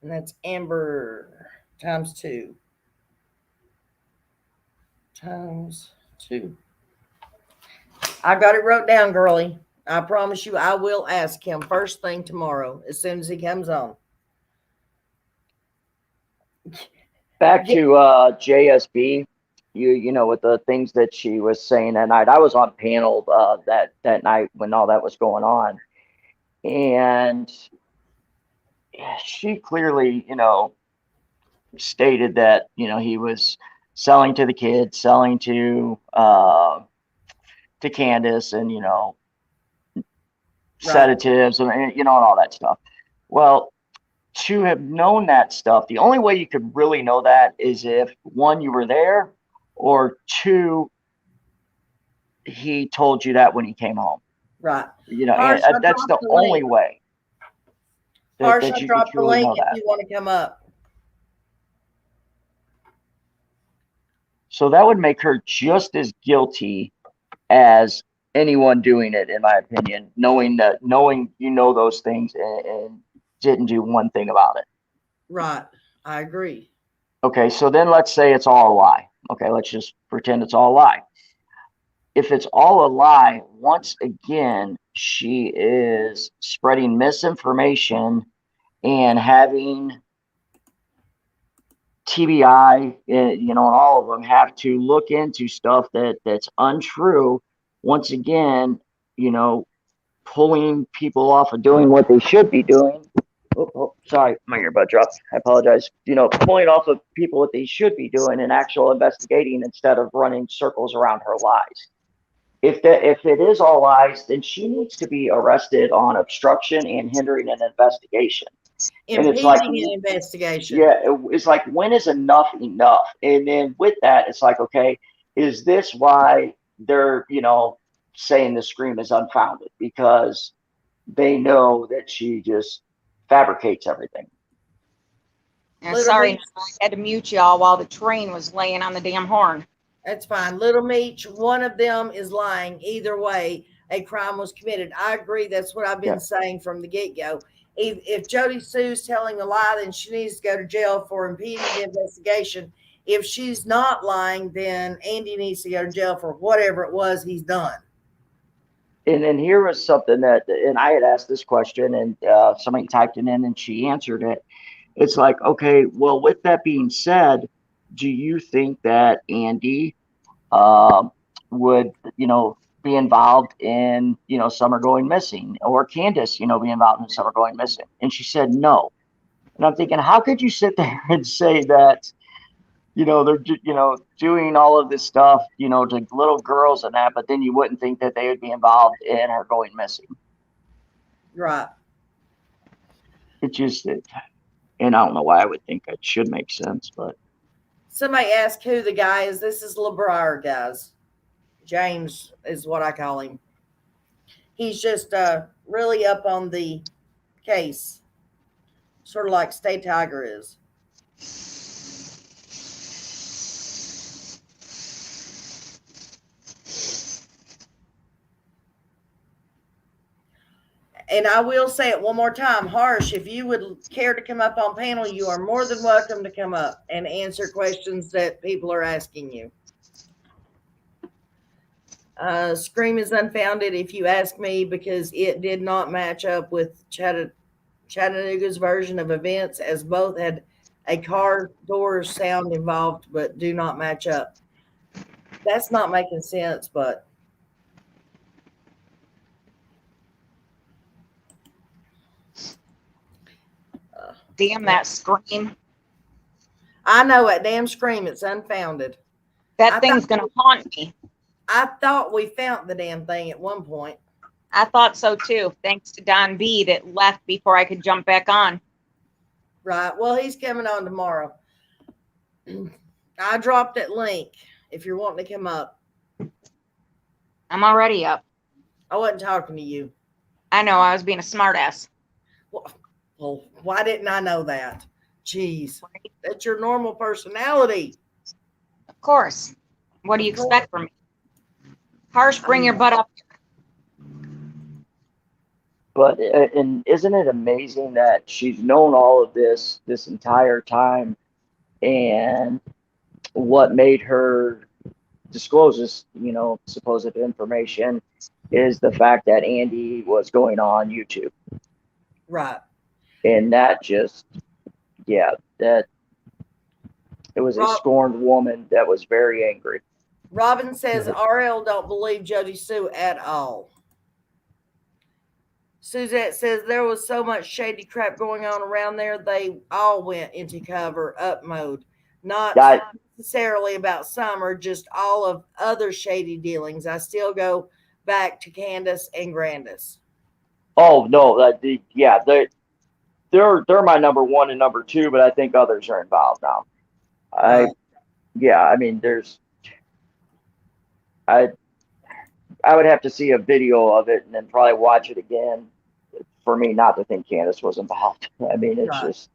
And that's Amber times 2. Times 2. I got it wrote down, girlie. I promise you I will ask him first thing tomorrow as soon as he comes on. Back to JSB, you know, with the things that she was saying that night. I was on panel that night when all that was going on, and she clearly, stated that he was selling to the kids, selling to Candace, and sedatives and all that stuff. Well, to have known that stuff, the only way you could really know that is if, one, you were there, or two, he told you that when he came home. Right. That's the only way that you could truly know that. If you want to come up. So that would make her just as guilty as anyone doing it, in my opinion, knowing those things and didn't do one thing about it. Right. I agree. Okay, so then let's say it's all a lie. Okay, let's just pretend it's all a lie. If it's all a lie, once again, she is spreading misinformation and having TBI, you know, and all of them have to look into stuff that's untrue. Once again, you know, pulling people off of doing what they should be doing. Oh, sorry, my earbud dropped. I apologize. You know, pulling off of people what they should be doing and actual investigating instead of running circles around her lies. If it is all lies, then she needs to be arrested on obstruction and hindering an investigation. And it's like, Impeding an investigation. yeah, it's like, when is enough enough? And then with that, it's like, okay, is this why they're, you know, saying the scream is unfounded? Because they know that she just fabricates everything. And sorry, I had to mute y'all while the train was laying on the damn horn. That's fine. Little Meech, one of them is lying. Either way, a crime was committed. I agree. That's what I've been saying from the get-go. If Jody Sue's telling a lie, then she needs to go to jail for impeding the investigation. If she's not lying, then Andy needs to go to jail for whatever it was he's done. And then here was something that, and I had asked this question, and somebody typed it in and she answered it. It's like, okay, well, with that being said, do you think that Andy would, you know, be involved in, you know, Summer going missing, or Candace, you know, be involved in Summer going missing? And she said no. And I'm thinking, how could you sit there and say that, you know, they're, you know, doing all of this stuff, you know, to little girls and that, but then you wouldn't think that they would be involved in her going missing? Right. It just, and I don't know why I would think that should make sense, but. Somebody asked who the guy is. This is Lebrier, guys. James is what I call him. He's just really up on the case, sort of like State Tiger is. And I will say it one more time, Harsh, if you would care to come up on panel, you are more than welcome to come up and answer questions that people are asking you. Scream is unfounded, if you ask me, because it did not match up with Chattanooga's version of events, as both had a car door sound involved, but do not match up. That's not making sense, but damn that scream. I know it. Damn scream. It's unfounded. That thing's going to haunt me. I thought we found the damn thing at one point. I thought so too, thanks to Don B that left before I could jump back on. Right. Well, he's coming on tomorrow. I dropped that link if you're wanting to come up. I'm already up. I wasn't talking to you. I know, I was being a smartass. Well, why didn't I know that? Jeez. That's your normal personality. Of course. What do you expect from me? Harsh, bring your butt up. But, and isn't it amazing that she's known all of this entire time, and what made her disclose this, you know, supposed information is the fact that Andy was going on YouTube. Right. And that just, yeah, that it was a scorned woman that was very angry. Robin says RL don't believe Jody Sue at all. Suzette says there was so much shady crap going on around there, they all went into cover up mode. Not necessarily about Summer, just all of other shady dealings. I still go back to Candace and Grandis. Oh no, they're my number one and number two, but I think others are involved now. I mean, I would have to see a video of it and then probably watch it again for me not to think Candace was involved. I mean, it's just.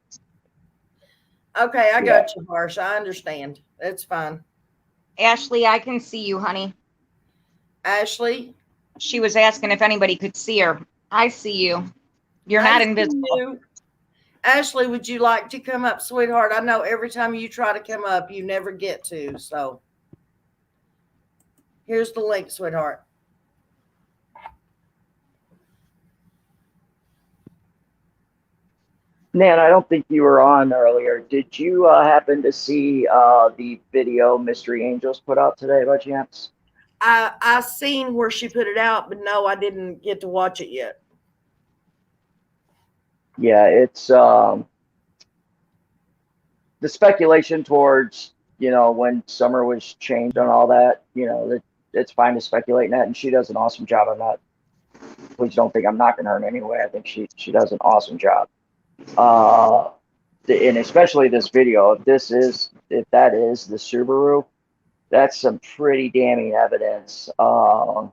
Okay, I got you, Harsh. I understand. That's fine. Ashley, I can see you, honey. Ashley? She was asking if anybody could see her. I see you. You're not invisible. Ashley, would you like to come up, sweetheart? I know every time you try to come up, you never get to, so. Here's the link, sweetheart. Nan, I don't think you were on earlier. Did you happen to see the video Mystery Angels put out today by chance? I seen where she put it out, but no, I didn't get to watch it yet. Yeah, it's the speculation towards, when Summer was changed and all that, it's fine to speculate in that, and she does an awesome job on that. Please don't think I'm knocking her in any way. I think she does an awesome job. And especially this video, if that is the Subaru, that's some pretty damning evidence on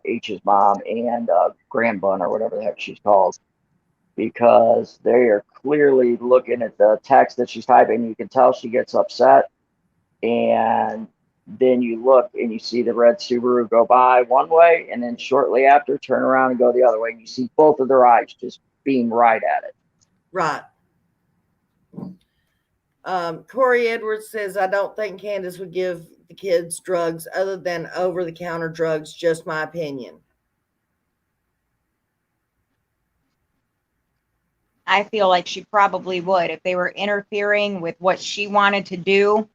H's mom and Grandbun, or whatever the heck she's called, because they are clearly looking at the text that she's typing. You can tell she gets upset, and then you look and you see the red Subaru go by one way, and then shortly after turn around and go the other way, and you see both of their eyes just beam right at it. Right. Corey Edwards says, I don't think Candace would give the kids drugs other than over-the-counter drugs. Just my opinion. I feel like she probably would if they were interfering with what she wanted to do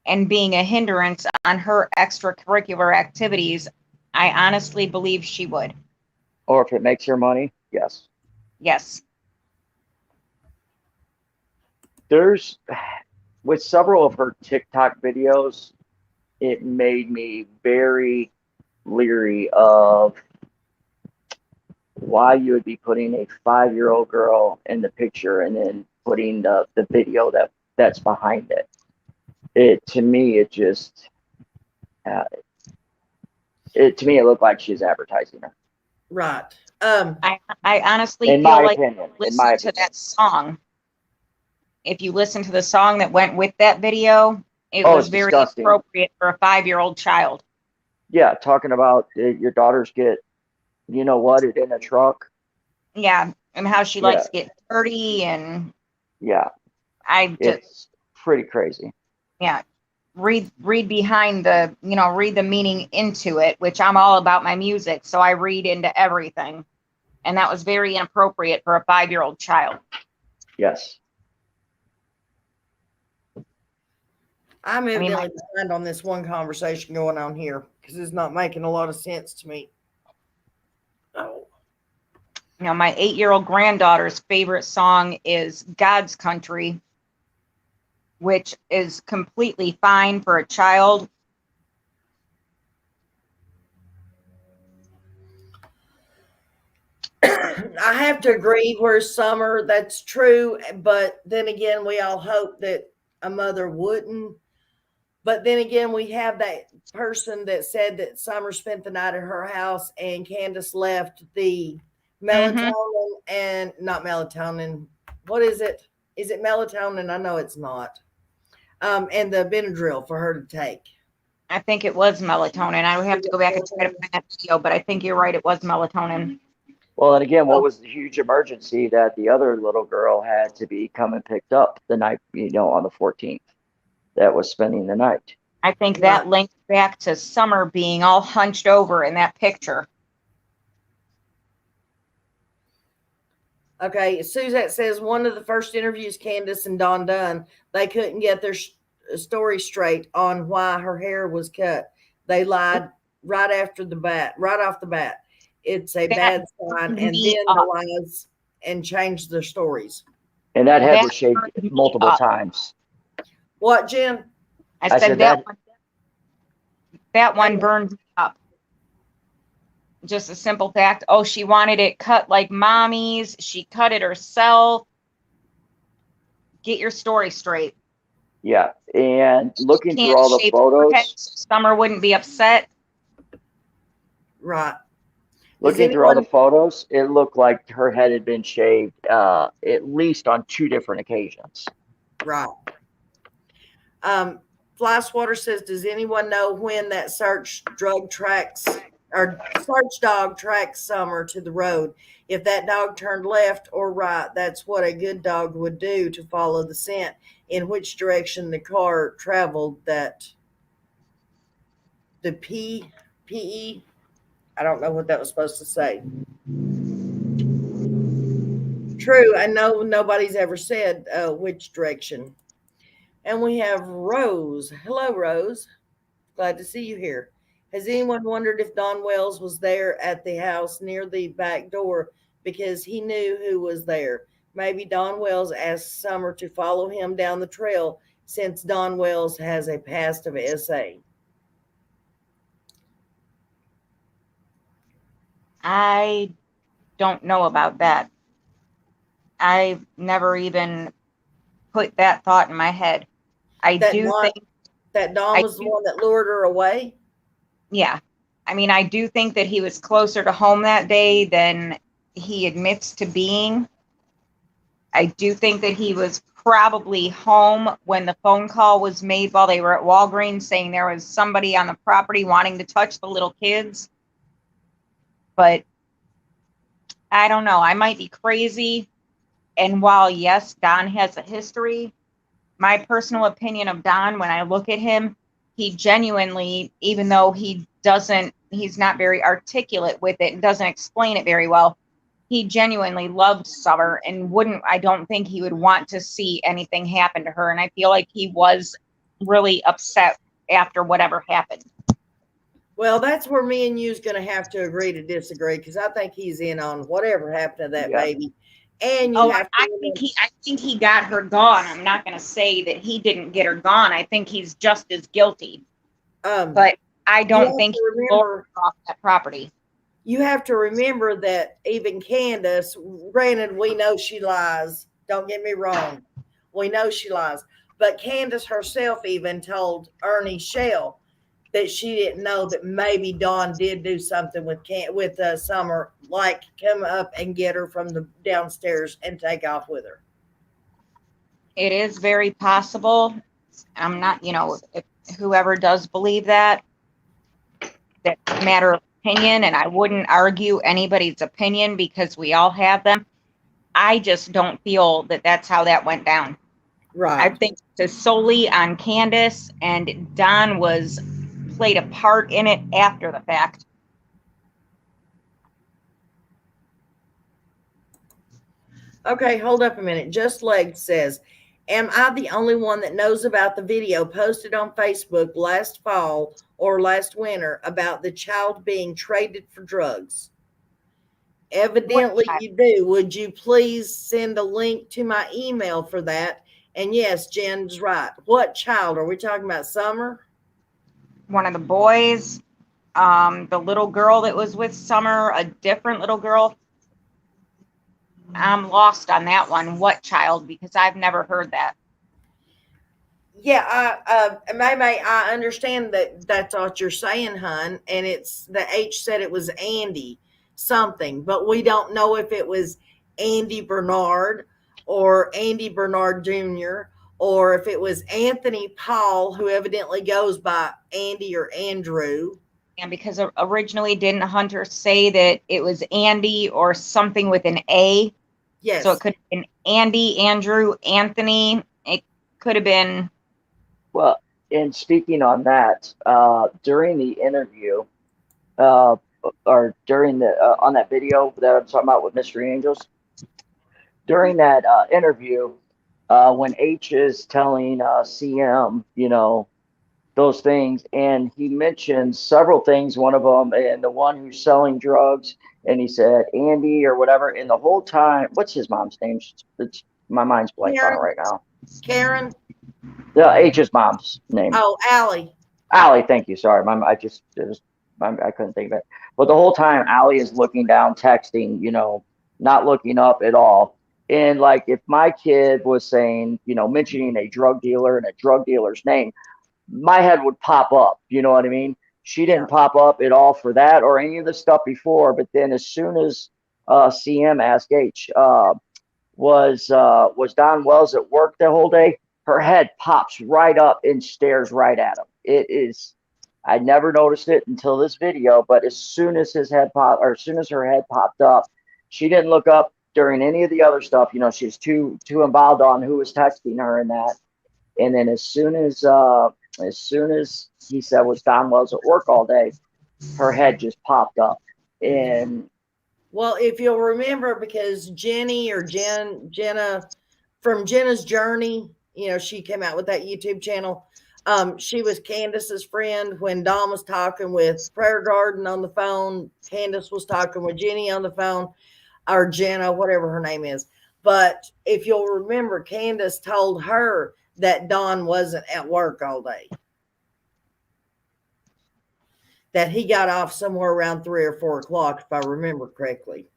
and being a hindrance on her extracurricular activities. I honestly believe she would. Or if it makes her money, yes. Yes. There's, with several of her TikTok videos, it made me very leery of why you would be putting a 5-year-old girl in the picture and then putting the video that's behind it. To me, it looked like she's advertising her. Right. I honestly In feel my like opinion, listen to that song. If you listen to the song that went with that video, it was very disgusting. appropriate for a 5-year-old child. Yeah, talking about your daughters get, it in a truck. Yeah, and how she likes to get dirty, and it's pretty crazy. Yeah, read behind the, read the meaning into it, which I'm all about my music, so I read into everything, and that was very inappropriate for a 5-year-old child. Yes. I'm evidently behind on this one conversation going on here because it's not making a lot of sense to me. Oh. My 8-year-old granddaughter's favorite song is God's Country, which is completely fine for a child. I have to agree where Summer, that's true. But then again, we all hope that a mother wouldn't. But then again, we have that person that said that Summer spent the night at her house and Candace left the melatonin and not melatonin. What is it? Is it melatonin? I know it's not. And the Benadryl for her to take. I think it was melatonin. I would have to go back and try to find that video, but I think you're right. It was melatonin. Well, and again, what was the huge emergency that the other little girl had to be come and picked up the night, on the 14th, that was spending the night? I think that links back to Summer being all hunched over in that picture. Okay, Suzette says one of the first interviews Candace and Dawn done, they couldn't get their story straight on why her hair was cut. They lied right off the bat. It's a bad sign, and then the lies and changed their stories. And that head was shaved multiple times. What, Jen? I said that one burned up. Just a simple fact. Oh, she wanted it cut like mommy's. She cut it herself. Get your story straight. Yeah, and looking through all the photos, Summer wouldn't be upset. Right. Looking through all the photos, it looked like her head had been shaved at least on 2 different occasions. Right. Flyswater says, does anyone know when that search dog tracks Summer to the road? If that dog turned left or right, that's what a good dog would do to follow the scent. In which direction the car traveled, that the PE, I don't know what that was supposed to say. True. I know nobody's ever said which direction. And we have Rose. Hello, Rose. Glad to see you here. Has anyone wondered if Don Wells was there at the house near the back door because he knew who was there? Maybe Don Wells asked Summer to follow him down the trail since Don Wells has a past of SA. I don't know about that. I've never even put that thought in my head. I do think that Don was the one that lured her away. Yeah. I mean, I do think that he was closer to home that day than he admits to being. I do think that he was probably home when the phone call was made while they were at Walgreens saying there was somebody on the property wanting to touch the little kids. But I don't know. I might be crazy. And while, yes, Don has a history, my personal opinion of Don, when I look at him, he genuinely, even though he's not very articulate with it and doesn't explain it very well, he genuinely loved Summer and I don't think he would want to see anything happen to her. And I feel like he was really upset after whatever happened. Well, that's where me and you's going to have to agree to disagree, because I think he's in on whatever happened to that baby. And I think he got her gone. I'm not going to say that he didn't get her gone. I think he's just as guilty. But I don't think he lured her off that property. You have to remember that even Candace, granted, we know she lies. Don't get me wrong. We know she lies. But Candace herself even told Ernie Shell that she didn't know that maybe Dawn did do something with Summer, like come up and get her from the downstairs and take off with her. It is very possible. I'm not, if whoever does believe that's a matter of opinion, and I wouldn't argue anybody's opinion because we all have them. I just don't feel that that's how that went down. Right. I think it's solely on Candace, and Don played a part in it after the fact. Okay, hold up a minute. Just Leg says, am I the only one that knows about the video posted on Facebook last fall or last winter about the child being traded for drugs? Evidently you do. Would you please send a link to my email for that? And yes, Jen's right. What child? Are we talking about Summer? One of the boys, the little girl that was with Summer, a different little girl. I'm lost on that one. What child? Because I've never heard that. Yeah, I understand that that's what you're saying, hon. And it's the H said it was Andy something, but we don't know if it was Andy Bernard or Andy Bernard Jr., or if it was Anthony Paul, who evidently goes by Andy or Andrew. And because originally didn't Hunter say that it was Andy or something with an A? Yes. So it could have been Andy, Andrew, Anthony. It could have been. Well, and speaking on that, during the interview, or during on that video that I'm talking about with Mystery Angels, during that interview, when H is telling CM, those things, and he mentioned several things, one of them, and the one who's selling drugs, and he said Andy or whatever, and the whole time, what's his mom's name? My mind's blank on it right now. Karen? The H's mom's name. Oh, Allie. Allie, thank you. Sorry, I couldn't think of it. But the whole time, Allie is looking down, texting, not looking up at all. And like, if my kid was saying, mentioning a drug dealer and a drug dealer's name, my head would pop up. You know what I mean? She didn't pop up at all for that or any of the stuff before. But then as soon as CM asked H, was Don Wells at work the whole day? Her head pops right up and stares right at him. It is, I never noticed it until this video, but as soon as his head popped, or as soon as her head popped up, she didn't look up during any of the other stuff. She's too involved on who was texting her and that. And then as soon as he said was Don Wells at work all day, her head just popped up. And Well, if you'll remember, because Jenna from Jenna's Journey, she came out with that YouTube channel. She was Candace's friend when Dawn was talking with Prayer Garden on the phone. Candace was talking with Jenny on the phone, or Jenna, whatever her name is. But if you'll remember, Candace told her that Dawn wasn't at work all day, that he got off somewhere around 3 or 4 o'clock, if I remember correctly.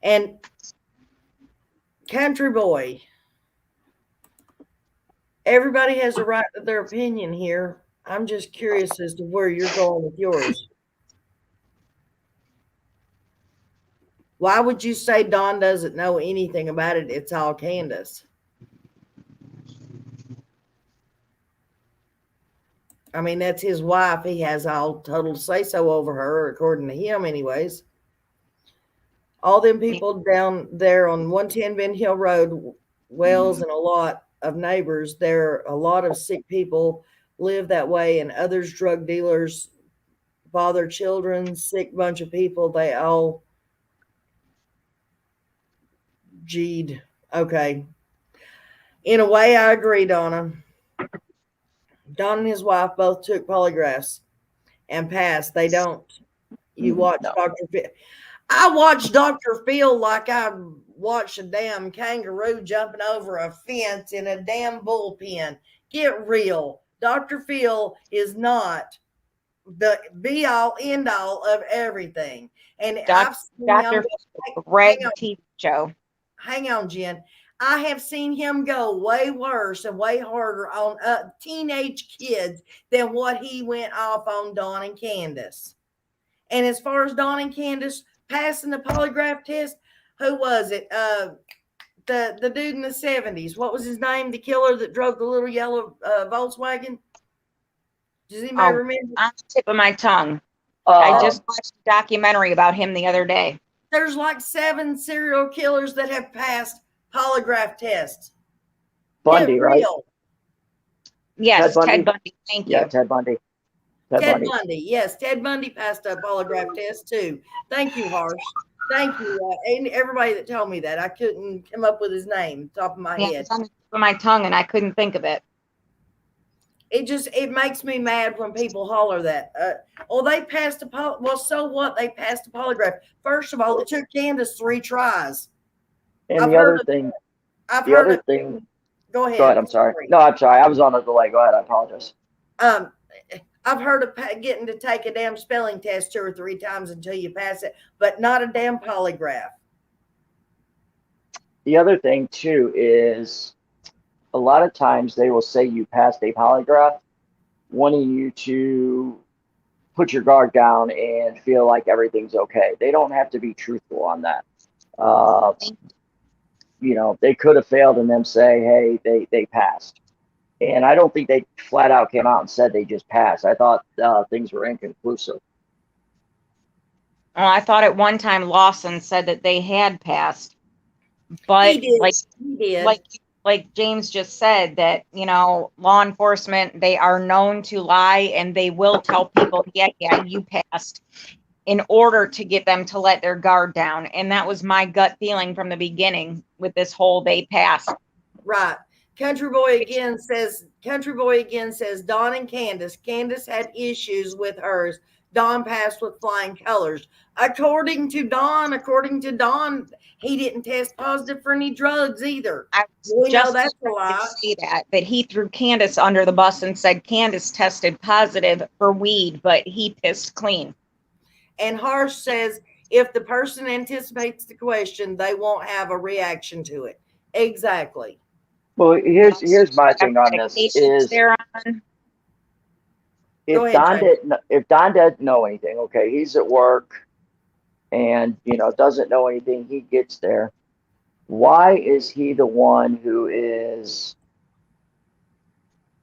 And Country Boy, everybody has a right to their opinion here. I'm just curious as to where you're going with yours. Why would you say Dawn doesn't know anything about it? It's all Candace. I mean, that's his wife. He has all total say-so over her, according to him anyways. All them people down there on 110 Ben Hill Road, Wells, and a lot of neighbors, a lot of sick people live that way, and others, drug dealers, bother children, sick bunch of people. They all G'd. Okay. In a way, I agree, Donna. Don and his wife both took polygraphs and passed. They don't. You watch Dr. Phil. I watched Dr. Phil like I watched a damn kangaroo jumping over a fence in a damn bullpen. Get real. Dr. Phil is not the be all end all of everything. And I've seen Dr. Greg TV show. Hang on, Jen. I have seen him go way worse and way harder on teenage kids than what he went off on Dawn and Candace. And as far as Dawn and Candace passing the polygraph test, who was it? The dude in the 70s. What was his name? The killer that drove the little yellow Volkswagen? Does anybody remember? On the tip of my tongue. I just watched a documentary about him the other day. There's like 7 serial killers that have passed polygraph tests. Bundy, right? Yes, Ted Bundy. Thank you. Yeah, Ted Bundy. Ted Bundy. Yes, Ted Bundy passed a polygraph test too. Thank you, Hurst. Thank you. And everybody that told me that. I couldn't come up with his name top of my head. It's on the tip of my tongue and I couldn't think of it. It makes me mad when people holler that. They passed well, so what? They passed a polygraph. First of all, it took Candace 3 tries. And the other thing. Go ahead. Go ahead. I'm sorry. No, I'm sorry. I was on a delay. Go ahead. I apologize. I've heard of getting to take a damn spelling test 2 or 3 times until you pass it, but not a damn polygraph. The other thing too is a lot of times they will say you passed a polygraph, wanting you to put your guard down and feel like everything's okay. They don't have to be truthful on that. They could have failed and then say, hey, they passed. And I don't think they flat out came out and said they just passed. I thought things were inconclusive. I thought at one time Lawson said that they had passed. But he did. Like James just said, that, law enforcement, they are known to lie and they will tell people, yeah, you passed, in order to get them to let their guard down. And that was my gut feeling from the beginning with this whole they passed. Right. Country Boy again says Dawn and Candace. Candace had issues with hers. Dawn passed with flying colors. According to Dawn, he didn't test positive for any drugs either. We know that's a lie. Say that he threw Candace under the bus and said Candace tested positive for weed, but he pissed clean. And Hurst says if the person anticipates the question, they won't have a reaction to it. Exactly. Well, here's my thing on this is if Don didn't know anything, okay, he's at work and doesn't know anything, he gets there. Why is he the one who is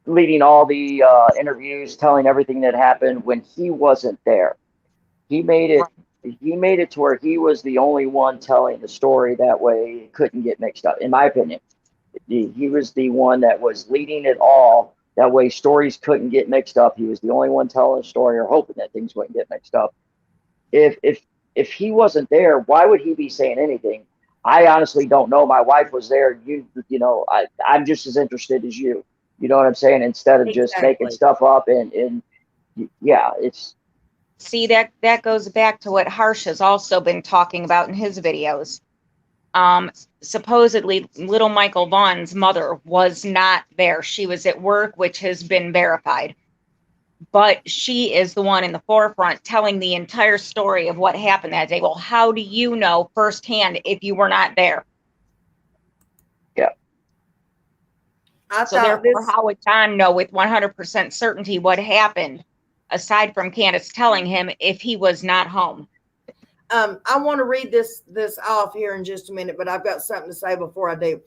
leading all the interviews, telling everything that happened when he wasn't there? He made it to where he was the only one telling the story, that way it couldn't get mixed up, in my opinion. He was the one that was leading it all. That way stories couldn't get mixed up. He was the only one telling a story or hoping that things wouldn't get mixed up. If if he wasn't there, why would he be saying anything? I honestly don't know. My wife was there. You know, I'm just as interested as you. You know what I'm saying? Instead of just making Exactly. stuff up and yeah, it's. See, that goes back to what Harsh has also been talking about in his videos. Supposedly little Michael Vaughn's mother was not there. She was at work, which has been verified. But she is the one in the forefront telling the entire story of what happened that day. Well, how do you know firsthand if you were not there? Yeah. So therefore, how would Don know with 100% certainty what happened, aside from Candace telling him if he was not home? I want to read this off here in just a minute, but I've got something to say before I do.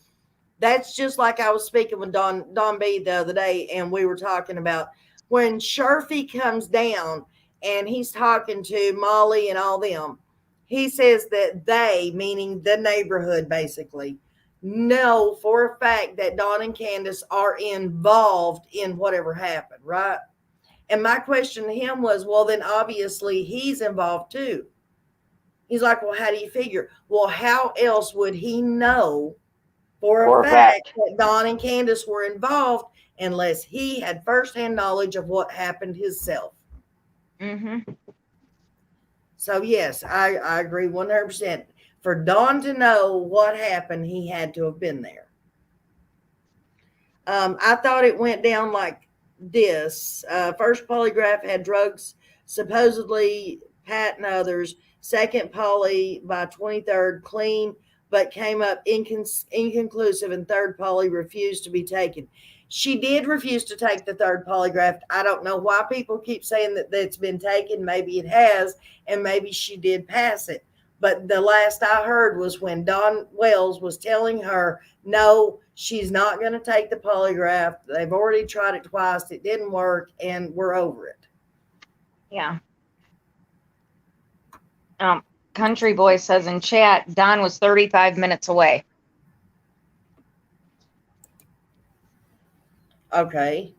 That's just like I was speaking with Don B the other day, and we were talking about when Sharfie comes down and he's talking to Molly and all them. He says that they, meaning the neighborhood, basically know for a fact that Don and Candace are involved in whatever happened, right? And my question to him was, well, then obviously he's involved too. He's like, well, how do you figure? Well, how else would he know for a fact that Don and Candace were involved unless he had firsthand knowledge of what happened himself? Mm-hmm. So, yes, I agree 100%. For Don to know what happened, he had to have been there. I thought it went down like this. First polygraph had drugs, supposedly Pat and others. Second poly by 23rd, clean, but came up inconclusive, and third poly refused to be taken. She did refuse to take the third polygraph. I don't know why people keep saying that it's been taken. Maybe it has, and maybe she did pass it. But the last I heard was when Don Wells was telling her, no, she's not going to take the polygraph. They've already tried it twice. It didn't work, and we're over it. Yeah. Country Boy says in chat, Don was 35 minutes away. Okay.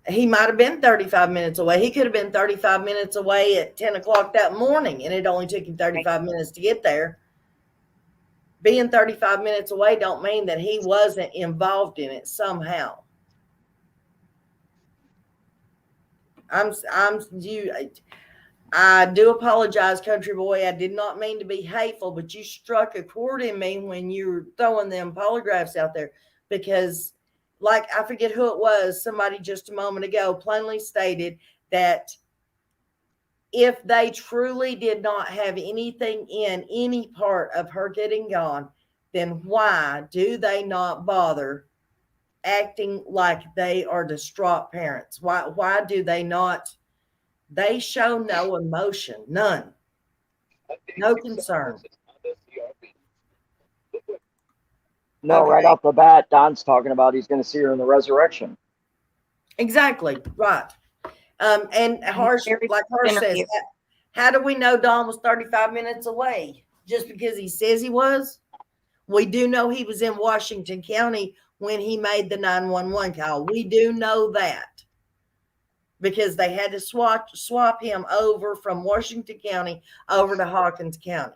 He might have been 35 minutes away. He could have been 35 minutes away at 10 o'clock that morning, and it only took him 35 minutes to get there. Being 35 minutes away don't mean that he wasn't involved in it somehow. I do apologize, Country Boy. I did not mean to be hateful, but you struck a chord in me when you were throwing them polygraphs out there, because like, I forget who it was, somebody just a moment ago plainly stated that if they truly did not have anything in any part of her getting gone, then why do they not bother acting like they are distraught parents? Why do they not? They show no emotion, none, no concern. No, Okay. right off the bat, Don's talking about he's going to see her in the resurrection. Exactly, right. And Harsh, like Harsh says, how do we know Don was 35 minutes away? Just because he says he was? We do know he was in Washington County when he made the 911 call. We do know that, because they had to swap him over from Washington County over to Hawkins County.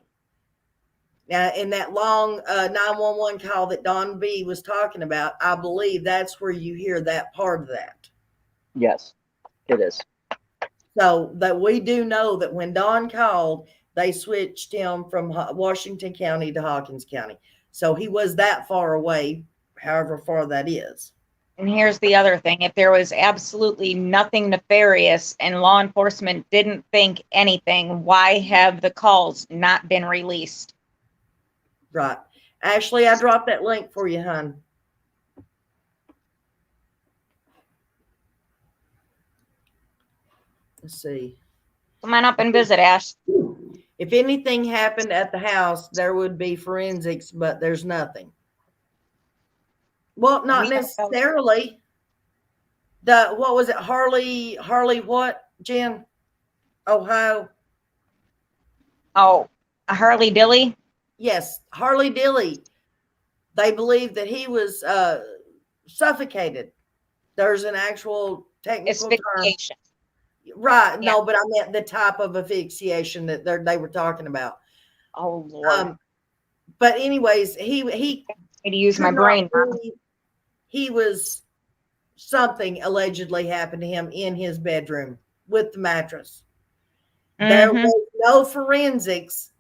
Now, in that long 911 call that Don B was talking about, I believe that's where you hear that part of that. Yes, it is. So that we do know that when Don called, they switched him from Washington County to Hawkins County. So he was that far away, however far that is. And here's the other thing. If there was absolutely nothing nefarious and law enforcement didn't think anything, why have the calls not been released? Right. Ashley, I dropped that link for you, hon. Let's see. Come on up and visit, Ash. If anything happened at the house, there would be forensics, but there's nothing. Well, not necessarily. What was it? Harley what, Jen? Ohio? Oh, Harley Dilly? Yes, Harley Dilly. They believe that he was suffocated. There's an actual technical term. Right. Yeah. No, but I meant the type of asphyxiation that they were talking about. Oh Lord. But anyways, he I need to use could my not brain. believe he was something allegedly happened to him in his bedroom with the mattress. There Mhm. was no forensics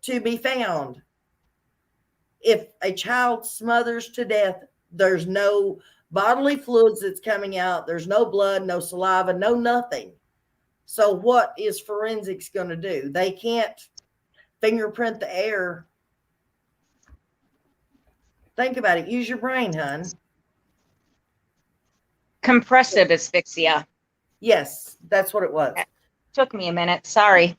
to be found. If a child smothers to death, there's no bodily fluids that's coming out. There's no blood, no saliva, no nothing. So what is forensics going to do? They can't fingerprint the air. Think about it. Use your brain, hun. Compressive asphyxia. Yes, that's what it was. Took me a minute. Sorry.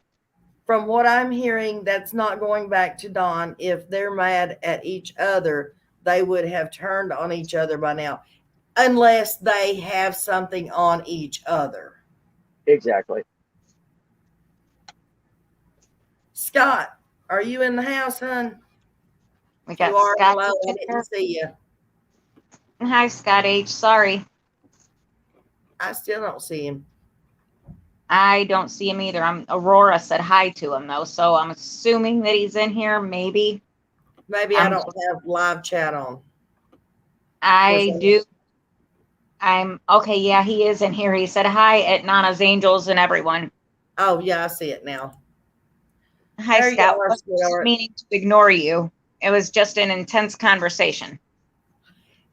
From what I'm hearing, that's not going back to Dawn. If they're mad at each other, they would have turned on each other by now, unless they have something on each other. Exactly. Scott, are you in the house, hun? We got You are. Scott. Hello, I didn't see you. Hi, Scott H. Sorry. I still don't see him. I don't see him either. Aurora said hi to him though, so I'm assuming that he's in here. Maybe. Maybe I don't have live chat on. I do. I'm okay. Yeah, he is in here. He said hi at Nana's Angels and everyone. Oh, yeah, I see it now. Hi, There you Scott. are, I was sweetheart. meaning to ignore you. It was just an intense conversation.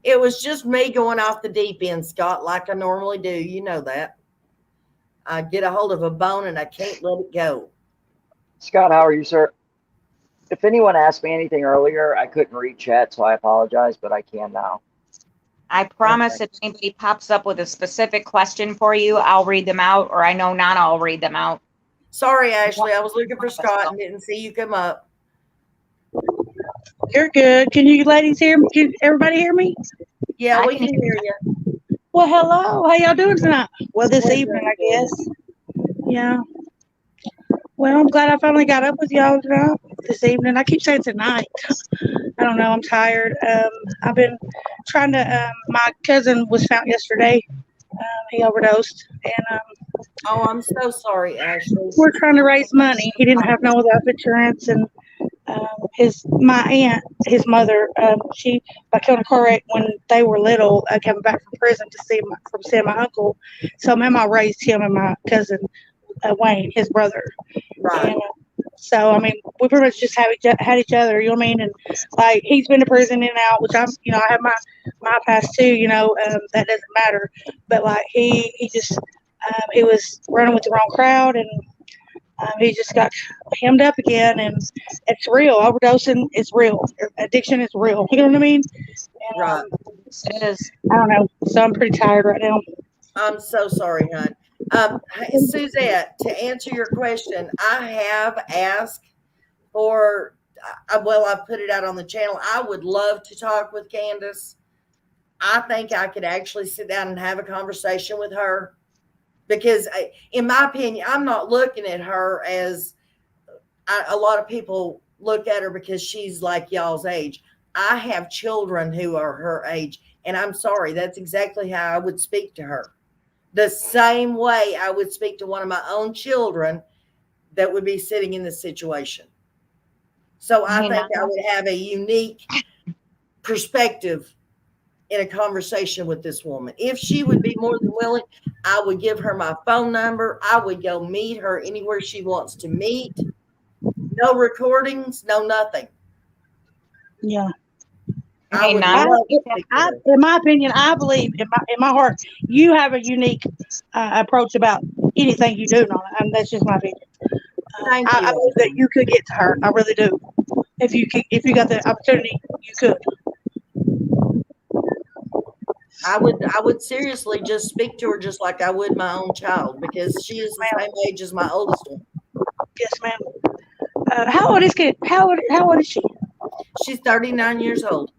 It was just me going off the deep end, Scott, like I normally do. You know that. I get a hold of a bone and I can't let it go. Scott, how are you, sir? If anyone asked me anything earlier, I couldn't read chat, so I apologize, but I can now. I promise if anybody pops up with a specific question for you, I'll read them out, or I know Nana will read them out. Sorry, Ashley. I was looking for Scott and didn't see you come up. You're good. Can you ladies hear me? Can everybody hear me? Yeah, I we can can hear you. Well, hello. How y'all doing tonight? Well, this We're evening, I doing guess. Yeah. Well, I'm glad I finally got up with y'all tonight, this evening. I keep saying tonight. I don't know. I'm tired. I've been trying to. My cousin was found yesterday. He overdosed, and Oh, I'm so sorry, Ashley. we're trying to raise money. He didn't have no life insurance, and my aunt, his mother, she got killed in a car wreck when they were little, coming back from prison to see my uncle. So Mama raised him and my cousin Wayne, his brother. Right. And so I mean, we pretty much just had each other. You know what I mean? And like he's been to prison in and out, which I'm, you know, I have my past too. You know, that doesn't matter. But like he just he was running with the wrong crowd and. He just got hemmed up again, and it's real. Overdosing is real. Addiction is real. You know what I mean? And, Right. It is. I don't know. So I'm pretty tired right now. I'm so sorry, hon. Hey, Suzette, to answer your question, I have asked for, well, I've put it out on the channel. I would love to talk with Candace. I think I could actually sit down and have a conversation with her because, in my opinion, I'm not looking at her as a lot of people look at her because she's like y'all's age. I have children who are her age, and I'm sorry, that's exactly how I would speak to her. The same way I would speak to one of my own children that would be sitting in this situation. So I think I would have a unique perspective in a conversation with this woman. If she would be more than willing, I would give her my phone number. I would go meet her anywhere she wants to meet. No recordings, no nothing. Yeah. I would Nana, love to speak to her. In my opinion, I believe in my heart, you have a unique approach about anything you do, Nana. And that's just my opinion. Thank I you. believe that you could get to her. I really do. If you got the opportunity, you could. I would seriously just speak to her just like I would my own child because she is the same age as my oldest one. Yes, ma'am. How old is kid? How old is she? She's 39 years old.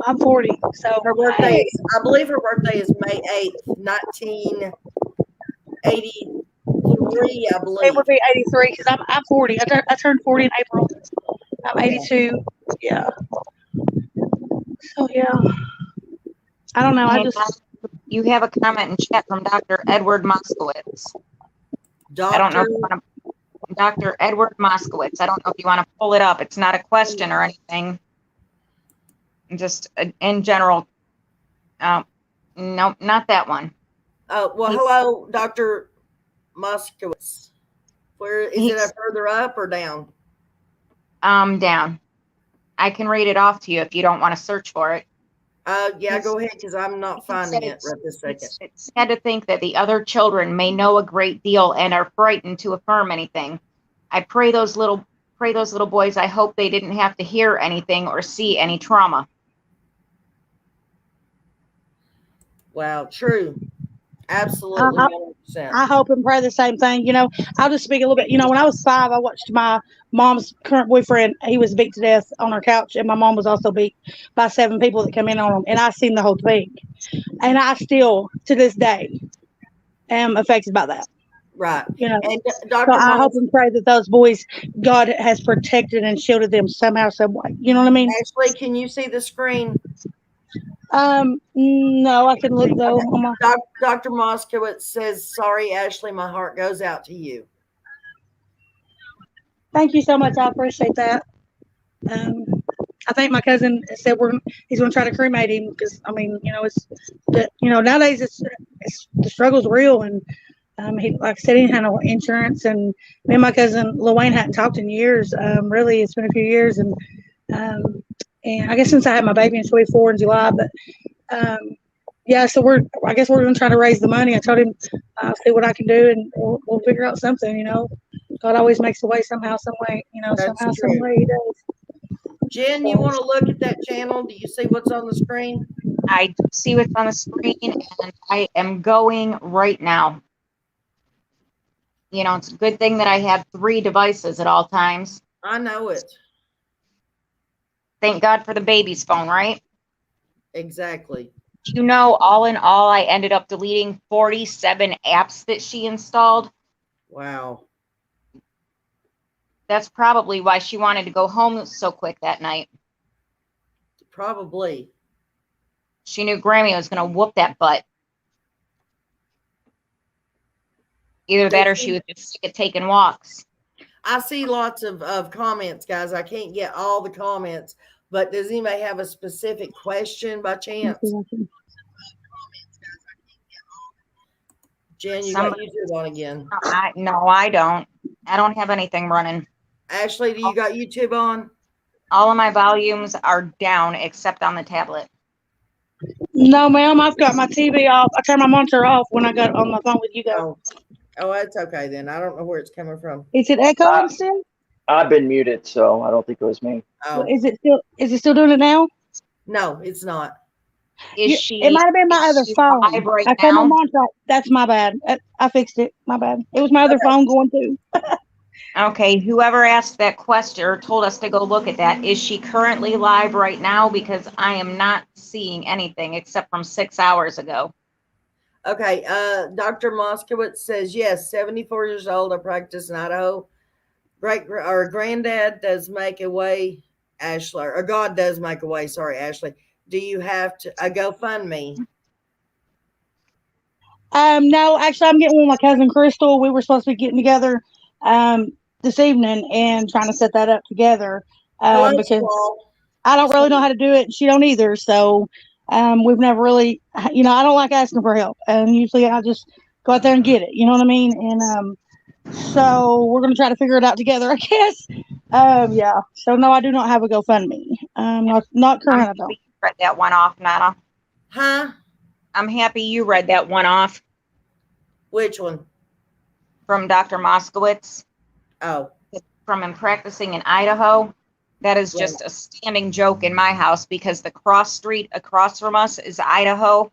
I'm 40. So Her birthday is, I believe her birthday is May 8th, 1983, I believe. it would be 83 because I'm 40. I turned 40 in April. I'm 82. Yeah. So yeah. I don't know. I just you have a comment in chat from Dr. Edward Moskowitz. I don't know if Doctor, you want to, Dr. Edward Moskowitz. I don't know if you want to pull it up. It's not a question or anything. Just in general. No, not that one. well, hello, Dr. Moskowitz. Where is it? He's- Further up or down? Down. I can read it off to you if you don't want to search for it. Yeah, go ahead, because I'm not finding it right this second. It's sad to think that the other children may know a great deal and are frightened to affirm anything. I pray those little boys, I hope they didn't have to hear anything or see any trauma. Wow, true. Absolutely, 100%. I hope and pray the same thing. You know, I'll just speak a little bit. You know, when I was 5, I watched my mom's current boyfriend. He was beat to death on her couch, and my mom was also beat by 7 people that come in on him. And I seen the whole thing, and I still, to this day, am affected by that. Right. You know, And so Dr. I hope and pray that those boys, God has protected and shielded them somehow, some way. You know what I mean? Ashley, can you see the screen? No, I can look though. On my, Dr. Moskowitz says, sorry, Ashley, my heart goes out to you. thank you so much. I appreciate that. I think my cousin said he's going to try to cremate him because I mean, you know, nowadays it's the struggle's real, and he, like I said, he had no insurance, and me and my cousin Lil Wayne hadn't talked in years. Really, it's been a few years, and I guess since I had my baby in 24 in July, but yeah, so I guess we're going to try to raise the money. I told him I'll see what I can do, and we'll figure out something. You know, God always makes a way somehow, some way. You know, That's somehow, true. some way He does. Jen, you want to look at that channel? Do you see what's on the screen? I see what's on the screen, and I am going right now. You know, it's a good thing that I have 3 devices at all times. I know it. Thank God for the baby's phone, right? Exactly. You know, all in all, I ended up deleting 47 apps that she installed. Wow. That's probably why she wanted to go home so quick that night. Probably. She knew Grammy was going to whoop that butt. Either that or she was just sick of taking walks. I see lots of comments, guys. I can't get all the comments, but does anybody have a specific question by chance? Jen, you got YouTube on again. No, I don't. I don't have anything running. Ashley, do you got YouTube on? All of my volumes are down except on the tablet. No, ma'am. I've got my TV off. I turned my monitor off when I got on my phone with you guys. Oh, that's okay then. I don't know where it's coming from. Is it echoing still? I've been muted, so I don't think it was me. Oh, Is it still doing it now? no, it's not. It might have been my other phone. Live right I turned my now? monitor off. That's my bad. I fixed it. My bad. It was my other phone going too. Okay, whoever asked that question or told us to go look at that, is she currently live right now? Because I am not seeing anything except from 6 hours ago. Okay, Dr. Moskowitz says, yes, 74 years old. I practice in Idaho. Granddad does make a way, Ashley, or God does make a way. Sorry, Ashley. Do you have to a GoFundMe? No, actually, I'm getting one with my cousin Crystal. We were supposed to be getting together this evening and trying to set that up together because Squall. I don't really know how to do it. She don't either. So we've never really, you know, I don't like asking for help. And usually I just go out there and get it. You know what I mean? And so we're going to try to figure it out together, I guess. Yeah. So no, I do not have a GoFundMe. Not current. I don't. You read that one off, Nana. Huh? I'm happy you read that one off Which one? from Dr. Moskowitz. Oh, From him practicing in Idaho. That is just a standing joke in my house because the cross street across from us is Idaho.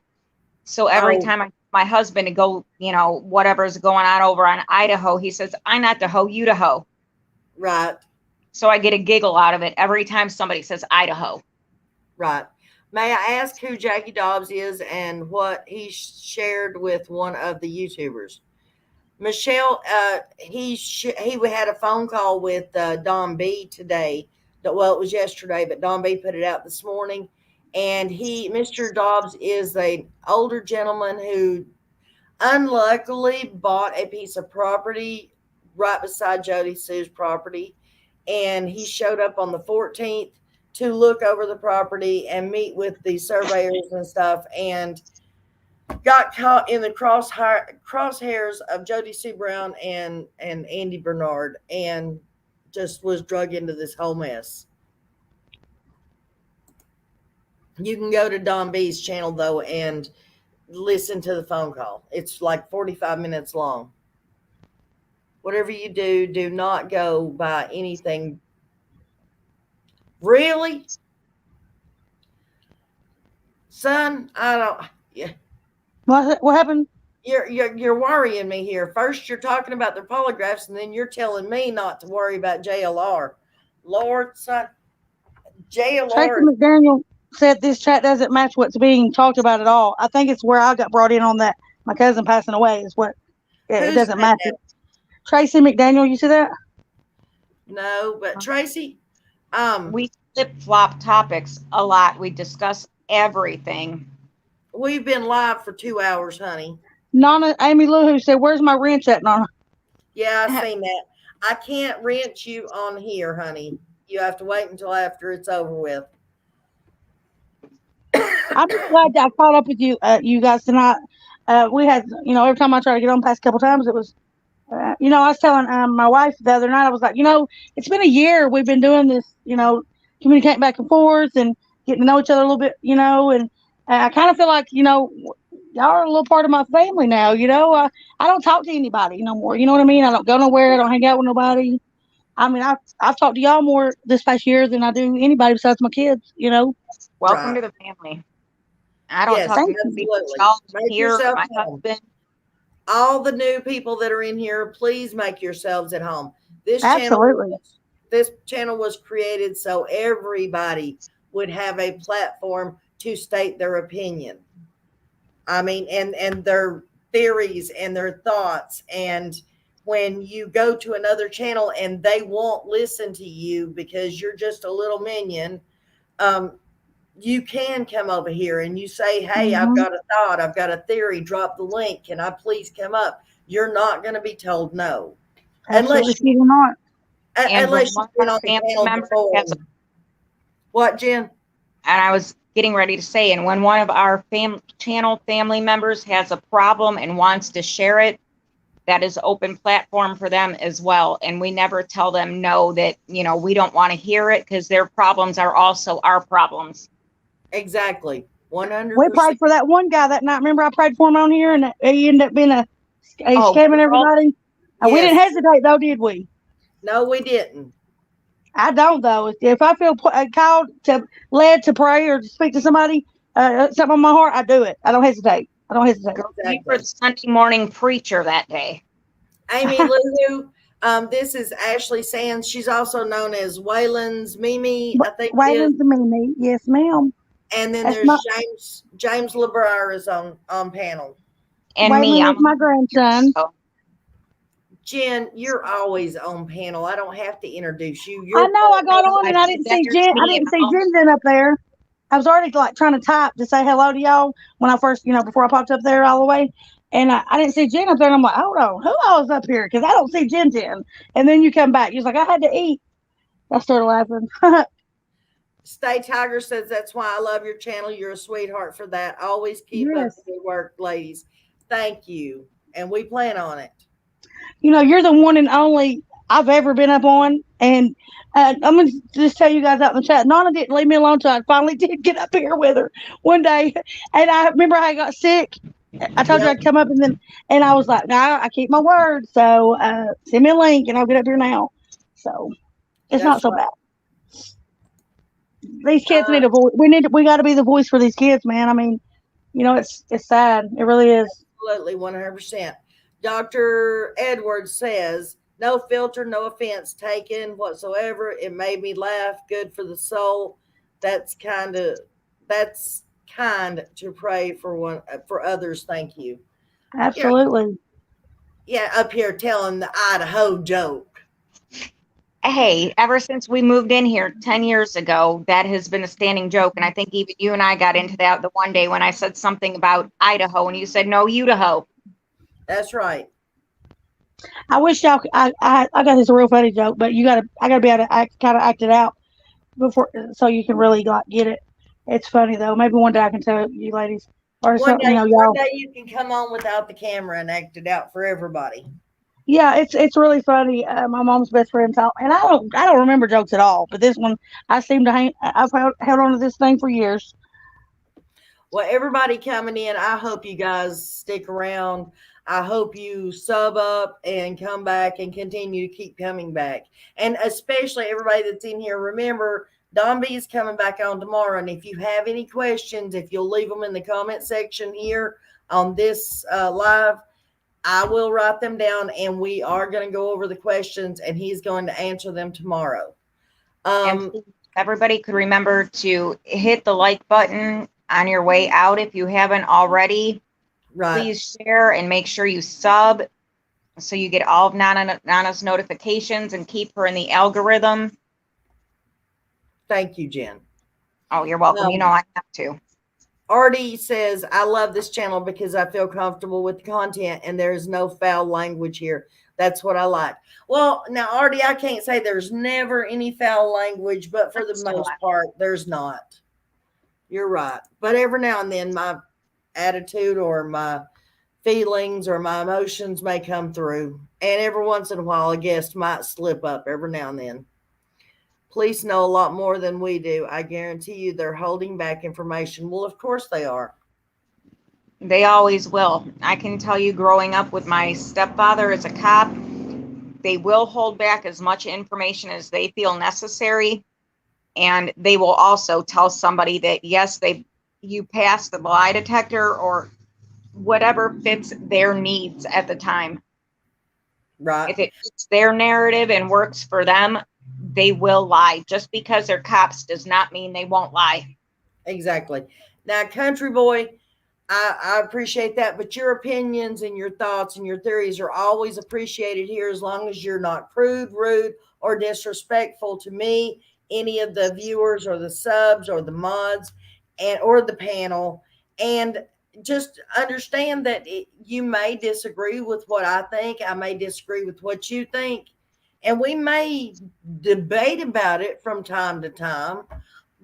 So every time my husband to go, you know, whatever's going on over on Idaho, he says, I not to hoe, you to hoe. right, So I get a giggle out of it every time somebody says Idaho. right. May I ask who Jackie Dobbs is and what he shared with one of the YouTubers? Michelle, he had a phone call with Don B today. Well, it was yesterday, but Don B put it out this morning. And Mr. Dobbs is an older gentleman who unluckily bought a piece of property right beside Jody Sue's property, and he showed up on the 14th to look over the property and meet with the surveyors and stuff, and got caught in the crosshairs of Jody Sue Brown and Andy Bernard, and just was drug into this whole mess. You can go to Don B's channel though and listen to the phone call. It's like 45 minutes long. Whatever you do, do not go by anything. Really? Son, I don't. Yeah. What happened? You're worrying me here. First, you're talking about their polygraphs, and then you're telling me not to worry about JLR. Lord, son, Tracy JLR. McDaniel said this chat doesn't match what's being talked about at all. I think it's where I got brought in on that. My cousin passing away is what it Who's doesn't that? match it. Tracy McDaniel, you see that? No, but Tracy, We flip-flop topics a lot. We discuss everything. we've been live for 2 hours, honey. Nana Amy Lou who said, "Where's my wrench at, Nana?" Yeah, I seen that. I can't wrench you on here, honey. You have to wait until after it's over with. I'm just glad that I caught up with you, you guys tonight. We had, every time I try to get on past a couple times, it was, I was telling my wife the other night, I was like, it's been a year we've been doing this, communicating back and forth and getting to know each other a little bit, and I kind of feel like, y'all are a little part of my family now, I don't talk to anybody no more, you know what I mean? I don't go nowhere. I don't hang out with nobody. I mean, I've talked to y'all more this past year than I do anybody besides my kids, Welcome Right. to the family. I don't Yes, talk to absolutely. y'all Make here. yourself My home. husband. All the new people that are in here, please make yourselves at home. Absolutely. This channel was created so everybody would have a platform to state their opinion. I mean, and their theories and their thoughts. And when you go to another channel and they won't listen to you because you're just a little minion, you can come over here and you say, hey, I've got a thought, I've got a theory, drop the link, can I please come up? You're not going to be told no. Absolutely, you do not. Unless you've been on the family channel member before. has a- What, Jen? And I was getting ready to say, and when one of our channel family members has a problem and wants to share it, that is open platform for them as well. And we never tell them no, that, we don't want to hear it, because their problems are also our problems. Exactly. 100%. We prayed for that one guy that night. Remember, I prayed for him on here, and he ended up being scamming everybody. Yes. We didn't hesitate, though, did we? No, we didn't. I don't, though. If I feel led to pray or to speak to somebody, something on my heart, I do it. I don't hesitate. You were the Sunday morning preacher that day. Amy Lulu, this is Ashley Sands. She's also known as Waylon's Mimi, I think. Waylon's Mimi, yes, ma'am. And then That's there's James Lebrier is on panel. And Waylon me, is my grandson. Jen, you're always on panel. I don't have to introduce you. I know. I got on and I didn't see Jen. I didn't see Jen up there. I was already trying to type to say hello to y'all when I first, before I popped up there all the way. And I didn't see Jen up there. And I'm like, hold on, who else up here? Because I don't see Jen. And then you come back. You're like, I had to eat. I started laughing. Stay Tiger says, that's why I love your channel. You're a sweetheart for that. Always keep up the good work, ladies. Thank you. And we plan on it. You're the one and only I've ever been up on. And I'm going to just tell you guys out in the chat, Nana didn't leave me alone until I finally did get up here with her one day. And I remember I got sick. I told you I'd come up, and I was like, no, I keep my word. So send me a link and I'll get up here now. So it's not so bad. These kids need a voice. We got to be the voice for these kids, man. I mean, it's sad. It really is. Absolutely, 100%. Dr. Edwards says, no filter, no offense taken whatsoever. It made me laugh. Good for the soul. That's kind to pray for others. Thank you. Absolutely. Yeah, up here telling the Idaho joke. Hey, ever since we moved in here 10 years ago, that has been a standing joke. And I think even you and I got into that the one day when I said something about Idaho and you said, no, Idaho. That's right. I wish y'all. I got this real funny joke, but I gotta be able to kind of act it out before, so you can really like get it. It's funny though. Maybe one day I can tell you ladies or One something. day, Y'all. one day you can come on without the camera and act it out for everybody. Yeah, it's really funny. My mom's best friend taught, and I don't remember jokes at all. But this one, I seem to I've held on to this thing for years. Well, everybody coming in, I hope you guys stick around. I hope you sub up and come back and continue to keep coming back. And especially everybody that's in here, remember, Don B is coming back on tomorrow. And if you have any questions, if you'll leave them in the comment section here on this live, I will write them down and we are going to go over the questions and he's going to answer them tomorrow. And everybody could remember to hit the like button on your way out if you haven't already. Right. Please share and make sure you sub so you get all of Nana's notifications and keep her in the algorithm. Thank you, Jen. Oh, you're welcome. You know I have to. Artie says, I love this channel because I feel comfortable with the content and there is no foul language here. That's what I like. Well, now, Artie, I can't say there's never any foul language, but for the most part, there's not. You're right. But every now and then, my attitude or my feelings or my emotions may come through. And every once in a while, a guest might slip up every now and then. Police know a lot more than we do. I guarantee you they're holding back information. Well, of course they are. They always will. I can tell you, growing up with my stepfather as a cop, they will hold back as much information as they feel necessary. And they will also tell somebody that, yes, you passed the lie detector or whatever fits their needs at the time. Right. If it fits their narrative and works for them, they will lie. Just because they're cops does not mean they won't lie. Exactly. Now, Country Boy, I appreciate that, but your opinions and your thoughts and your theories are always appreciated here as long as you're not crude, rude, or disrespectful to me, any of the viewers or the subs or the mods or the panel. And just understand that you may disagree with what I think. I may disagree with what you think. And we may debate about it from time to time,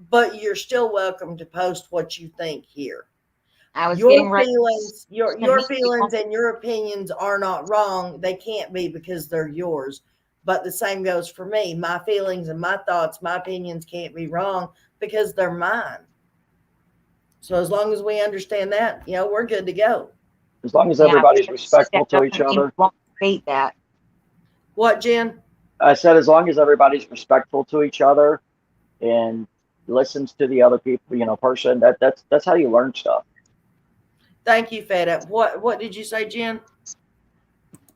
but you're still welcome to post what you think here. Your feelings and your opinions are not wrong. They can't be because they're yours. But the same goes for me. My feelings and my thoughts, my opinions can't be wrong because they're mine. So as long as we understand that, we're good to go. As long as everybody's respectful to each other. Won't debate that. What, Jen? I said, as long as everybody's respectful to each other and listens to the other people, person, that's how you learn stuff. Thank you, Fed Up. What did you say, Jen?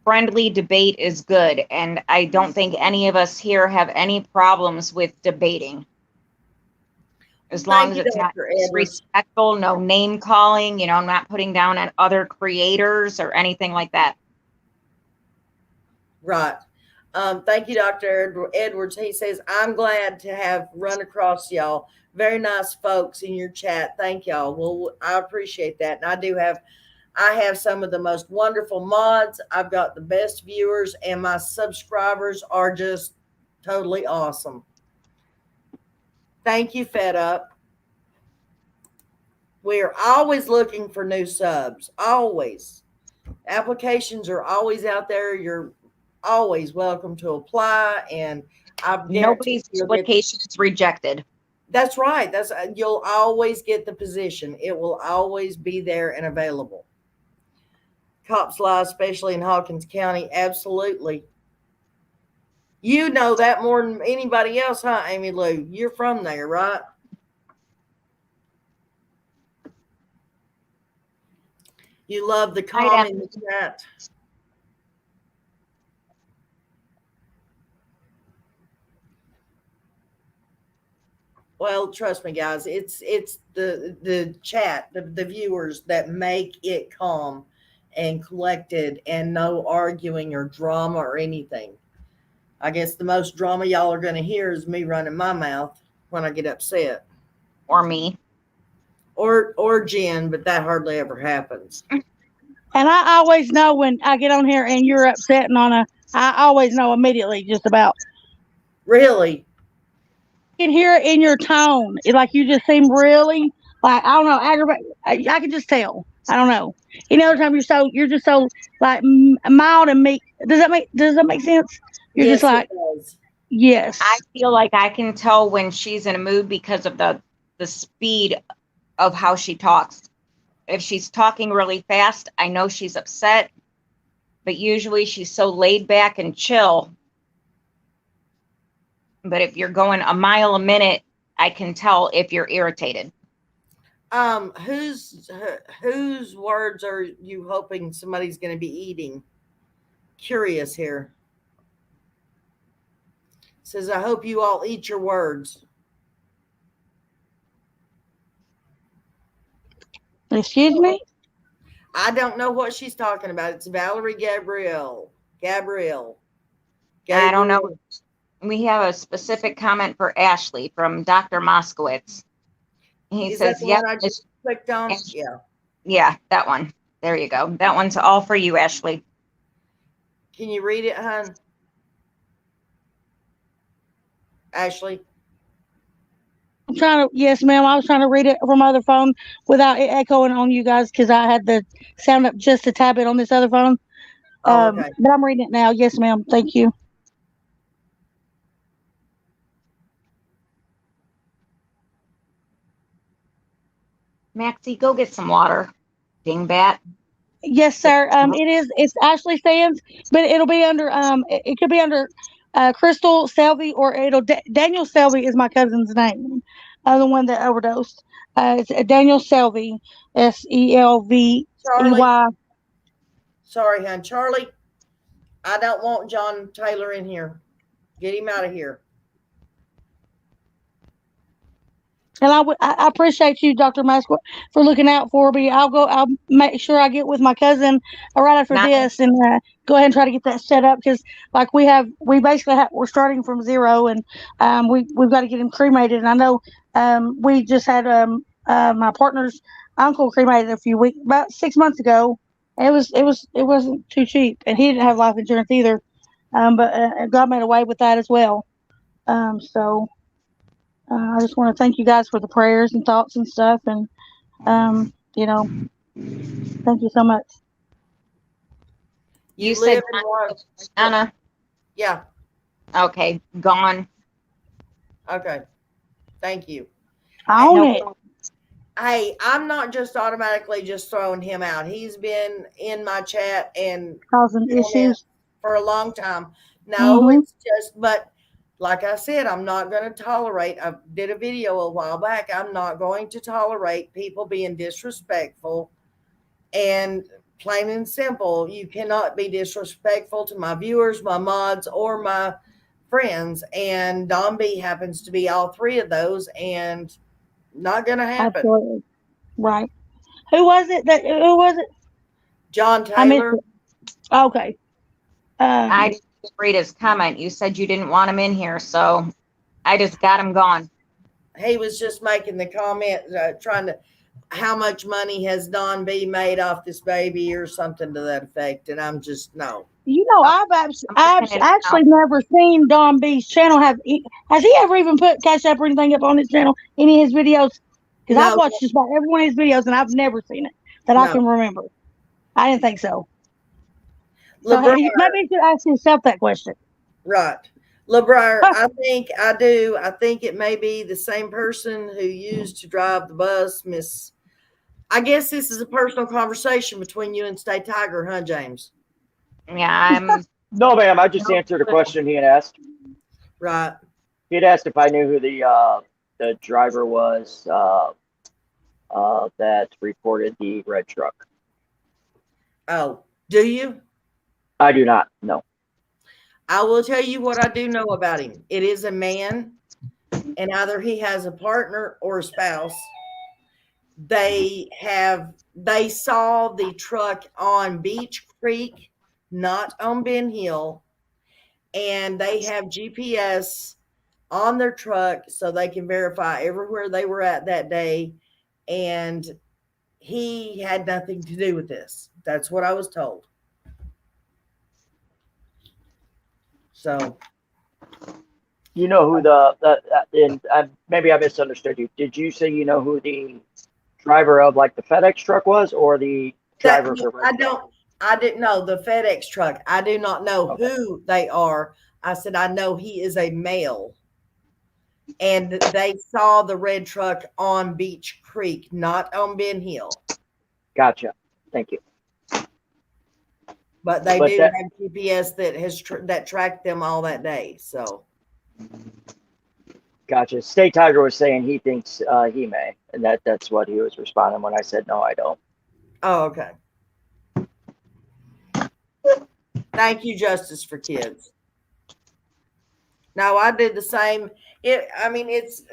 Friendly debate is good, and I don't think any of us here have any problems with debating. As long as it's not disrespectful, no name calling, I'm not putting down on other creators or anything like that. Right. Thank you, Dr. Edwards. He says, I'm glad to have run across y'all. Very nice folks in your chat. Thank y'all. Well, I appreciate that. And I have some of the most wonderful mods. I've got the best viewers, and my subscribers are just totally awesome. Thank you, Fed Up. We are always looking for new subs. Always. Applications are always out there. You're always welcome to apply, and nobody's application is rejected. That's right. You'll always get the position. It will always be there and available. Cops lie, especially in Hawkins County. Absolutely. You know that more than anybody else, huh, Amy Lou? You're from there, right? You love the calm in the chat. Well, trust me, guys, it's the chat, the viewers that make it calm and collected and no arguing or drama or anything. I guess the most drama y'all are going to hear is me running my mouth when I get upset. Or me. Or Jen, but that hardly ever happens. And I always know when I get on here and you're upset and I always know immediately just about. Really? You can hear it in your tone. It's like you just seem really, like, I don't know, aggravated. I can just tell. I don't know. Any other time you're just so like mild and meek. Does that make sense? You're Yes, just like, it does. yes. I feel like I can tell when she's in a mood because of the speed of how she talks. If she's talking really fast, I know she's upset, but usually she's so laid back and chill. But if you're going a mile a minute, I can tell if you're irritated. Whose words are you hoping somebody's going to be eating? Curious here. Says, I hope you all eat your words. Excuse me? I don't know what she's talking about. It's Valerie Gabrielle. I don't know. We have a specific comment for Ashley from Dr. Moskowitz. He Is says, that the "Yep, one I just clicked on?" Yeah. Yeah, that one. There you go. That one's all for you, Ashley." Can you read it, hon? Ashley? Yes, ma'am. I was trying to read it from my other phone without it echoing on you guys because I had the sound up just a tad bit on this other phone. Oh, okay. But I'm reading it now. Yes, ma'am. Thank you. Maxie, go get some water. Dingbat. Yes, sir. It's Ashley Sands, but it'll be under it could be under Crystal Selvey or Daniel Selvey is my cousin's name. The one that overdosed. It's Daniel Selvey, Selvey. Charlie. Sorry, hon. Charlie, I don't want John Taylor in here. Get him out of here. And I appreciate you, Dr. Mascot, for looking out for me. I'll make sure I get with my cousin right after this and go ahead and try to get that set up because like we're starting from zero and we've got to get him cremated. And I know we just had my partner's uncle cremated about 6 months ago. It wasn't too cheap and he didn't have life insurance either. But God made a way with that as well. So I just want to thank you guys for the prayers and thoughts and stuff. And, thank you so much. You said Anna? Yeah. Okay. Gone. Okay. Thank you. Hey, I'm not just automatically just throwing him out. He's been in my chat and causing issues for a long time. No, It's just, but like I said, I'm not going to tolerate. I did a video a while back. I'm not going to tolerate people being disrespectful. And plain and simple, you cannot be disrespectful to my viewers, my mods, or my friends. And Don B happens to be all three of those, and not going to happen. Absolutely. Right. Who was it? John Taylor. Okay. I didn't read his comment. You said you didn't want him in here, so I just got him gone. He was just making the comment, trying to, how much money has Don B made off this baby or something to that effect. And I'm just, no. I've actually never seen Don B's channel. Has he ever even put Cash App or anything up on his channel, any of his videos? Because I've watched just about every one of his videos and I've never seen it that I can remember. I didn't think so. So maybe you should ask yourself that question. Right. Lebrier, I think I do. I think it may be the same person who used to drive the bus, Miss. I guess this is a personal conversation between you and State Tiger, huh, James? Yeah, No, ma'am. I just answered a question he had asked. Right. He had asked if I knew who the driver was that reported the red truck. Oh, do you? I do not. No. I will tell you what I do know about him. It is a man, and either he has a partner or a spouse. They saw the truck on Beach Creek, not on Ben Hill, and they have GPS on their truck so they can verify everywhere they were at that day. And he had nothing to do with this. That's what I was told. So, You know who and maybe I misunderstood you. Did you say you know who the driver of like the FedEx truck was, or the driver of the red truck? I didn't know the FedEx truck. I do not know who they are. I said, I know he is a male. And they saw the red truck on Beach Creek, not on Ben Hill. Gotcha. Thank you. But they do have GPS that has that tracked them all that day. So, gotcha. State Tiger was saying he thinks he may, and that's what he was responding when I said no, I don't. oh, okay. Thank you, Justice for Kids. Now I did the same. It's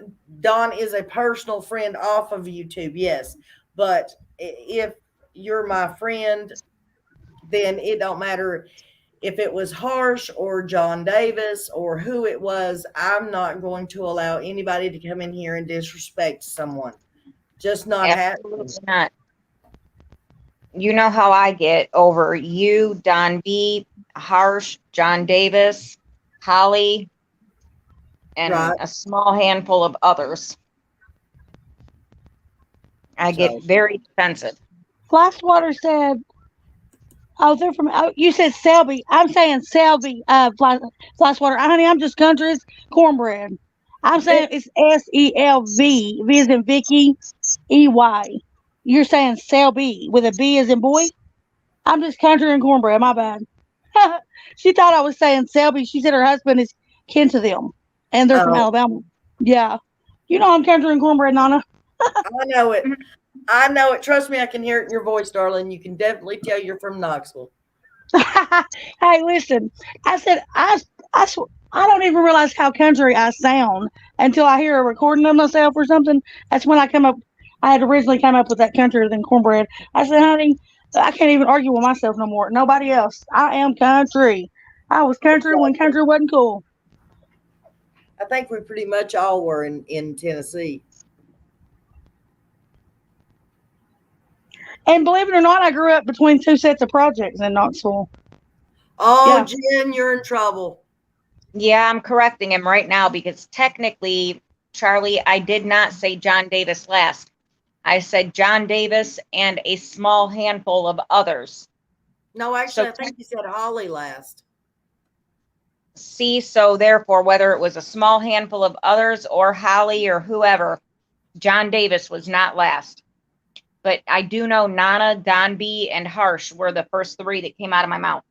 Dawn is a personal friend off of YouTube, yes. But if you're my friend, then it don't matter if it was Hurst or John Davis or who it was. I'm not going to allow anybody to come in here and disrespect someone. Just not happening. Absolutely not. You know how I get over you, Don B, Hurst, John Davis, Holly, and a small handful of others. I get very defensive. Flashwater said, "Oh, they're from." Oh, you said Selby. I'm saying Selby. Flashwater. Honey, I'm just country. It's cornbread. I'm saying it's SELV. V as in Vicky. EY. You're saying Selby with a B as in boy. I'm just country and cornbread. My bad. She thought I was saying Selby. She said her husband is kin to them, and they're from Alabama. Yeah, you know I'm country and cornbread, Nana. I know it. I know it. Trust me, I can hear it in your voice, darling. You can definitely tell you're from Knoxville. Hey, listen. I said I don't even realize how country I sound until I hear a recording of myself or something. That's when I come up. I had originally come up with that country than cornbread. I said, honey, I can't even argue with myself no more. Nobody else. I am country. I was country when country wasn't cool. I think we pretty much all were in Tennessee. And believe it or not, I grew up between two sets of projects in Knoxville. Oh, Yeah. Jen, you're in trouble. Yeah, I'm correcting him right now because technically, Charlie, I did not say John Davis last. I said John Davis and a small handful of others. No, actually, I think you said Holly last. See, so therefore, whether it was a small handful of others or Holly or whoever, John Davis was not last. But I do know Nana, Don B, and Hurst were the first three that came out of my mouth.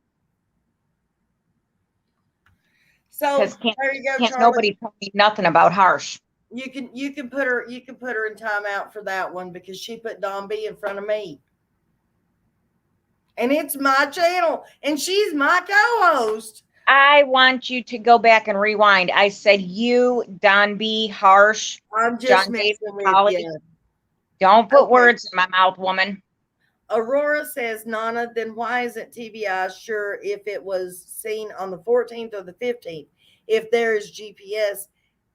So there you go, can't nobody tell me nothing about Hurst. You can put her in timeout for that one because she put Don B in front of me. And it's my channel and she's my co-host. I want you to go back and rewind. I said you, Don B, Hurst, I'm just John Davis, with Holly. you. Don't put words in my mouth, woman. Aurora says, Nana, then why isn't TBI sure if it was seen on the 14th or the 15th? If there is GPS,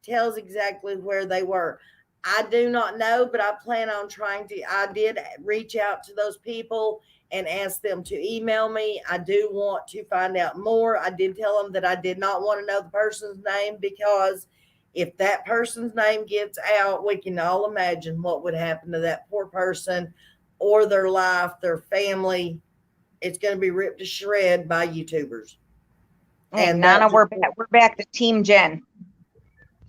tells exactly where they were. I do not know, but I plan on trying to. I did reach out to those people and ask them to email me. I do want to find out more. I did tell them that I did not want to know the person's name because if that person's name gets out, we can all imagine what would happen to that poor person or their life, their family. It's going to be ripped to shred by YouTubers. And Nana, we're back to Team Jen.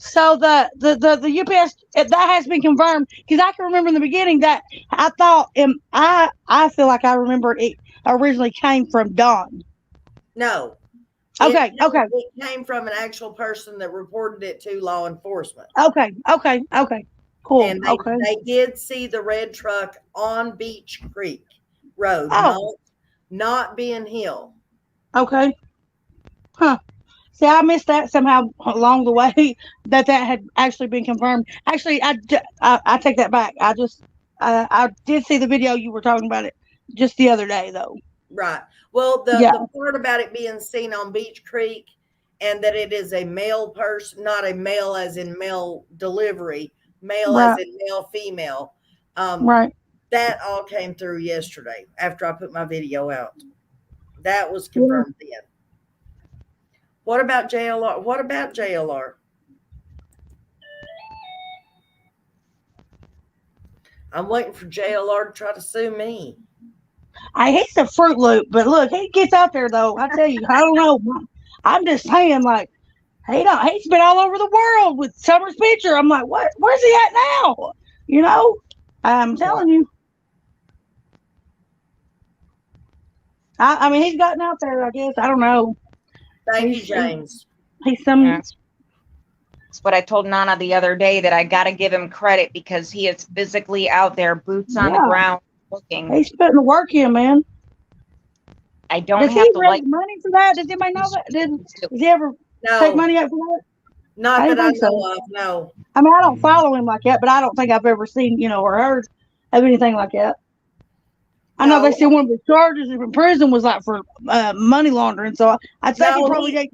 So the UPS that has been confirmed because I can remember in the beginning that I thought I feel like I remembered it originally came from Dawn. No. Okay. It came from an actual person that reported it to law enforcement. Okay. Cool. And they did see the red truck on Beach Creek Road, not Ben Hill. Okay. Huh. See, I missed that somehow along the way that had actually been confirmed. Actually, I take that back. I did see the video you were talking about it just the other day, though. Right. Well, the part about it being seen on Beach Creek and that it is a male person, not a male as in male delivery, male as in male, female. Right. That all came through yesterday after I put my video out. That was confirmed then. What about JLR? What about JLR? I'm waiting for JLR to try to sue me. I hate the Fruit Loop, but look, he gets out there though. I tell you, I don't know. I'm just saying, like, he's been all over the world with Summer's picture. I'm like, what? Where's he at now? You know, I'm telling you. I mean, he's gotten out there. I guess I don't know. Thank you, James. He's some. Yeah. That's what I told Nana the other day, that I got to give him credit because he is physically out there, boots on the ground, looking. He's putting the work in, man. I don't Does have he to raise like. money for that? Does anybody know that? Does he ever take money out for that? Not I that I think so. know of, no. I mean, I don't follow him like that, but I don't think I've ever seen, or heard of anything like that. I know they said one of the charges in prison was like for money laundering, so I think he probably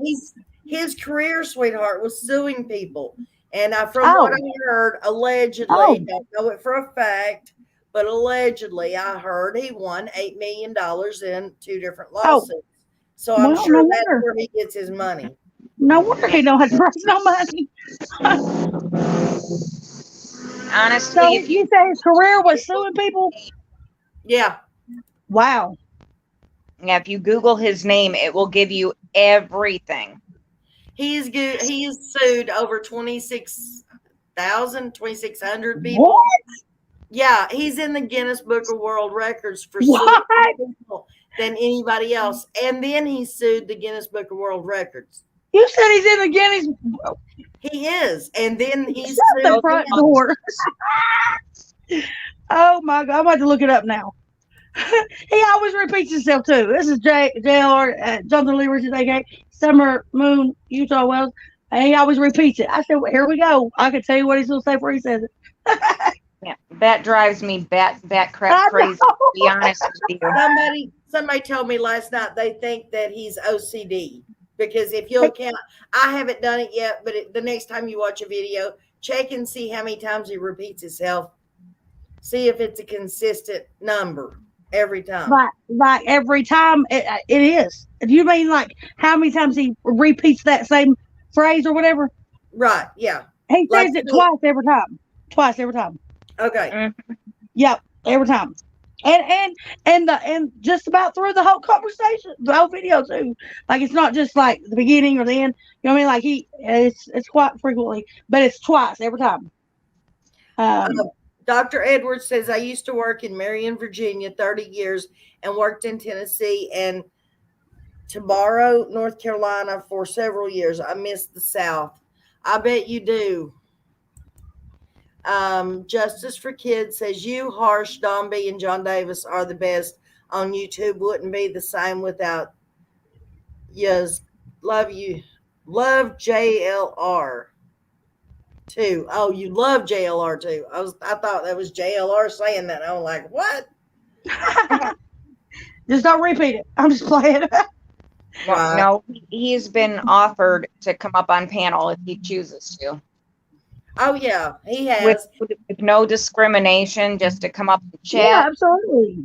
his career sweetheart was suing people, and from what I heard, allegedly, don't know it for a fact, but allegedly, I heard he won $8 million in 2 different lawsuits. So I'm sure that's where he gets his money. No wonder he don't have to raise no money. Honestly, so if you say his career was suing people, yeah. Wow. Yeah, if you Google his name, it will give you everything. He is good. He is sued over 2,600 people. What? Yeah, he's in the Guinness Book of World Records for suing more people than anybody else. And then he sued the Guinness Book of World Records. You said he's in the Guinness. He is. And then he's sued the front door. Oh my God. I'm about to look it up now. He always repeats himself too. This is JLR, Jonathan Lee Richards, aka Summer Moon, Utah Wells. And he always repeats it. I said, well, here we go. I can tell you what he's going to say before he says it. Yeah, that drives me bat crap crazy, to be honest with you. Somebody told me last night they think that he's OCD. Because if you'll count, I haven't done it yet, but the next time you watch a video, check and see how many times he repeats himself. See if it's a consistent number every time. Like every time it is. Do you mean like how many times he repeats that same phrase or whatever? Right. Yeah. He says it twice every time. Twice every time. Okay. Mm-hmm. Yep. Every time. And just about through the whole conversation, the whole video too. Like it's not just like the beginning or the end. You know what I mean? Like it's quite frequently, but it's twice every time. Dr. Edwards says, I used to work in Marion, Virginia, 30 years and worked in Tennessee and Tarboro, North Carolina for several years. I miss the South. I bet you do. Justice for Kids says, you, Harsh, Don B, and John Davis are the best on YouTube. Wouldn't be the same without yes. Love you. Love JLR too. Oh, you love JLR too. I thought that was JLR saying that. I was like, what? Just don't repeat it. I'm just playing. No, he's been offered to come up on panel if he chooses to. Oh yeah, he has. With no discrimination, just to come up and chat. Yeah, absolutely.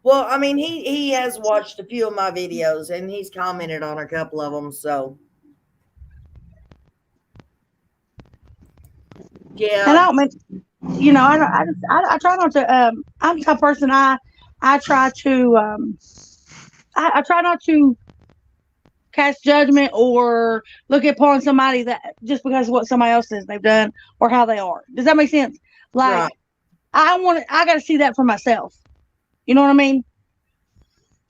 Well, I mean, he has watched a few of my videos and he's commented on a couple of them. So yeah. And I don't mean, I try not to. I'm the type of person. I try to. I try not to cast judgment or look upon somebody that just because of what somebody else says they've done or how they are. Does that make sense? Like, right. I got to see that for myself. You know what I mean?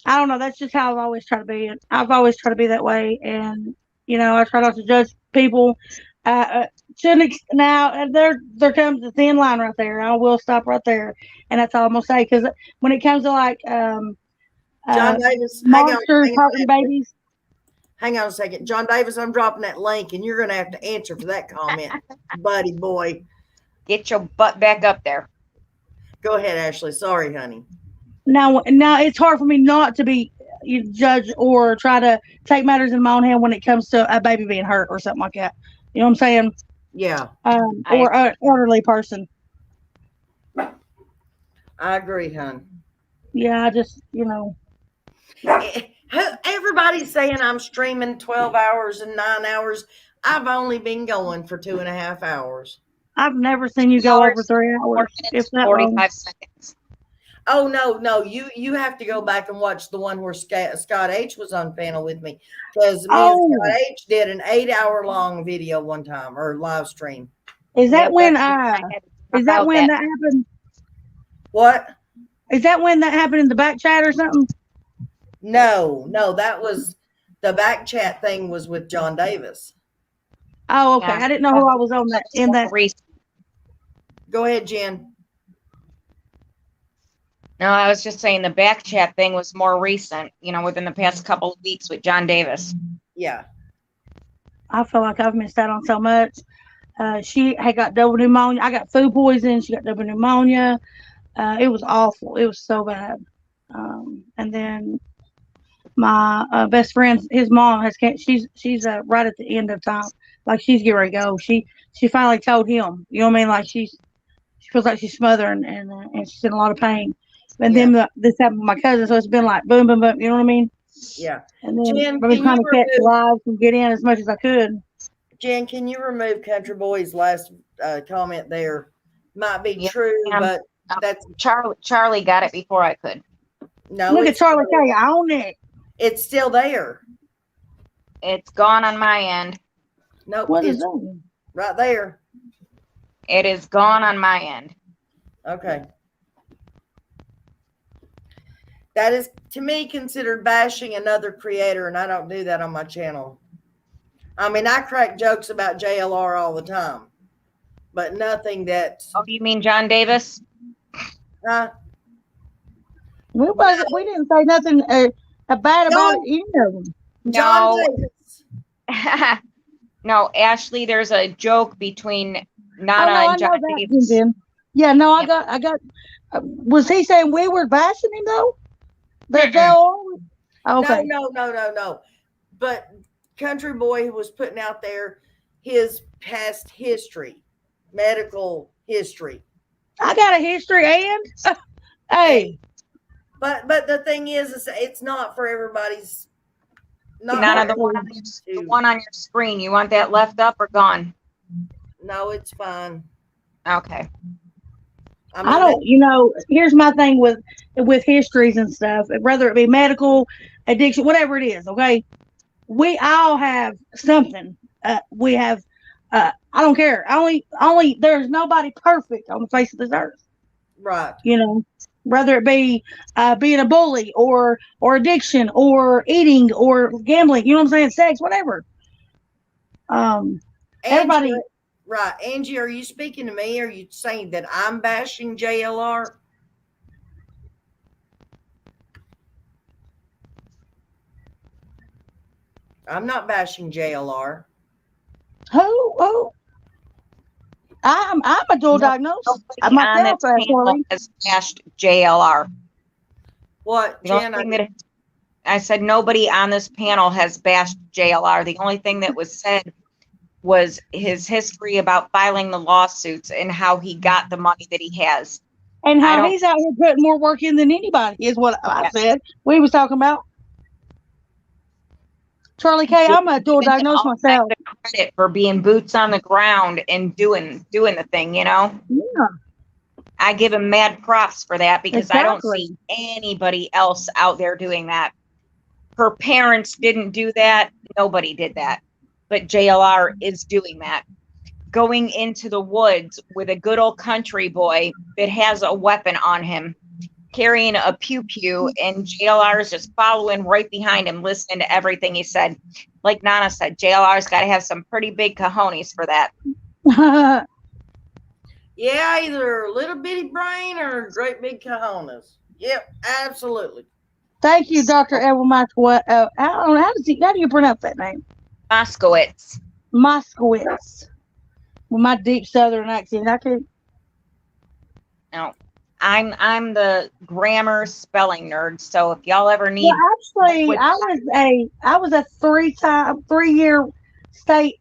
I don't know. That's just how I've always tried to be. I've always tried to be that way. And, I try not to judge people. Now, there comes the thin line right there. I will stop right there. And that's all I'm going to say. Because when it comes to like John Davis, monsters hurting babies. Hang on a second. John Davis, I'm dropping that link and you're going to have to answer for that comment, buddy boy. Get your butt back up there. Go ahead, Ashley. Sorry, honey. Now it's hard for me not to be judge or try to take matters in my own hand when it comes to a baby being hurt or something like that. You know what I'm saying? Yeah. Or an elderly person. I agree, hon. Yeah, I just, Everybody's saying I'm streaming 12 hours and 9 hours. I've only been going for 2.5 hours. I've never seen you go over 3 4 hours, if minutes, that 45 long. seconds. Oh no, you have to go back and watch the one where Scott H was on panel with me, because me and Scott H did an 8-hour long video one time, or live stream. Is that Yeah, when that's- is that when that happened? What? Is that when that happened in the back chat or something? No, that was the back chat thing was with John Davis. Oh, okay. Yeah. I didn't know who I was on that in that. Go ahead, Jen. No, I was just saying the back chat thing was more recent, within the past couple of weeks with John Davis. Yeah. I feel like I've missed out on so much. She had got double pneumonia. I got food poisoning. She got double pneumonia. It was awful. It was so bad. And then my best friend, his mom has she's right at the end of time. Like she's getting ready to go. She finally told him. You know what I mean? Like she feels like she's smothering and she's in a lot of pain. And then this happened with my cousin, so it's been like boom, boom, boom. You know what I mean? Yeah. And then Jen, I've been trying to catch lives and get in as much as I could. Jen, can you remove Country Boy's last comment there? Might be Yeah, true, but that's Charlie got it before I could. no. Look at Charlie K. I own it. It's still there. It's gone on my end. Nope. What is It's that? right there. It is gone on my end. Okay. That is, to me, considered bashing another creator, and I don't do that on my channel. I mean, I crack jokes about JLR all the time, but nothing that. Oh, you mean John Davis? We didn't say nothing bad about any of them. John No. Davis. No, Ashley, there's a joke between Nana and John Davis. Yeah, no, I got. Was he saying we were bashing him though? That okay. No. But Country Boy was putting out there his past history, medical history. I got a history, and hey. But the thing is it's not for everybody's. Nana, the one on your screen. You want that left up or gone? No, it's fine. Okay. I don't, here's my thing with histories and stuff, whether it be medical, addiction, whatever it is, okay? We all have something. We have, I don't care. Only there's nobody perfect on the face of this earth. Right. Whether it be being a bully or addiction or eating or gambling, you know what I'm saying? Sex, whatever. Everybody. Right. Angie, are you speaking to me? Are you saying that I'm bashing JLR? I'm not bashing JLR. Who? I'm a dual diagnosis. Myself has bashed JLR. What, Jen? I said nobody on this panel has bashed JLR. The only thing that was said was his history about filing the lawsuits and how he got the money that he has. And how he's out here putting more work in than anybody is what I said. We was talking about. Charlie K, I'm a dual diagnosis myself. Credit for being boots on the ground and doing the thing, Yeah. I give him mad props for that because I don't see anybody else out there doing that. Her parents didn't do that. Nobody did that. But JLR is doing that. Going into the woods with a good old country boy that has a weapon on him, carrying a pew-pew, and JLR is just following right behind him, listening to everything he said. Like Nana said, JLR's got to have some pretty big cojones for that. Yeah, either a little bitty brain or great big cojones. Yep, absolutely. Thank you, Dr. Edwin Moskowitz. How do you pronounce that name? Moskowitz. Moskowitz. With my deep Southern accent, I could. No, I'm the grammar spelling nerd. So if y'all ever need, actually, I was a 3-year state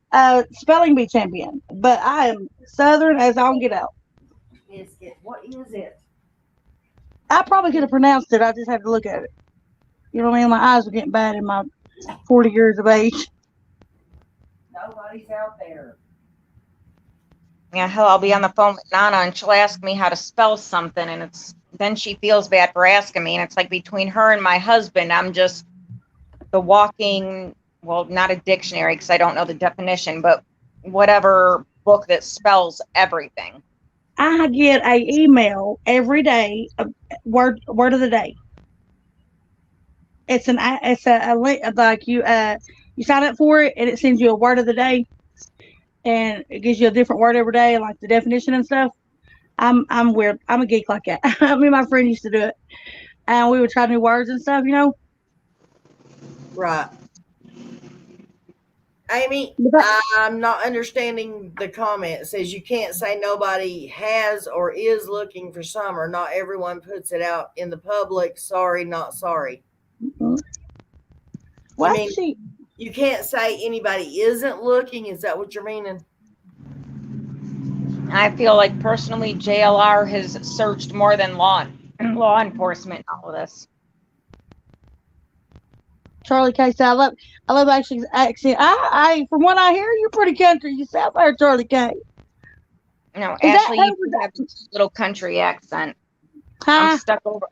spelling bee champion, but I am Southern as I'll get out. Biscuit, what is it? I probably could have pronounced it. I just had to look at it. You know what I mean? My eyes were getting bad in my 40 years of age. Nobody's out there. Yeah, hell, I'll be on the phone with Nana and she'll ask me how to spell something, and then she feels bad for asking me, and it's like between her and my husband, I'm just the walking, well, not a dictionary because I don't know the definition, but whatever book that spells everything. I get a email every day, word of the day. It's a link, like you sign up for it and it sends you a word of the day, and it gives you a different word every day, like the definition and stuff. I'm weird. I'm a geek like that. Me and my friend used to do it, and we would try new words and stuff. Right. Amy, I'm not understanding the comment. It says you can't say nobody has or is looking for summer. Not everyone puts it out in the public. Sorry, not sorry. Mm-hmm. Well, I mean, you can't say anybody isn't looking. Is that what you're meaning? I feel like personally JLR has searched more than law enforcement in all of this. Charlie K said, I love Ashley's accent. I from what I hear, you're pretty country. You sound like Charlie K. No, Ashley, you do have a little country accent. Huh? I'm stuck over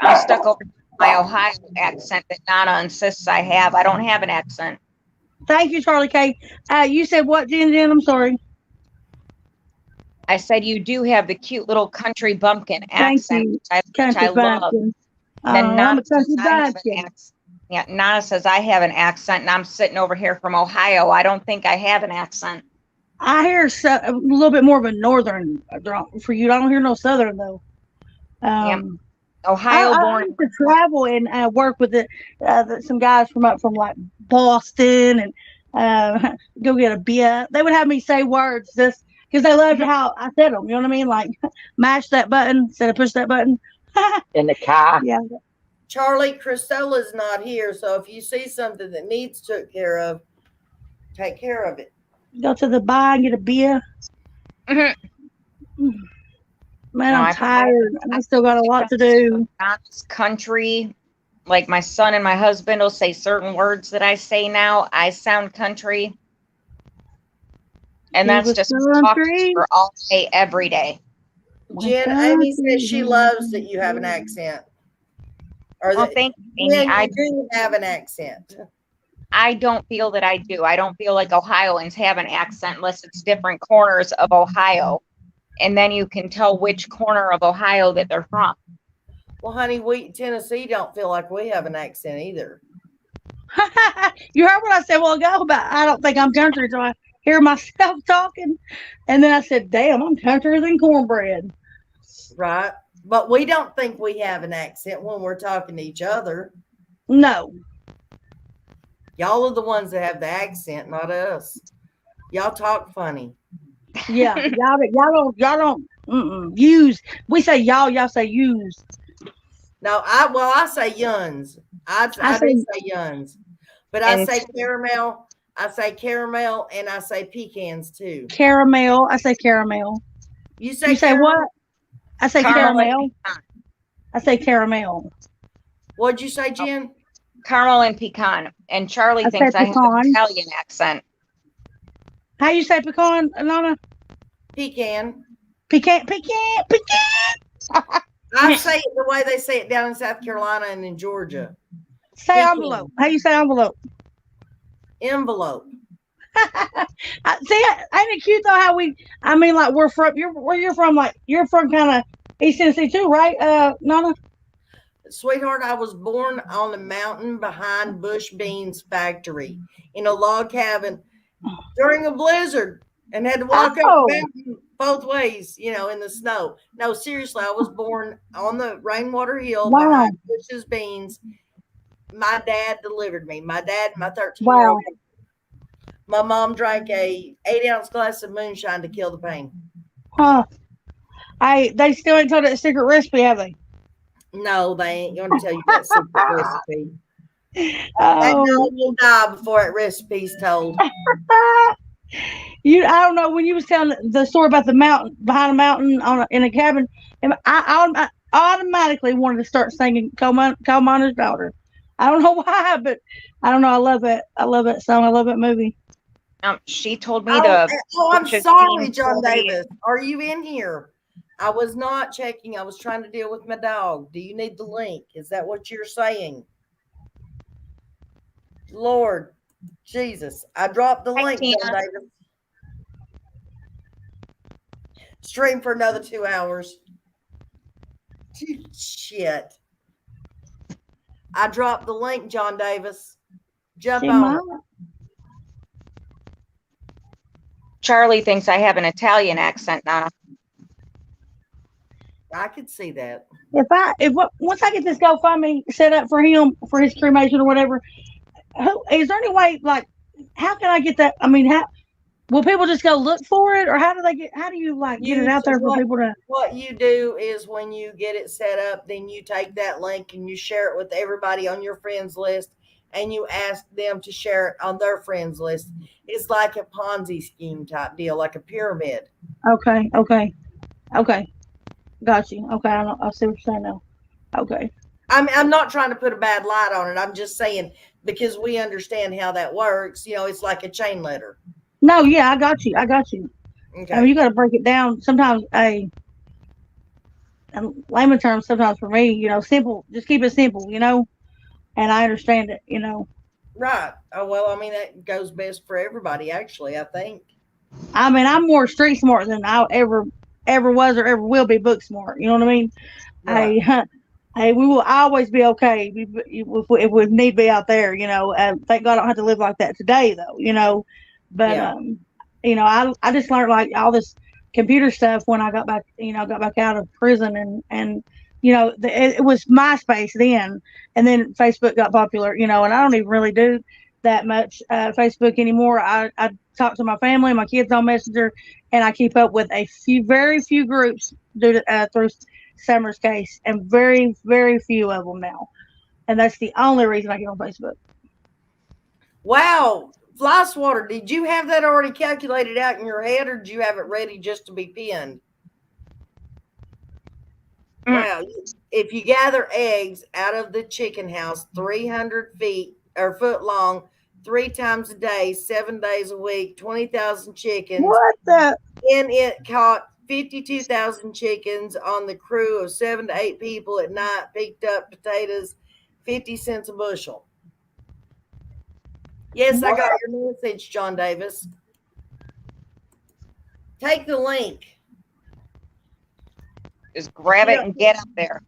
my Ohio accent that Nana insists I have. I don't have an accent. Thank you, Charlie K. You said what, Jen? I'm sorry. I said you do have the cute little country bumpkin accent, which I love. Then I'm a country bumpkin. Yeah, Nana says I have an accent, and I'm sitting over here from Ohio. I don't think I have an accent. I hear a little bit more of a northern for you. I don't hear no southern though. Ohio born. I used to travel and work with some guys from like Boston and go get a beer. They would have me say words just because they loved how I said them. You know what I mean? Like mash that button instead of push that button. In the car. Yeah. Charlie, Christola's not here, so if you see something that needs took care of, take care of it. Go to the bar and get a beer. Mm-hmm. Man, I'm tired. I still got a lot to do. Country, like my son and my husband will say certain words that I say now. I sound country. And that's just talking for all day, every day. Jen, Amy says she loves that you have an accent. Well, thank you, Amy. I do have an accent. I don't feel that I do. I don't feel like Ohioans have an accent unless it's different corners of Ohio. And then you can tell which corner of Ohio that they're from. Well, honey, we Tennessee don't feel like we have an accent either. You heard what I said a while ago about I don't think I'm country until I hear myself talking. And then I said, damn, I'm country than cornbread. Right. But we don't think we have an accent when we're talking to each other. No. Y'all are the ones that have the accent, not us. Y'all talk funny. Yeah, y'all don't use. We say y'all say use. No, I say yuns. I do say yuns. But I say caramel. I say caramel and I say pecans too. Caramel. I say caramel. You say what? I say caramel. I say caramel. What'd you say, Jen? Caramel and pecan. And Charlie thinks I have an Italian accent. How you say pecan, Nana? Pecan. Pecan. I say it the way they say it down in South Carolina and in Georgia. Say pecan. Envelope. How you say envelope? Envelope. See, ain't it cute though how like we're from where you're from, like you're from kind of East Tennessee too, right, Nana? Sweetheart, I was born on the mountain behind Bush Beans factory in a log cabin during a blizzard and had to walk up the mountain both ways, in the snow. No, seriously, I was born on the Rainwater Hill behind Bush's Beans. My dad delivered me. My dad and my 13-year-old. My mom drank a 8-ounce glass of moonshine to kill the pain. Huh. They still ain't told that secret recipe, have they? No, they ain't going to tell you that secret recipe. That dog will die before that recipe's told. I don't know, when you was telling the story about the mountain, behind a mountain in a cabin, I automatically wanted to start singing Coal Miner's Daughter. I don't know why, but I don't know. I love that. I love that song. I love that movie. She told me I'm purchase sorry, Team John 40. Davis. Are you in here? I was not checking. I was trying to deal with my dog. Do you need the link? Is that what you're saying? Lord Jesus. I dropped the Hi, link, Tina. John Davis. Stream for another 2 hours. Shit. I dropped the link, John Davis. Jump She on might. it. Charlie thinks I have an Italian accent, Nana. I could see that. Once I get this GoFundMe set up for him for his cremation or whatever, is there any way, like, how can I get that? I mean, how will people just go look for it, or how do you get it out there for people to? What you do is when you get it set up, then you take that link and you share it with everybody on your friends list, and you ask them to share it on their friends list. It's like a Ponzi scheme type deal, like a pyramid. Okay. Got you. Okay, I see what you're saying now. Okay. I'm not trying to put a bad light on it. I'm just saying, because we understand how that works. It's like a chain letter. No, yeah, I got you. Okay. I mean, you got to break it down. Sometimes, in layman terms, sometimes for me, simple. Just keep it simple, and I understand it, Right. Oh, well, I mean, that goes best for everybody, actually, I think. I mean, I'm more street smart than I ever was or ever will be book smart. You know what I mean? Right. Hey, we will always be okay if we need to be out there. Thank God I don't have to live like that today, though. But Yeah. I just learned like all this computer stuff when I got back out of prison, and it was MySpace then, and then Facebook got popular. And I don't even really do that much Facebook anymore. I talk to my family, my kids on Messenger, and I keep up with very few groups through Summer's case, and very, very few of them now. And that's the only reason I get on Facebook. Wow. Fly Swatter, did you have that already calculated out in your head, or did you have it ready just to be pinned? Wow. If you gather eggs out of the chicken house 300 feet or foot long, 3 times a day, 7 days a week, 20,000 chickens. What the? And it caught 52,000 chickens on the crew of 7 to 8 people at night, picked up potatoes, 50 cents a bushel. Yes, I got your message, John Davis. Take the link. Just grab it and get up there.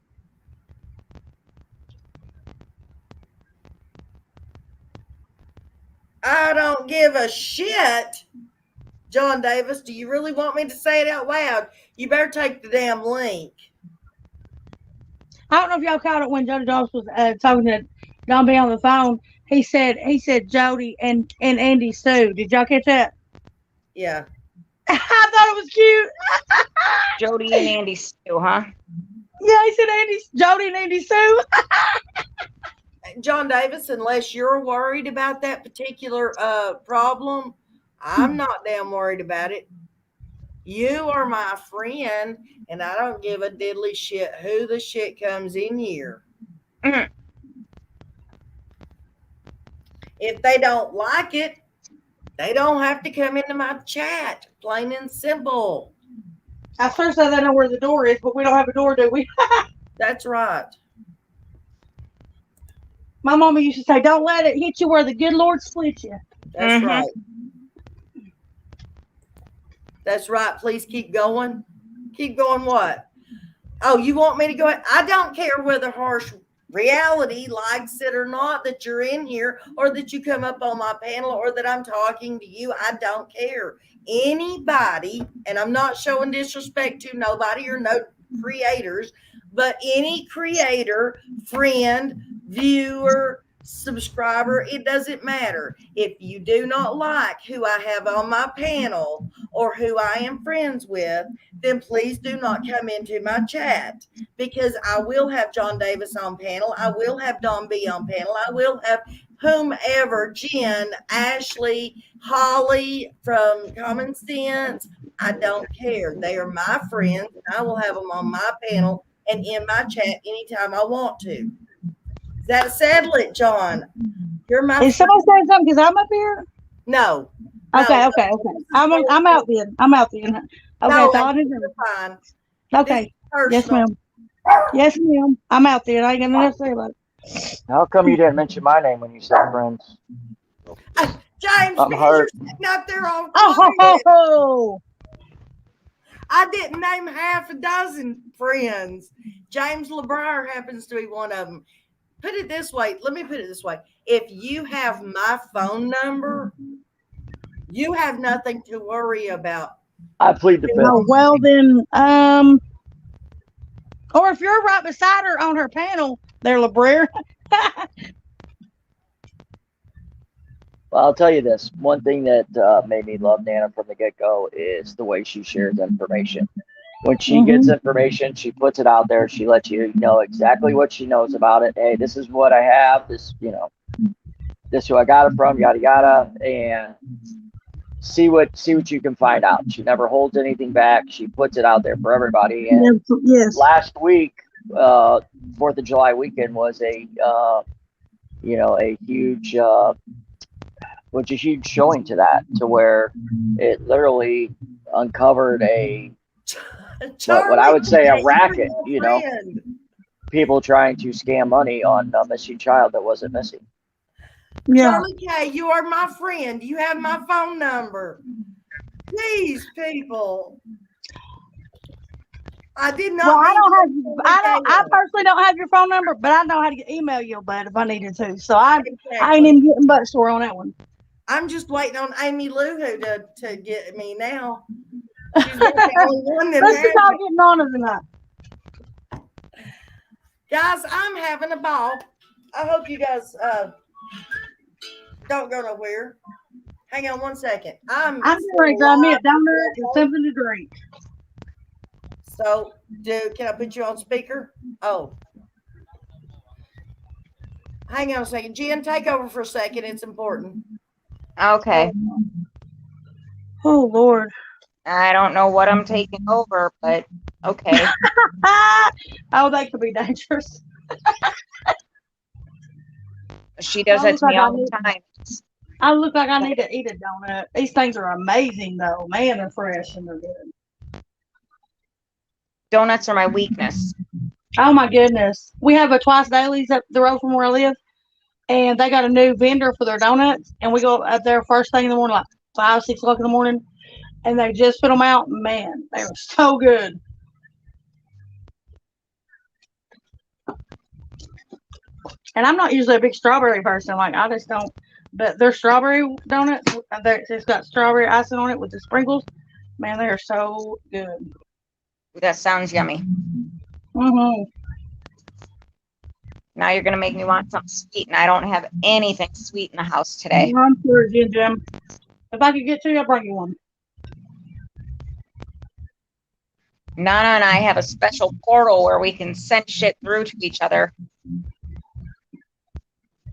I don't give a shit. John Davis, do you really want me to say it out loud? You better take the damn link. I don't know if y'all caught it when Jody Dobbs was talking to Don B on the phone. He said Jody and Andy Sue. Did y'all catch that? Yeah. I thought it was cute. Jody and Andy Sue, huh? Yeah, he said Jody and Andy Sue. John Davis, unless you're worried about that particular problem, I'm not damn worried about it. You are my friend, and I don't give a diddly shit who the shit comes in here. Mm-hmm. If they don't like it, they don't have to come into my chat. Plain and simple. I sure said I know where the door is, but we don't have a door, do we? That's right. My mama used to say, "Don't let it hit you where the good Lord split you." That's right. That's right. Please keep going. Keep going what? Oh, you want me to go? I don't care whether Harsh Reality likes it or not that you're in here, or that you come up on my panel, or that I'm talking to you. I don't care. Anybody, and I'm not showing disrespect to nobody or no creators, but any creator, friend, viewer, subscriber, it doesn't matter. If you do not like who I have on my panel or who I am friends with, then please do not come into my chat, because I will have John Davis on panel. I will have Don B on panel. I will have whomever, Jen, Ashley, Holly from Common Sense. I don't care. They are my friends, and I will have them on my panel and in my chat anytime I want to. That settle it, John. You're my Is somebody saying something because I'm up here? no. Okay, No, okay, no, okay. this is I'm out then. I'm out then. Okay, No, so I didn't. you're fine. Okay. Yes, Personal. ma'am. Yes, ma'am. I'm out there. I ain't got nothing to say about it. How come you didn't mention my name when you said friends? James, I'm because hurt. you're sitting up there on Oh, I didn't name half a dozen friends. James Lebrier happens to be one of them. Put it this way. Let me put it this way. If you have my phone number, you have nothing to worry about. I plead the fifth. oh, well then, or if you're right beside her on her panel, there, Lebrier. Well, I'll tell you this. One thing that made me love Nana from the get-go is the way she shares information. When she gets information, she puts it out there. She lets you know exactly what she knows about it. Hey, this is what I have. This, this is who I got it from, yada, yada. And see what you can find out. She never holds anything back. She puts it out there for everybody. And Yes. last week, 4th of July weekend was a huge, which a huge showing to that, to where it literally uncovered what I would say a racket, people trying to scam money on a missing child that wasn't missing. Yeah. Charlie K., you are my friend. You have my phone number. Please, people. I did not. Well, I personally don't have your phone number, but I know how to email you, bud, if I needed to. So I ain't even getting butt sore on that one. I'm just waiting on Amy Lou to get me now. She's the only one that Let's has just all it. getting on it tonight. Guys, I'm having a ball. I hope you guys don't go nowhere. Hang on one second. I'm getting ready to grab me a donut and something to drink. So, can I put you on speaker? Oh. Hang on a second. Jen, take over for a second. It's important. Okay. Oh, Lord. I don't know what I'm taking over, but okay. Oh, that could be dangerous. She does that to me all the time. I look like I need to eat a donut. These things are amazing, though. Man, they're fresh and they're good. Donuts are my weakness. Oh, my goodness. We have a Twice Dailies up the road from where I live, and they got a new vendor for their donuts, and we go up there first thing in the morning, like 5, 6 o'clock in the morning, and they just put them out. Man, they were so good. And I'm not usually a big strawberry person. Like, I just don't. But their strawberry donuts, it's got strawberry icing on it with the sprinkles. Man, they are so good. That sounds yummy. Mm-hmm. Now you're going to make me want something sweet, and I don't have anything sweet in the house today. I'm sure, Jim. If I could get to you, I'll bring you one. Nana and I have a special portal where we can send shit through to each other.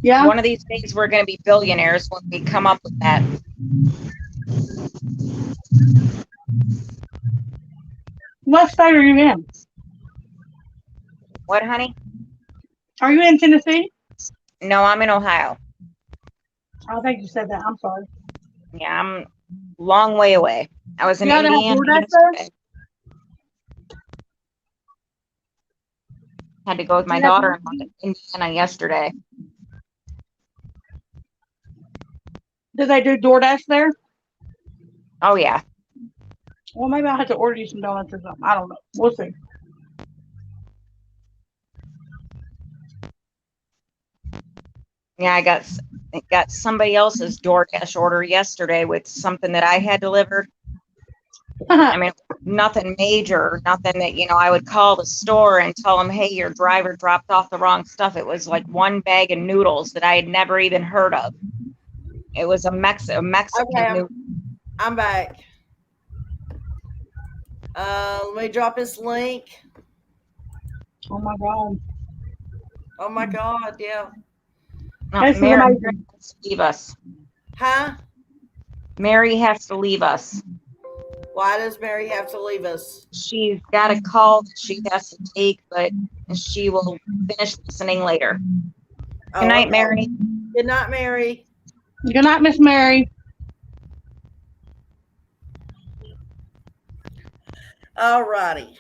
Yeah. One of these days we're going to be billionaires when we come up with that. What state are you in? What, honey? Are you in Tennessee? No, I'm in Ohio. I think you said that. I'm sorry. Yeah, I'm a long way away. I was in You gotta have Indiana DoorDash yesterday. Had to go with my daughter in Indiana yesterday. Do they do DoorDash there? Oh, yeah. Well, maybe I'll have to order you some donuts or something. I don't know. We'll see. Yeah, I got somebody else's DoorDash order yesterday with something that I had delivered. I mean, nothing major, nothing that, I would call the store and tell them, hey, your driver dropped off the wrong stuff. It was like one bag of noodles that I had never even heard of. It was a Mexican noodle. I'm back. Let me drop this link. Oh my God. Oh my God, yeah. No, That's Mary amazing. has to leave us. Huh? Mary has to leave us. Why does Mary have to leave us? She's got a call that she has to take, but she will finish listening later. Oh, Good night, okay. Mary. Good night, Mary. Good night, Miss Mary. All righty.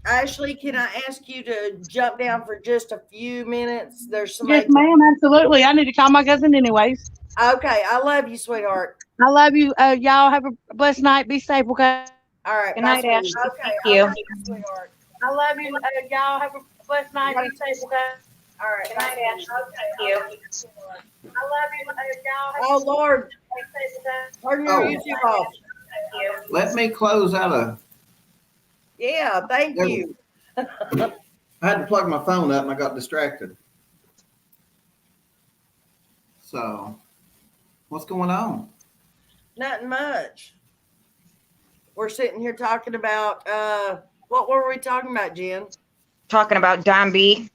Ashley, can I ask you to jump down for just a few minutes? There's somebody. Yes, ma'am. Absolutely. I need to call my cousin anyways. Okay, I love you, sweetheart. I love you. Y'all have a blessed night. Be safe, okay? All right. Good bye, night, sweetie. Ashley. Okay, Thank I you. love you, sweetheart. I love you. Y'all have a blessed night. Be safe, okay? All right. Good bye, night, sweetie. Ashley. Okay, Thank you. I love you, sweetheart. I love you. Y'all have Oh Lord, be safe, okay? turn your Oh. YouTube off. Thank you. Let me close out a. Yeah, thank There- you. I had to plug my phone up and I got distracted. So, what's going on? Nothing much. We're sitting here talking about what were we talking about, Jen? Talking about Don B.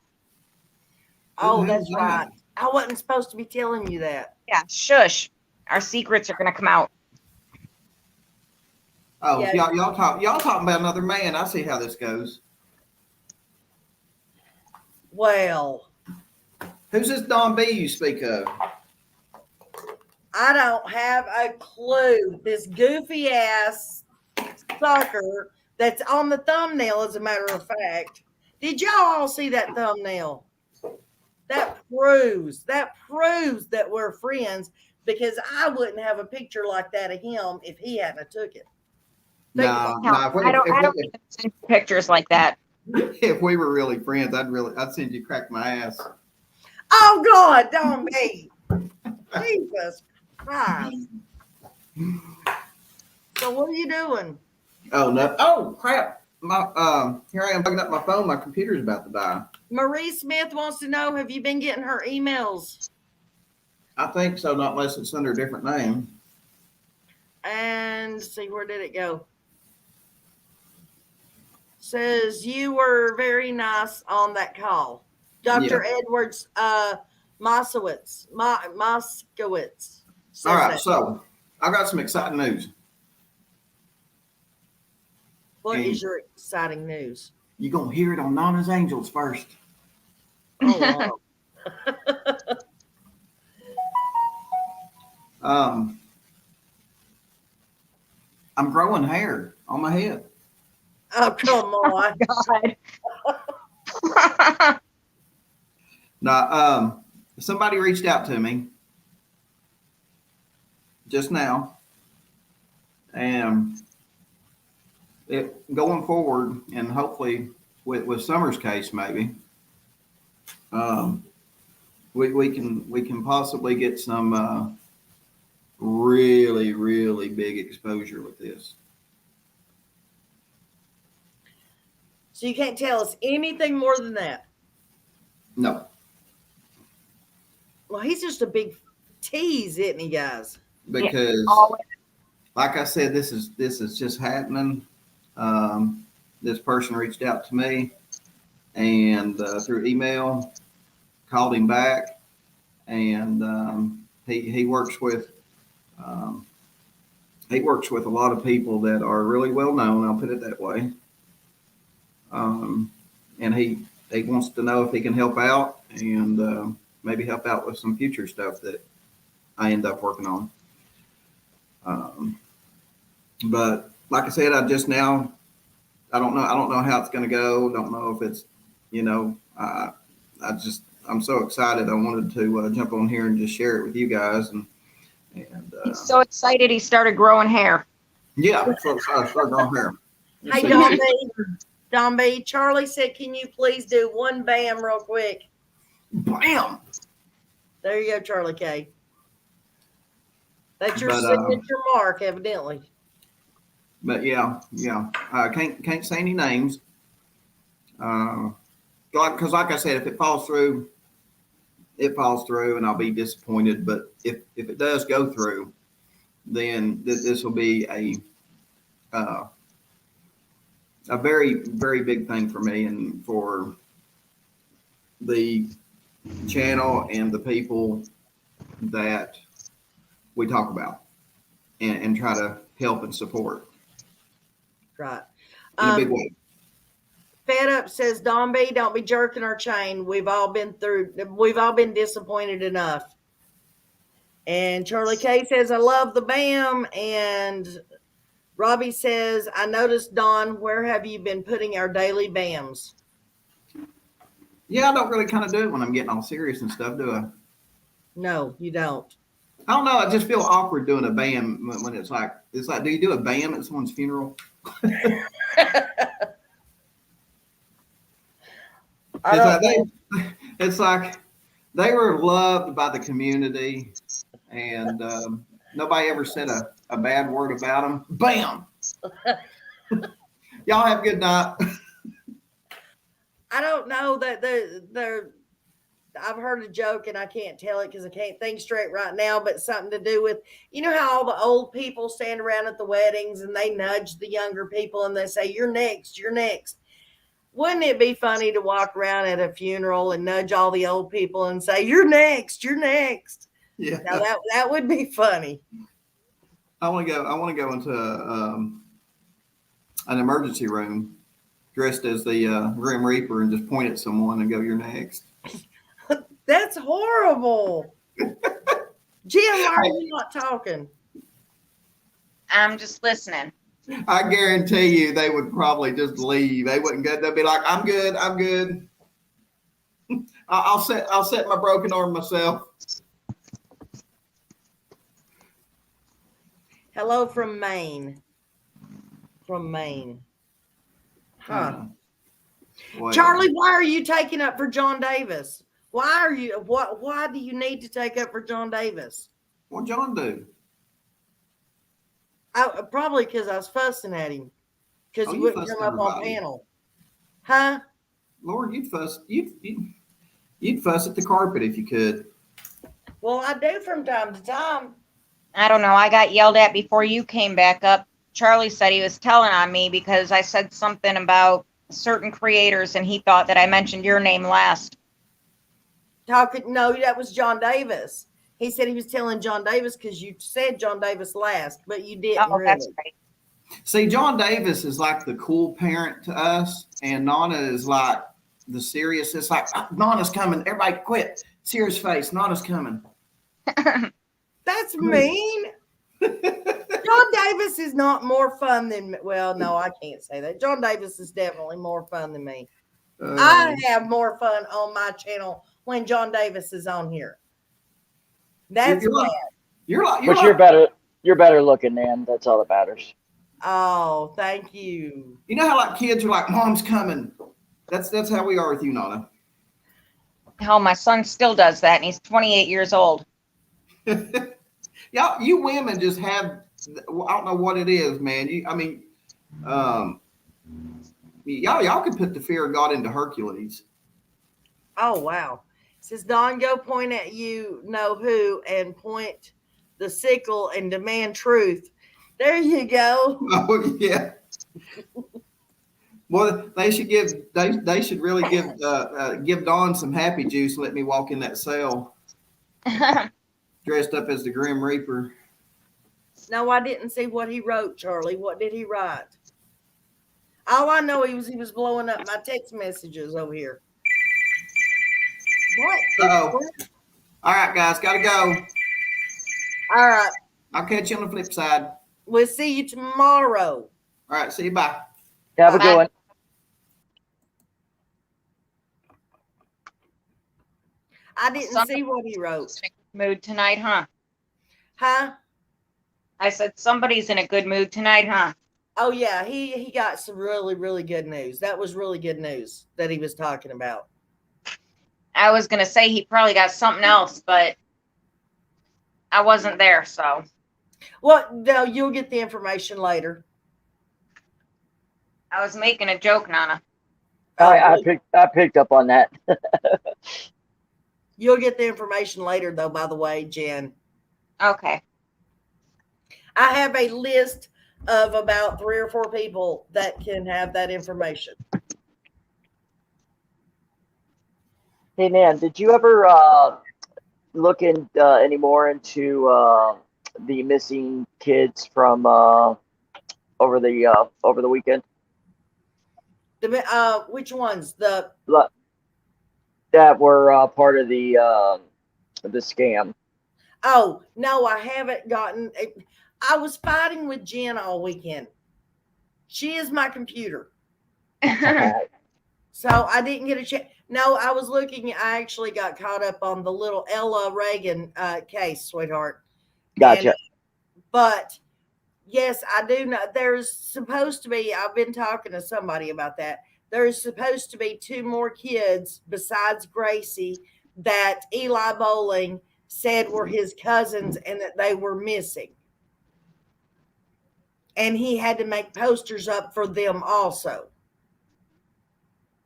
Oh, Who that's is that? right. I wasn't supposed to be telling you that. Yeah, shush. Our secrets are gonna come out. Oh, Yeah. y'all talking about another man. I see how this goes. Well, Who's this Don B you speak of? I don't have a clue. This goofy ass sucker that's on the thumbnail, as a matter of fact. Did y'all all see that thumbnail? That proves that we're friends, because I wouldn't have a picture like that of him if he hadn't have took it. Think about No, No, I don't even send pictures like that. if we were really friends, I'd send you crack my ass. Oh God, don't be. Jesus Christ. So what are you doing? Oh no! Oh crap! My here I am plugging up my phone. My computer's about to die. Marie Smith wants to know, have you been getting her emails? I think so, not unless it's under a different name. And see, where did it go? Says you were very nice on that call. Dr. Edwards Moskowitz. Moskowitz. says All right, that. so I've got some exciting news. What Okay. is your exciting news? You're gonna hear it on Nana's Angels first. Oh, wow. I'm growing hair on my head. Oh, come on. God. Now, somebody reached out to me just now, and going forward, and hopefully with Summer's case, maybe we can possibly get some really big exposure with this. So you can't tell us anything more than that. No, Well, he's just a big tease, isn't he, guys? because Always. like I said, this is just happening. This person reached out to me and through email, called him back, and he works with a lot of people that are really well known. I'll put it that way. And he wants to know if he can help out and maybe help out with some future stuff that I end up working on. But like I said, I don't know how it's going to go. Don't know if it's, I'm so excited. I wanted to jump on here and just share it with you guys. And He's so excited he started growing hair. yeah, so I started on here. Hey, Don B, Charlie said, can you please do one bam real quick? Bam! There you go, Charlie K. That's your But, signature mark, evidently. But yeah. Can't say any names. Because like I said, if it falls through, it falls through, and I'll be disappointed. But if it does go through, then this will be a very, very big thing for me and for the channel and the people that we talk about, and try to help and support Right. in a big way. Fed Up says, Don B, don't be jerking our chain. We've all been disappointed enough. And Charlie K says, I love the BAM. And Robbie says, I noticed, Don, where have you been putting our daily BAMs? Yeah, I don't really kind of do it when I'm getting all serious and stuff, do I? No, you don't. I don't know. I just feel awkward doing a BAM when it's like, do you do a BAM at someone's funeral? It's like they were loved by the community, and nobody ever said a bad word about them. Bam! Y'all have a good night. I don't know that they're I've heard a joke and I can't tell it because I can't think straight right now, but something to do with, you know how all the old people stand around at the weddings and they nudge the younger people and they say, you're next, you're next. Wouldn't it be funny to walk around at a funeral and nudge all the old people and say, you're next, you're next? Yeah. Now that would be funny. I want to go into an emergency room dressed as the Grim Reaper and just point at someone and go, you're next. That's horrible. Jim, why are you not talking? I'm just listening. I guarantee you they would probably just leave. They wouldn't go. They'd be like, I'm good. I'm good. I'll set my broken arm myself. Hello from Maine. From Maine. Huh. Well, Charlie, why are you taking up for John Davis? Why do you need to take up for John Davis? What'd John do? Probably because I was fussing at him. Because he wouldn't come up on panel. Huh? Lord, you'd fuss at the carpet if you could. Well, I do from time to time. I don't know. I got yelled at before you came back up. Charlie said he was telling on me because I said something about certain creators and he thought that I mentioned your name last. No, that was John Davis. He said he was telling John Davis because you said John Davis last, but you didn't really. That's right. See, John Davis is like the cool parent to us, and Nana is like the serious. It's like, Nana's coming. Everybody quit. Serious face. Nana's coming. That's mean. John Davis is not more fun than, well, no, I can't say that. John Davis is definitely more fun than me. I have more fun on my channel when John Davis is on here. That's bad. You're better looking, man. That's all that matters. Oh, thank you. You know how like kids are like, Mom's coming. That's how we are with you, Nana. Hell, my son still does that, and he's 28 years old. Y'all, you women just have, I don't know what it is, man. Y'all could put the fear of God into Hercules. Oh, wow. Says Don, go point at you know who and point the sickle and demand truth. There you go. Oh yeah. Well, they should really give Don some happy juice and let me walk in that cell dressed up as the Grim Reaper. No, I didn't see what he wrote, Charlie. What did he write? All I know he was blowing up my text messages over here. What? All right, guys, gotta go. All right. I'll catch you on the flip side. We'll see you tomorrow. All right, see you. Bye. Have a good one. I didn't see what he wrote. Mood tonight, huh? Huh? I said somebody's in a good mood tonight, huh? Oh yeah, he got some really, really good news. That was really good news that he was talking about. I was gonna say he probably got something else, but I wasn't there, so. Well, no, you'll get the information later. I was making a joke, Nana. I picked up on that. You'll get the information later, though, by the way, Jen. Okay. I have a list of about 3 or 4 people that can have that information. Hey, man, did you ever look in any more into the missing kids from over the weekend? Which ones? The That were part of the scam. Oh, no, I haven't gotten. I was fighting with Jen all weekend. She is my computer. So I didn't get a chance. No, I was looking. I actually got caught up on the little Ella Reagan case, sweetheart. Gotcha. But yes, I do know there's supposed to be. I've been talking to somebody about that. There's supposed to be 2 more kids besides Gracie that Eli Bowling said were his cousins and that they were missing. And he had to make posters up for them also.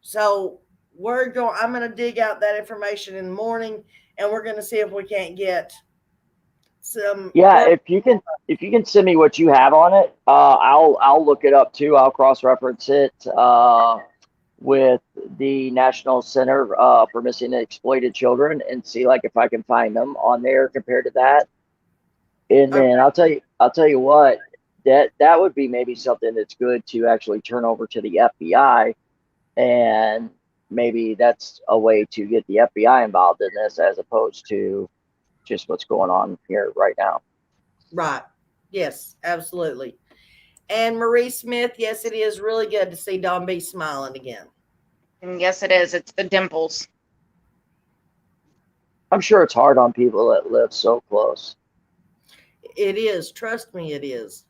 So I'm going to dig out that information in the morning, and we're going to see if we can't get some. Yeah, if you can send me what you have on it, I'll look it up too. I'll cross-reference it with the National Center for Missing and Exploited Children and see like if I can find them on there compared to that. And then I'll tell you what, that would be maybe something that's good to actually turn over to the FBI, and maybe that's a way to get the FBI involved in this as opposed to just what's going on here right now. Right. Yes, absolutely. And Marie Smith, yes, it is really good to see Don B smiling again. And yes, it is. It's the dimples. I'm sure it's hard on people that live so close. It is. Trust me, it is.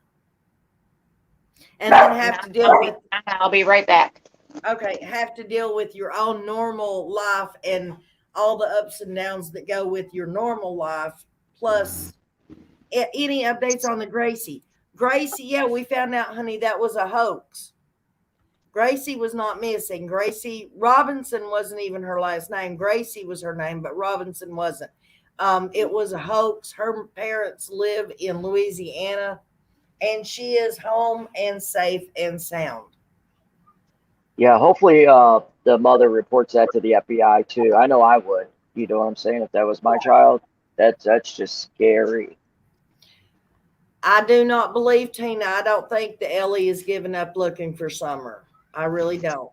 And then have to deal with. I'll be right back. Okay, have to deal with your own normal life and all the ups and downs that go with your normal life, plus any updates on the Gracie. Gracie, yeah, we found out, honey, that was a hoax. Gracie was not missing. Gracie Robinson wasn't even her last name. Gracie was her name, but Robinson wasn't. It was a hoax. Her parents live in Louisiana, and she is home and safe and sound. Yeah, hopefully the mother reports that to the FBI too. I know I would. You know what I'm saying? If that was my child, that's just scary. I do not believe, Tina. I don't think that Ellie is giving up looking for Summer. I really don't.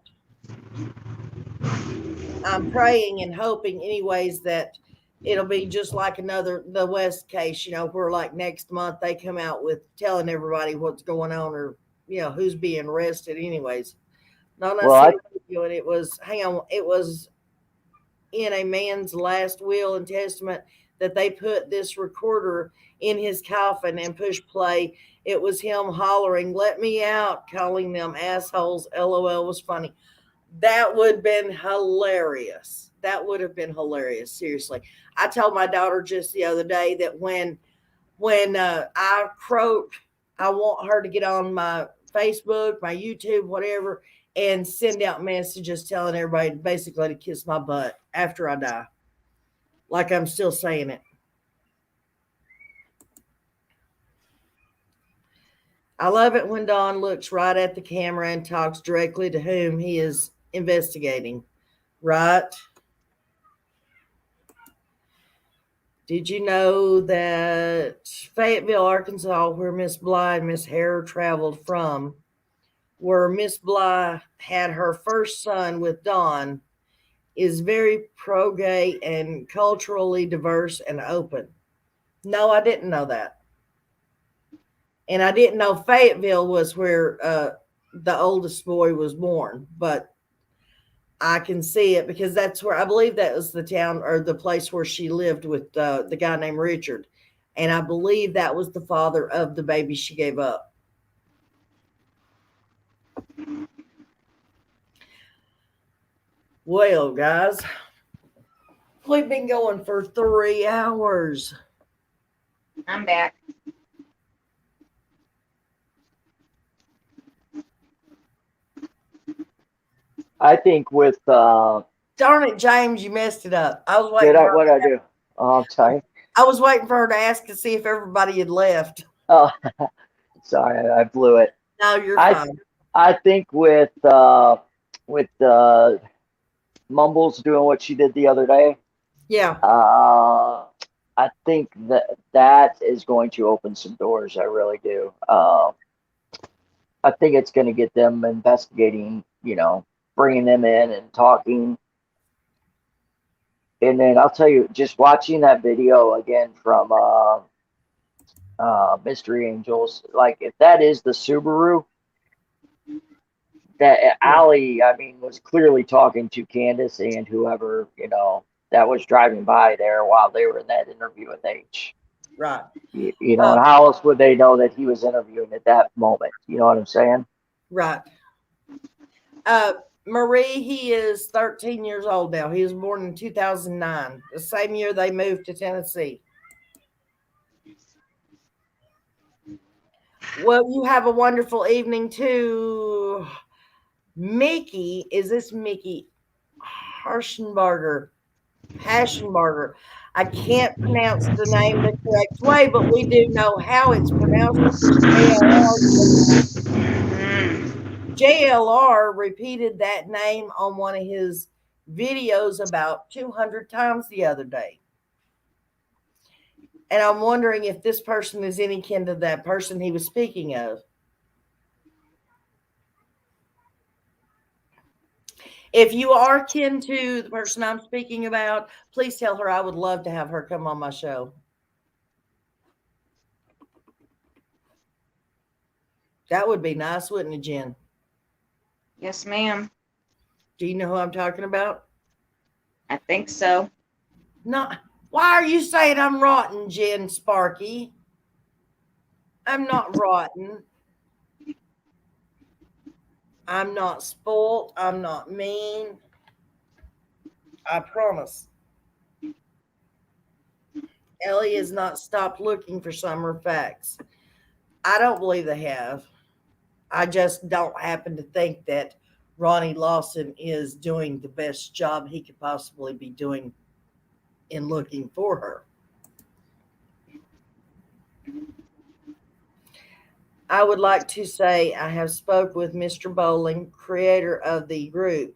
I'm praying and hoping anyways that it'll be just like the West case, where like next month they come out with telling everybody what's going on or, who's being arrested anyways. No, and it was, it was in a man's last will and testament that they put this recorder in his coffin and push play. It was him hollering, "Let me out," calling them assholes. LOL was funny. That would have been hilarious. That would have been hilarious. Seriously. I told my daughter just the other day that when I croak, I want her to get on my Facebook, my YouTube, whatever, and send out messages telling everybody basically to kiss my butt after I die. Like I'm still saying it. I love it when Don looks right at the camera and talks directly to whom he is investigating. Right? Did you know that Fayetteville, Arkansas, where Miss Bly and Miss Hare traveled from, where Miss Bly had her first son with Don, is very pro-gay and culturally diverse and open? No, I didn't know that. And I didn't know Fayetteville was where the oldest boy was born, but I can see it because that's where I believe that was the town or the place where she lived with the guy named Richard. And I believe that was the father of the baby she gave up. Well, guys, we've been going for 3 hours. I'm back. I think with Darn it, James, you messed it up. I was waiting. what did I do? Oh, I'm sorry. I was waiting for her to ask to see if everybody had left. Oh, sorry, I blew it. No, you're fine. I think with Mumbles doing what she did the other day. Yeah. I think that is going to open some doors. I really do. I think it's going to get them investigating, bringing them in and talking. And then I'll tell you, just watching that video again from Mystery Angels, like if that is the Subaru, that Allie, I mean, was clearly talking to Candace and whoever, that was driving by there while they were in that interview with H. Right. And how else would they know that he was interviewing at that moment? You know what I'm saying? Right. Marie, he is 13 years old now. He was born in 2009, the same year they moved to Tennessee. Well, you have a wonderful evening too. Mickey, is this Mickey Harschenberger? Haschenberger. I can't pronounce the name the correct way, but we do know how it's pronounced. JLR repeated that name on one of his videos about 200 times the other day. And I'm wondering if this person is any kin to that person he was speaking of. If you are kin to the person I'm speaking about, please tell her I would love to have her come on my show. That would be nice, wouldn't it, Jen? Yes, ma'am. Do you know who I'm talking about? I think so. Not. Why are you saying I'm rotten, Jen Sparky? I'm not rotten. I'm not spoilt. I'm not mean. I promise. Ellie has not stopped looking for summer facts. I don't believe they have. I just don't happen to think that Ronnie Lawson is doing the best job he could possibly be doing in looking for her. I would like to say I have spoke with Mr. Bowling, creator of the group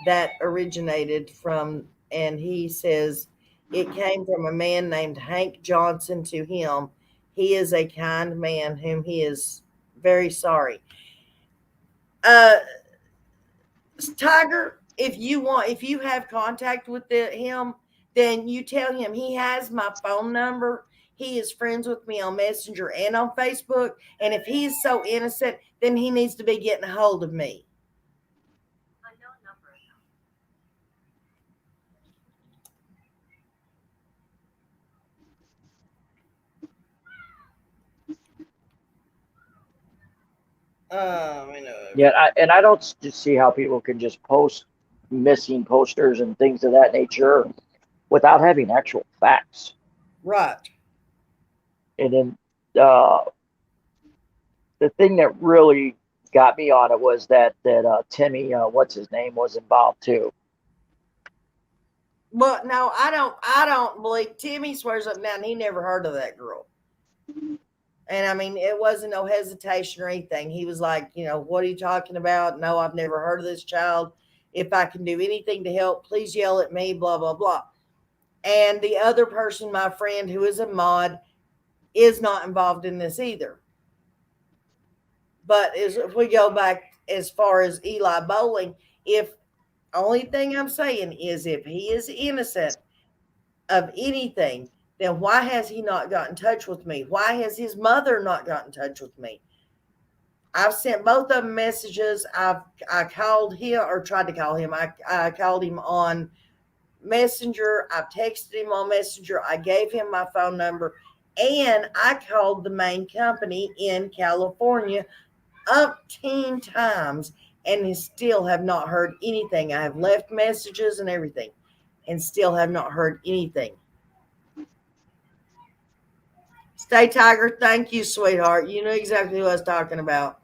that originated from, and he says it came from a man named Hank Johnson to him. He is a kind man whom he is very sorry. Tiger, if you have contact with him, then you tell him he has my phone number. He is friends with me on Messenger and on Facebook. And if he is so innocent, then he needs to be getting a hold of me. Yeah, I don't just see how people can just post missing posters and things of that nature without having actual facts. Right. And then the thing that really got me on it was that Timmy, what's his name, was involved too. But no, I don't believe Timmy swears up now and he never heard of that girl. And I mean, it wasn't no hesitation or anything. He was like, what are you talking about? No, I've never heard of this child. If I can do anything to help, please yell at me, blah, blah, blah. And the other person, my friend who is a mod, is not involved in this either. But if we go back as far as Eli Bowling, only thing I'm saying is if he is innocent of anything, then why has he not got in touch with me? Why has his mother not got in touch with me? I've sent both of them messages. I called him or tried to call him. I called him on Messenger. I texted him on Messenger. I gave him my phone number. And I called the main company in California umpteen times and still have not heard anything. I have left messages and everything and still have not heard anything. Stay Tiger. Thank you, sweetheart. You know exactly who I was talking about.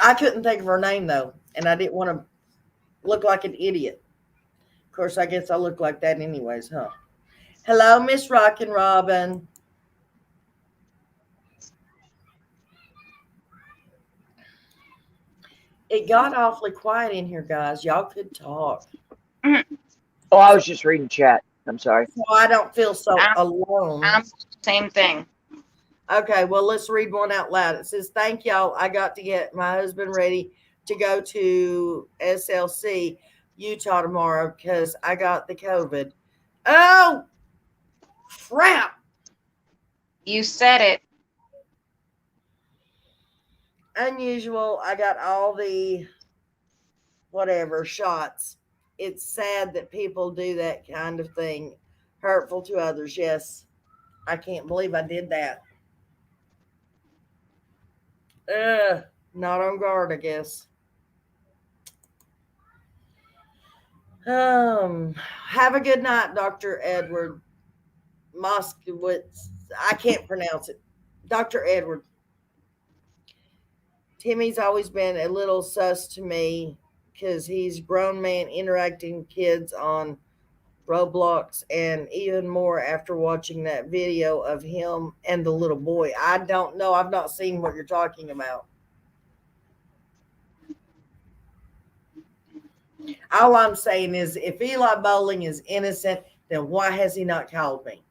I couldn't think of her name, though, and I didn't want to look like an idiot. Of course, I guess I look like that anyways, huh? Hello, Miss Rockin' Robin. It got awfully quiet in here, guys. Y'all could talk. Oh, I was just reading chat. I'm sorry. So I don't feel so I'm- alone. Same thing. Okay, well, let's read one out loud. It says, thank y'all. I got to get my husband ready to go to SLC, Utah tomorrow because I got the COVID. Oh, crap. You said it. Unusual. I got all the whatever shots. It's sad that people do that kind of thing. Hurtful to others. Yes. I can't believe I did that. Not on guard, I guess. Have a good night, Dr. Edward Moskowitz. I can't pronounce it. Dr. Edward. Timmy's always been a little sus to me because he's a grown man interacting with kids on Roblox, and even more after watching that video of him and the little boy. I don't know. I've not seen what you're talking about. All I'm saying is if Eli Bowling is innocent, then why has he not called me?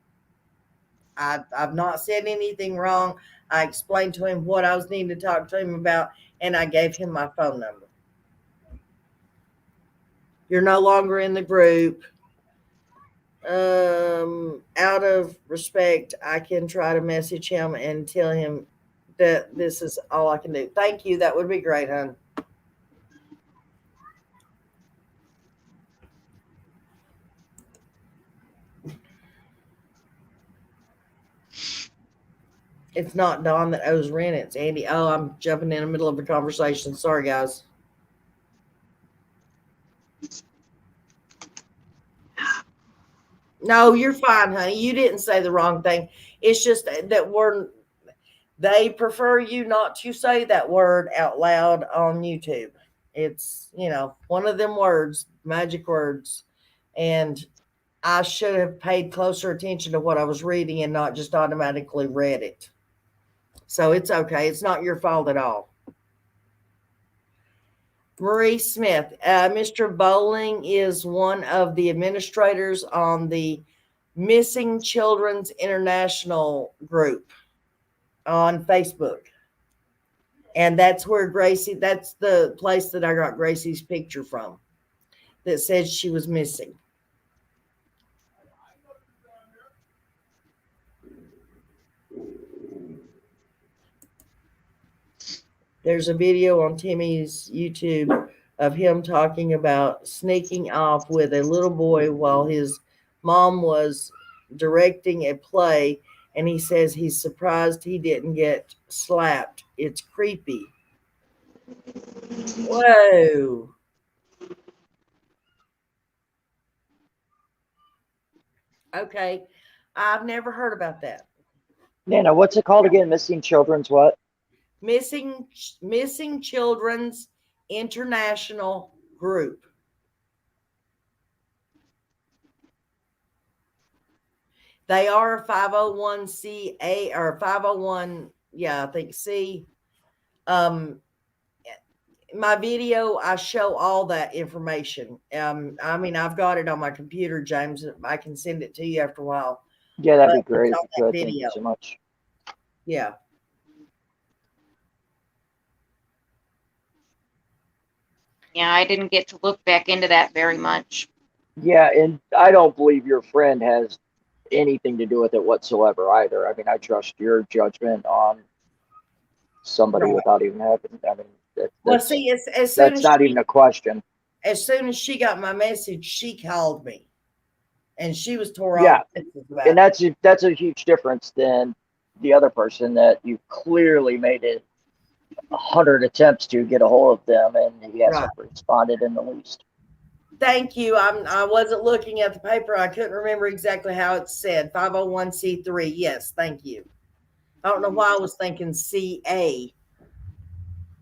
I've not said anything wrong. I explained to him what I was needing to talk to him about, and I gave him my phone number. You're no longer in the group. Out of respect, I can try to message him and tell him that this is all I can do. Thank you. That would be great, hon. It's not Dawn that owes rent. It's Andy. Oh, I'm jumping in the middle of a conversation. Sorry, guys. No, you're fine, honey. You didn't say the wrong thing. It's just that they prefer you not to say that word out loud on YouTube. It's, one of them words, magic words. And I should have paid closer attention to what I was reading and not just automatically read it. So it's okay. It's not your fault at all. Marie Smith, Mr. Bowling is one of the administrators on the Missing Children's International group on Facebook. And that's where that's the place that I got Gracie's picture from that says she was missing. There's a video on Timmy's YouTube of him talking about sneaking off with a little boy while his mom was directing a play, and he says he's surprised he didn't get slapped. It's creepy. Whoa. Okay. I've never heard about that. Nana, what's it called again? Missing Children's what? Missing Children's International Group. They are a 501c or 501, I think C. My video, I show all that information. I've got it on my computer, James. I can send it to you after a while. Yeah, that'd be great. Thank you so much. Yeah. Yeah, I didn't get to look back into that very much. Yeah, and I don't believe your friend has anything to do with it whatsoever either. I mean, I trust your judgment on somebody without even having, Well, see, as soon that's as not even a question. As soon as she got my message, she called me, and she was tore Yeah, off. and that's a huge difference than the other person that you clearly made it 100 attempts to get a hold of them, and he hasn't responded in the least. Thank you. I wasn't looking at the paper. I couldn't remember exactly how it said. 501c3. Yes, thank you. I don't know why I was thinking CA.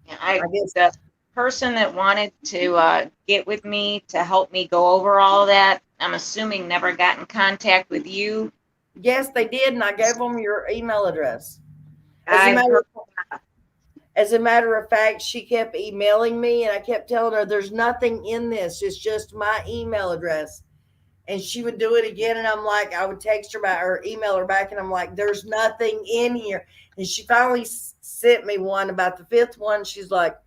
Yeah, I guess the person that wanted to get with me to help me go over all of that, I'm assuming never got in contact with you. Yes, they did, and I gave them your email address. As a matter of fact, she kept emailing me, and I kept telling her there's nothing in this. It's just my email address. And she would do it again. And I'm like, I would text her back or email her back. And I'm like, there's nothing in here. And she finally sent me one about the fifth one. She's like,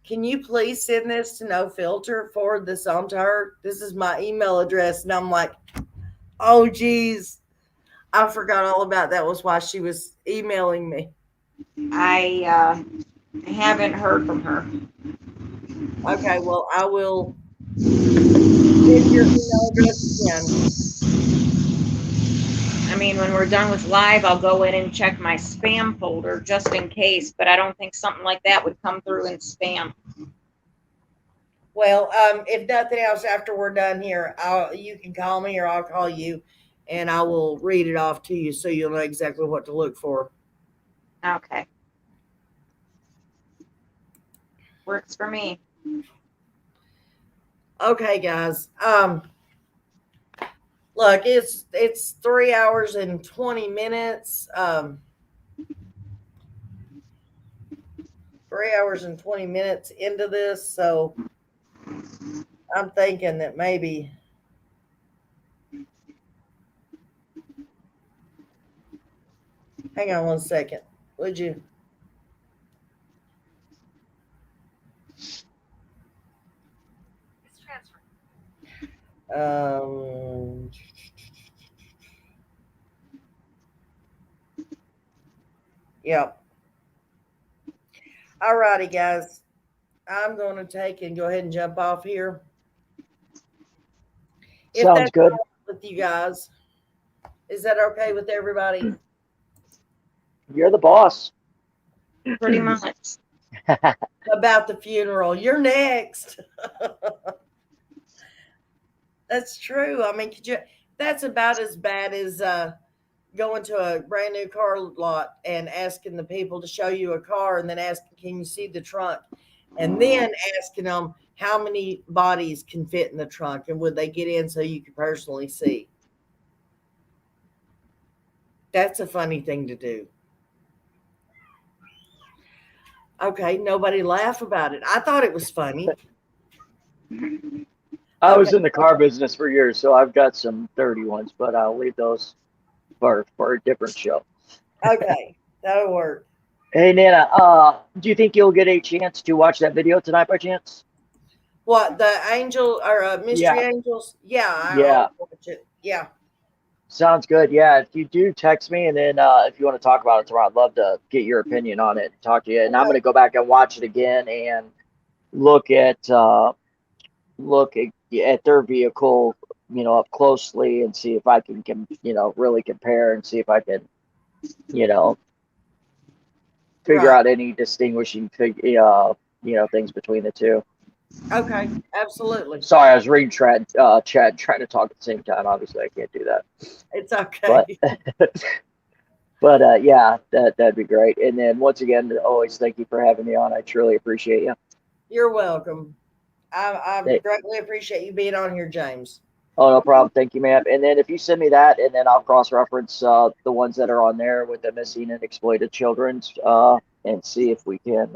can you please send this to No Filter? Forward this on to her. This is my email address. And I'm like, oh, geez. I forgot all about that. Was why she was emailing me. I haven't heard from her. Okay, well, I will give your email address again. I mean, when we're done with live, I'll go in and check my spam folder just in case, but I don't think something like that would come through in spam. Well, if nothing else, after we're done here, you can call me or I'll call you, and I will read it off to you so you'll know exactly what to look for. Okay. Works for me. Okay, guys. Look, it's 3 hours and 20 minutes. 3 hours and 20 minutes into this, so I'm thinking that maybe hang on one second, would you? Yep. All righty, guys. I'm going to take and go ahead and jump off here. If Sounds that's good. all right with you guys, is that okay with everybody? You're the boss. Pretty much. About the funeral, you're next. That's true. I mean, that's about as bad as going to a brand new car lot and asking the people to show you a car and then asking, can you see the trunk? And then asking them how many bodies can fit in the trunk and would they get in so you could personally see. That's a funny thing to do. Okay, nobody laugh about it. I thought it was funny. I was in the car business for years, so I've got some dirty ones, but I'll leave those for a different show. Okay, that'll work. Hey, Nana, do you think you'll get a chance to watch that video tonight by chance? What, the angel or mystery Yeah. angels? Yeah, Yeah. I'll watch it. Yeah. Sounds good. Yeah, if you do, text me, and then if you want to talk about it tomorrow, I'd love to get your opinion on it and talk to you. And I'm going to go back and watch it again and look at their vehicle, up closely and see if I can really compare and see if I can, figure out any distinguishing things between the two. Okay, absolutely. Sorry, I was reading Chad trying to talk at the same time. Obviously, I can't do that. It's okay. But yeah, that'd be great. And then once again, always thank you for having me on. I truly appreciate you. You're welcome. I greatly appreciate you being on here, James. Oh, no problem. Thank you, ma'am. And then if you send me that, and then I'll cross-reference the ones that are on there with the missing and exploited children, and see if we can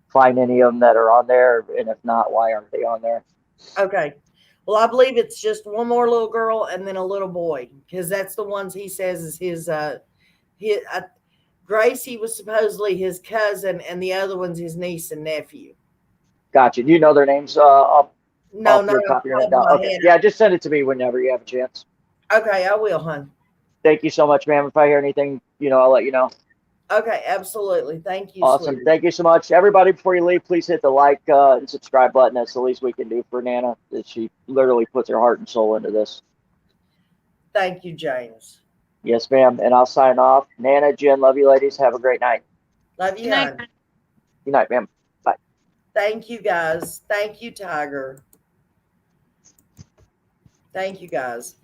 find any of them that are on there. And if not, why aren't they on there? Okay. Well, I believe it's just one more little girl and then a little boy, because that's the ones he says is his Gracie was supposedly his cousin, and the other one's his niece and nephew. Gotcha. Do you know their names? No, not off your head. No. Okay. Yeah, just send it to me whenever you have a chance. Okay, I will, hon. Thank you so much, ma'am. If I hear anything, I'll let you know. Okay, absolutely. Thank you. Awesome. Sweetie. Thank you so much. Everybody, before you leave, please hit the like and subscribe button. That's the least we can do for Nana. She literally puts her heart and soul into this. Thank you, James. Yes, ma'am. And I'll sign off. Nana, Jen, love you ladies. Have a great night. Love you, Good night. hon. Good night, ma'am. Bye. Thank you, guys. Thank you, Tiger. Thank you, guys.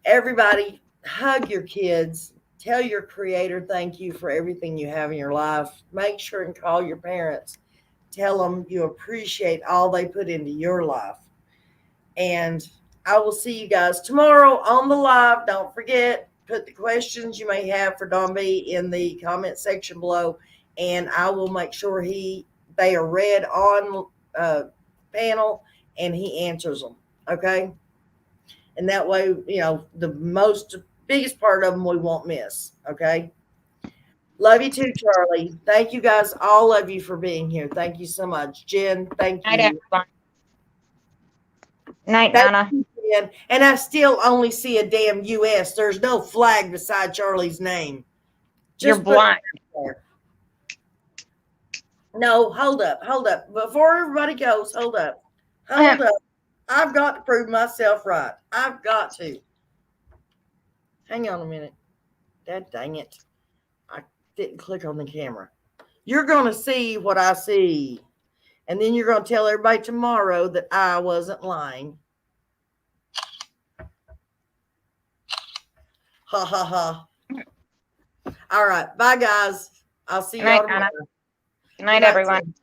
Everybody, hug your kids. Tell your creator thank you for everything you have in your life. Make sure and call your parents. Tell them you appreciate all they put into your life. And I will see you guys tomorrow on the live. Don't forget, put the questions you may have for Don B in the comment section below, and I will make sure they are read on panel and he answers them. Okay? And that way, the biggest part of them we won't miss. Okay. Love you too, Charlie. Thank you guys, all of you, for being here. Thank you so much. Jen, thank Night, you. everyone. Night, Thank Nana. you, Jen. And I still only see a damn US. There's no flag beside Charlie's name. You're put it blind. there. No, hold up. Before everybody goes, hold up. I've got to prove myself right. I've got to. Hang on a minute. Dang it. I didn't click on the camera. You're going to see what I see. And then you're going to tell everybody tomorrow that I wasn't lying. Ha, ha, ha. All right. Bye, guys. I'll see Good night, y'all tomorrow. Nana. Good night, everyone.